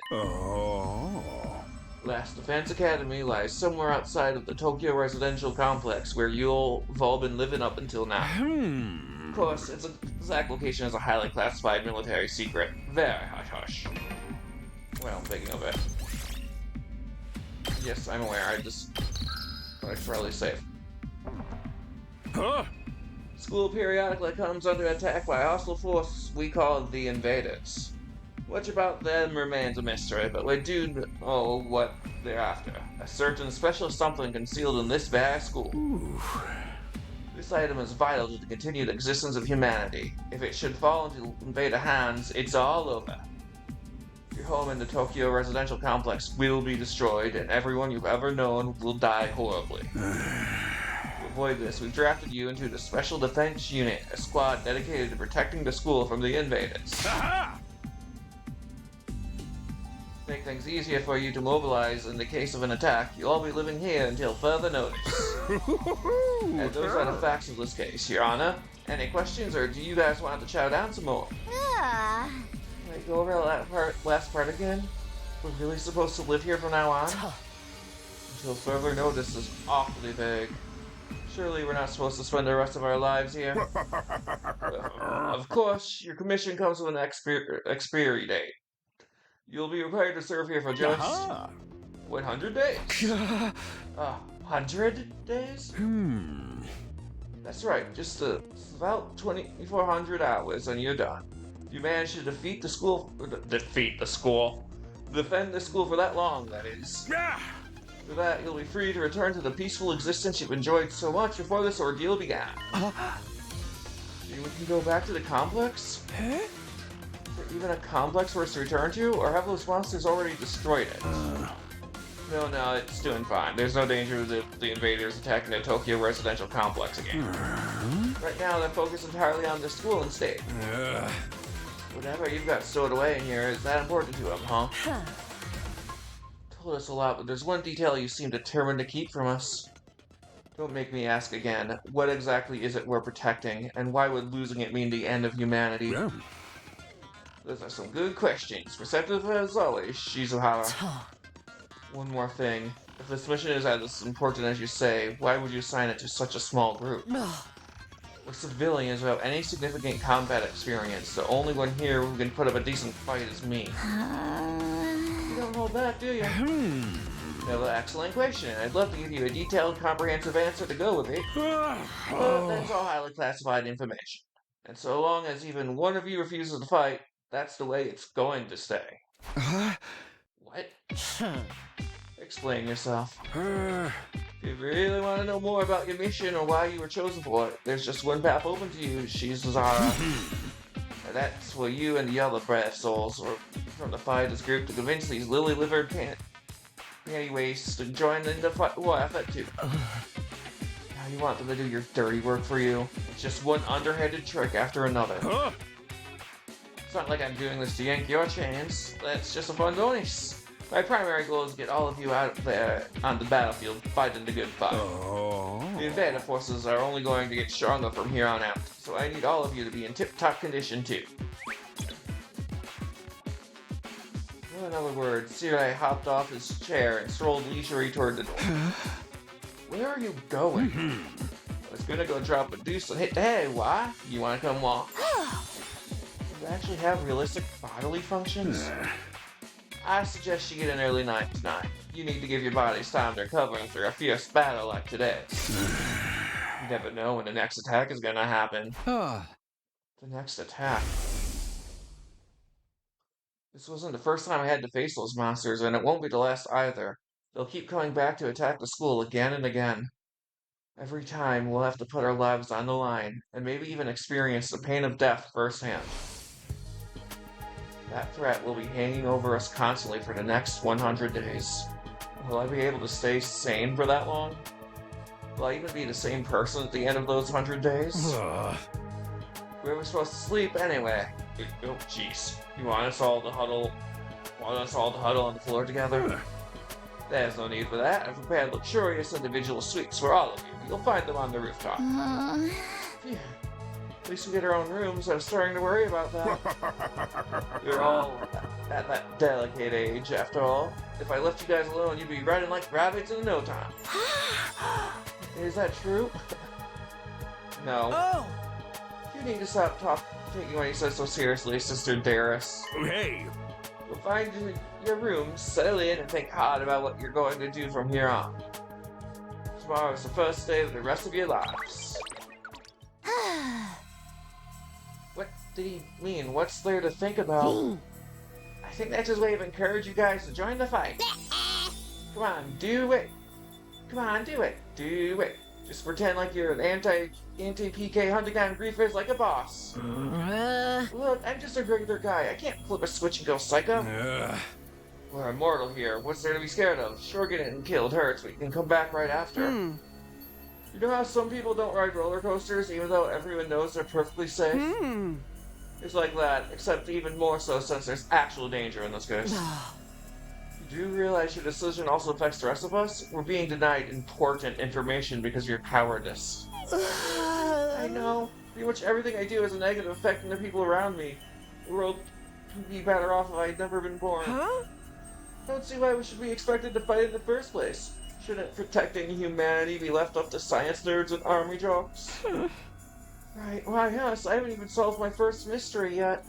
Last Defense Academy lies somewhere outside of the Tokyo residential complex where you've all been living up until now. Of course, its exact location is a highly classified military secret. Very hush-hush. Well, I'm thinking of it. Yes, I'm aware, but it's fairly safe. School periodically comes under attack by a hostile force we call the Invaders. Much about them remains a mystery, but we do know what they're after. A certain special something concealed in this very school. This item is vital to the continued existence of humanity. If it should fall into Invader hands, it's all over. Your home in the Tokyo residential complex will be destroyed, and everyone you've ever known will die horribly. To avoid this, we've drafted you into the Special Defense Unit, a squad dedicated to protecting the school from the Invaders. Make things easier for you to mobilize in the case of an attack, you'll all be living here until further notice. And those are the facts of this case, Your Honor. Any questions, or do you guys want to chow down some more? Can I go over that last part again? We're really supposed to live here from now on? Until further notice is awfully vague. Surely we're not supposed to spend the rest of our lives here? Of course, your commission comes with an expiry date. You'll be required to serve here for just 100 days. 100 days? That's right, just about 2,400 hours and you're done. If you manage to defend the school for that long, that is. For that, you'll be free to return to the peaceful existence you've enjoyed so much before this ordeal began. You can go back to the complex? Even a complex for us to return to, or have those monsters already destroyed it? No, it's doing fine. There's no danger of the invaders attacking the Tokyo residential complex again. Right now, they're focused entirely on the school instead. Whatever you've got stowed away in here is that important to them, huh? Told us a lot, but there's one detail you seem determined to keep from us. Don't make me ask again. What exactly is it we're protecting, and why would losing it mean the end of humanity? Those are some good questions. Receptive as always, Shizuhara. One more thing. If this mission is as important as you say, why would you assign it to such a small group? We're civilians without any significant combat experience. The only one here who can put up a decent fight is me. You don't hold back, do you? Another excellent question. I'd love to give you a detailed, comprehensive answer to go with it. But that's all highly classified information. And so long as even one of you refuses to fight, that's the way it's going to stay. What? Explain yourself. If you really want to know more about your mission or why you were chosen for it, there's just one path open to you, Shizuzara. And that's for you and the other brave souls from the fighters group to convince these lily-livered panty wastes to join in the war effort too. Now you want them to do your dirty work for you. It's just one underhanded trick after another. It's not like I'm doing this to yank your chains. That's just a fun bonus. My primary goal is to get all of you out there on the battlefield fighting the good fight. The invader forces are only going to get stronger from here on out, so I need all of you to be in tip-top condition too. In other words, Sirai hopped off his chair and strolled leisurely toward the door. Where are you going? I was gonna go drop a deuce and hit the hay. Why? You wanna come walk? You actually have realistic bodily functions? I suggest you get an early night tonight. You need to give your bodies time to recover after a fierce battle like today. You never know when the next attack is gonna happen. The next attack. This wasn't the first time I had to face those monsters, and it won't be the last either. They'll keep coming back to attack the school again and again. Every time, we'll have to put our lives on the line, and maybe even experience the pain of death firsthand. That threat will be hanging over us constantly for the next 100 days. Will I be able to stay sane for that long? Will I even be the same person at the end of those 100 days? Where are we supposed to sleep anyway? Oh, jeez. You want us all to huddle? Want us all to huddle on the floor together? There's no need for that. I've prepared luxurious individual suites for all of you. You'll find them on the rooftop. Phew. At least we get our own rooms. I was starting to worry about that. You're all at that delicate age, after all. If I left you guys alone, you'd be running like rabbits in no time. Is that true? No. Oh! You need to stop taking what he says so seriously, Sister Darius. Hey! You'll find your room, settle in, and think hard about what you're going to do from here on. Tomorrow is the first day of the rest of your lives. What did he mean? What's there to think about? I think that's his way of encouraging you guys to join the fight. Come on, do it. Come on, do it. Do it. Just pretend like you're an anti-PK hunting down griefers like a boss. Look, I'm just a regular guy. I can't flip a switch and go psycho. We're immortal here. What's there to be scared of? Sure, getting killed hurts, but you can come back right after. You know how some people don't ride roller coasters even though everyone knows they're perfectly safe? It's like that, except even more so since there's actual danger in this case. Do you realize your decision also affects the rest of us? We're being denied important information because of your cowardice. I know. Pretty much everything I do has a negative effect on the people around me. The world would be better off if I had never been born. I don't see why we should be expected to fight in the first place. Shouldn't protecting humanity be left up to science nerds and army jocks? Right, why yes, I haven't even solved my first mystery yet.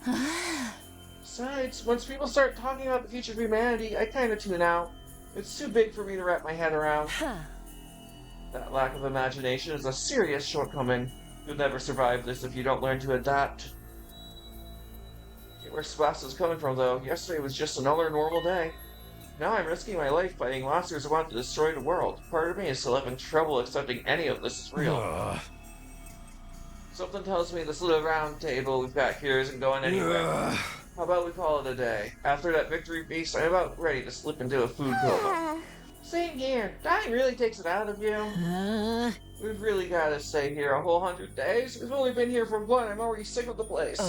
Besides, once people start talking about the future of humanity, I kinda tune out. It's too big for me to wrap my head around. That lack of imagination is a serious shortcoming. You'll never survive this if you don't learn to adapt. Where Splash is coming from, though, yesterday was just another normal day. Now I'm risking my life fighting monsters who want to destroy the world. Part of me is still having trouble accepting any of this is real. Something tells me this little round table we've got here isn't going anywhere. How about we call it a day? After that victory feast, I'm about ready to slip into a food coma. Same here. Dying really takes it out of you. We've really got to stay here a whole 100 days. We've only been here for one. I'm already sick of the place.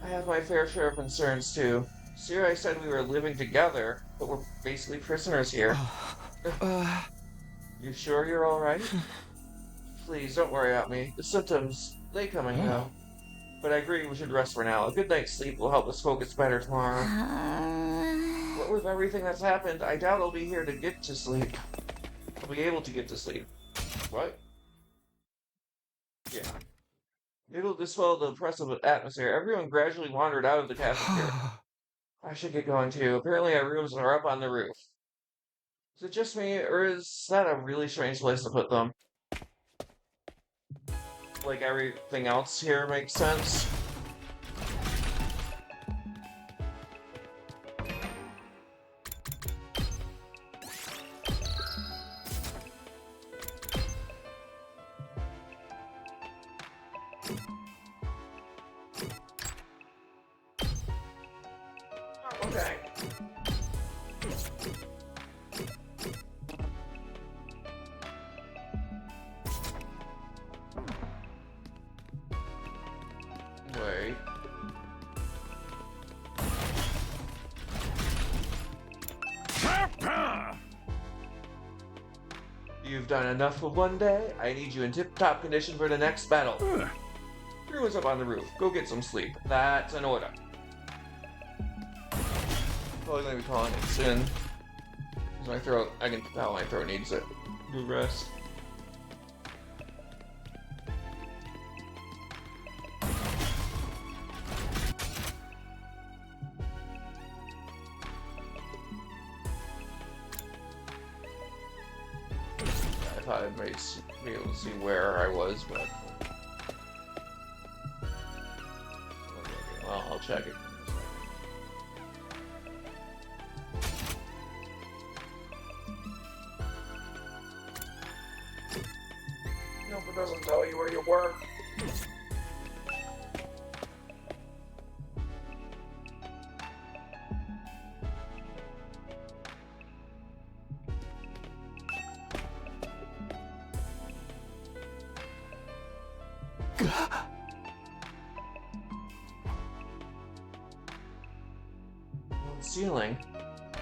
I have my fair share of concerns, too. Sirai said we were living together, but we're basically prisoners here. You sure you're alright? Please, don't worry about me. The symptoms, they come and go. But I agree we should rest for now. A good night's sleep will help us focus better tomorrow. What with everything that's happened, I doubt I'll be here to get to sleep. I'll be able to get to sleep. What? Yeah. It'll dispel the oppressive atmosphere. Everyone gradually wandered out of the cafeteria. I should get going too. Apparently our rooms are up on the roof. Is it just me, or is that a really strange place to put them? Like everything else here makes sense. Okay. Wait. You've done enough for one day. I need you in tip-top condition for the next battle. Everyone's up on the roof. Go get some sleep. That's an order. Probably gonna be calling it soon. Cause my throat, I can tell my throat needs it. Good rest. I thought I might be able to see where I was, but well, I'll check it. Nope, it doesn't tell you where you were. ceiling.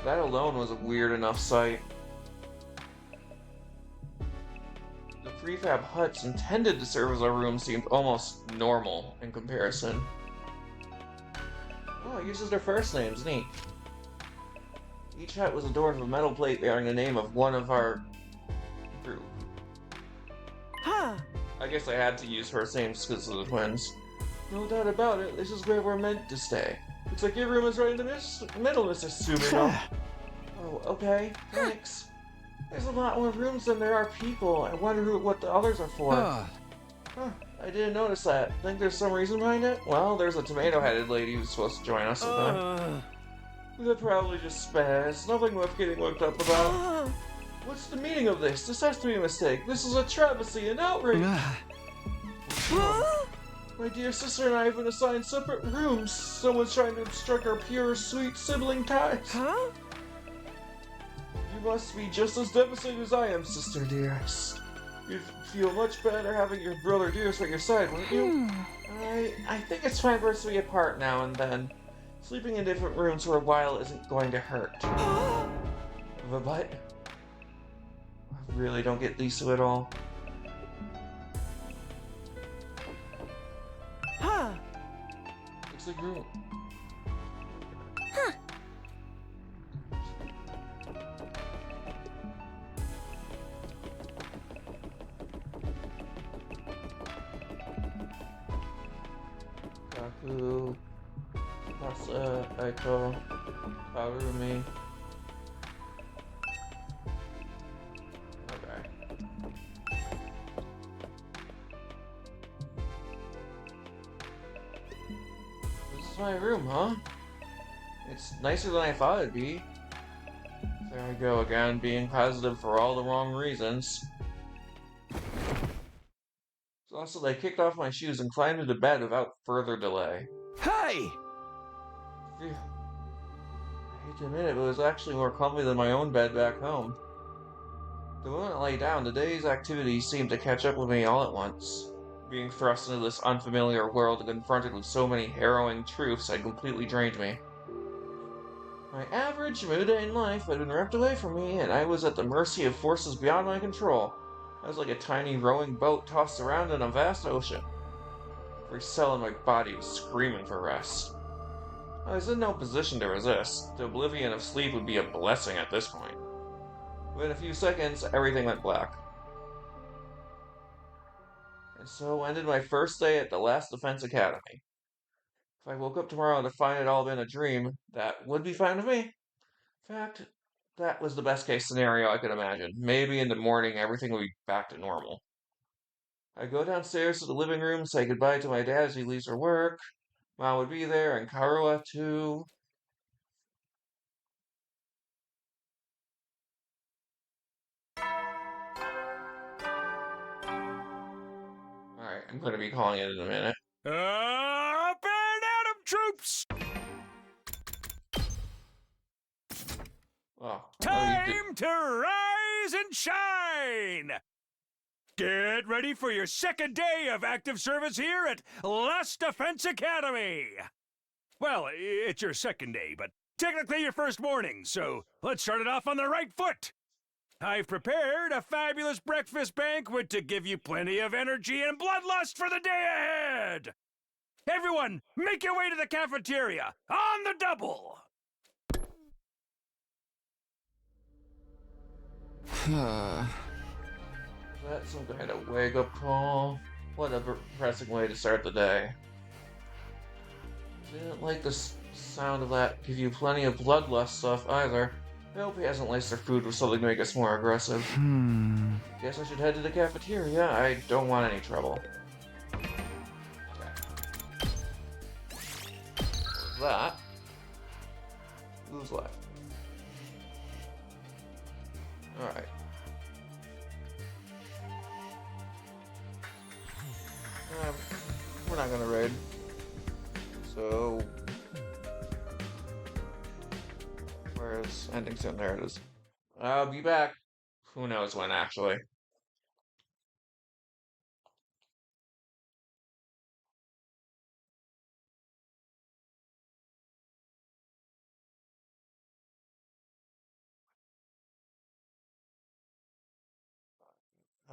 That alone was a weird enough sight. The prefab huts intended to serve as our room seemed almost normal in comparison. Oh, it uses their first names, neat. Each hut was adorned with a metal plate bearing the name of one of our group. Huh. I guess I had to use first names because of the twins. No doubt about it, this is where we're meant to stay. Looks like your room is right in the middle, Mr. Sumino. Oh, okay, thanks. There's a lot more rooms than there are people. I wonder what the others are for. Huh, I didn't notice that. Think there's some reason behind it? Well, there's a tomato-headed lady who's supposed to join us. They're probably just spaz. Nothing worth getting worked up about. What's the meaning of this? This has to be a mistake. This is a travesty, an outrage. My dear sister and I have been assigned separate rooms. Someone's trying to obstruct our pure, sweet sibling ties. Huh? You must be just as devastated as I am, sister dearest. You'd feel much better having your brother dearest at your side, wouldn't you? I think it's fine for us to be apart now and then. Sleeping in different rooms for a while isn't going to hurt. But I really don't get these two at all. Huh. Looks like room. Huh. Kaku, Masa, Aiko, Harumi. Okay. This is my room, huh? It's nicer than I thought it'd be. There I go again, being positive for all the wrong reasons. Also, I kicked off my shoes and climbed into bed without further delay. Hey! Phew. I hate to admit it, but it was actually more comfy than my own bed back home. The moment I lay down, the day's activities seemed to catch up with me all at once. Being thrust into this unfamiliar world and confronted with so many harrowing truths had completely drained me. My average, mundane life had been ripped away from me, and I was at the mercy of forces beyond my control. I was like a tiny rowing boat tossed around in a vast ocean. Every cell in my body was screaming for rest. I was in no position to resist. The oblivion of sleep would be a blessing at this point. Within a few seconds, everything went black. And so ended my first day at the last Defense Academy. If I woke up tomorrow to find it all been a dream, that would be fine with me. In fact, that was the best case scenario I could imagine. Maybe in the morning everything would be back to normal. I go downstairs to the living room, say goodbye to my dad as he leaves for work. Mom would be there, and Karua too. Alright, I'm gonna be calling it in a minute. Up and at 'em, troops! Oh, Time to rise and shine! Get ready for your second day of active service here at Last Defense Academy! Well, it's your second day, but technically your first morning, so let's start it off on the right foot! I've prepared a fabulous breakfast banquet to give you plenty of energy and bloodlust for the day ahead! Everyone, make your way to the cafeteria, on the double! That's some kind of wake-up call. What a depressing way to start the day. Didn't like the sound of that give you plenty of bloodlust stuff either. I hope he hasn't laced their food with something to make us more aggressive. Guess I should head to the cafeteria. I don't want any trouble. That. Who's left? Alright. We're not gonna raid. So... where's ending soon? There it is. I'll be back. Who knows when, actually.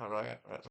How do I get rid of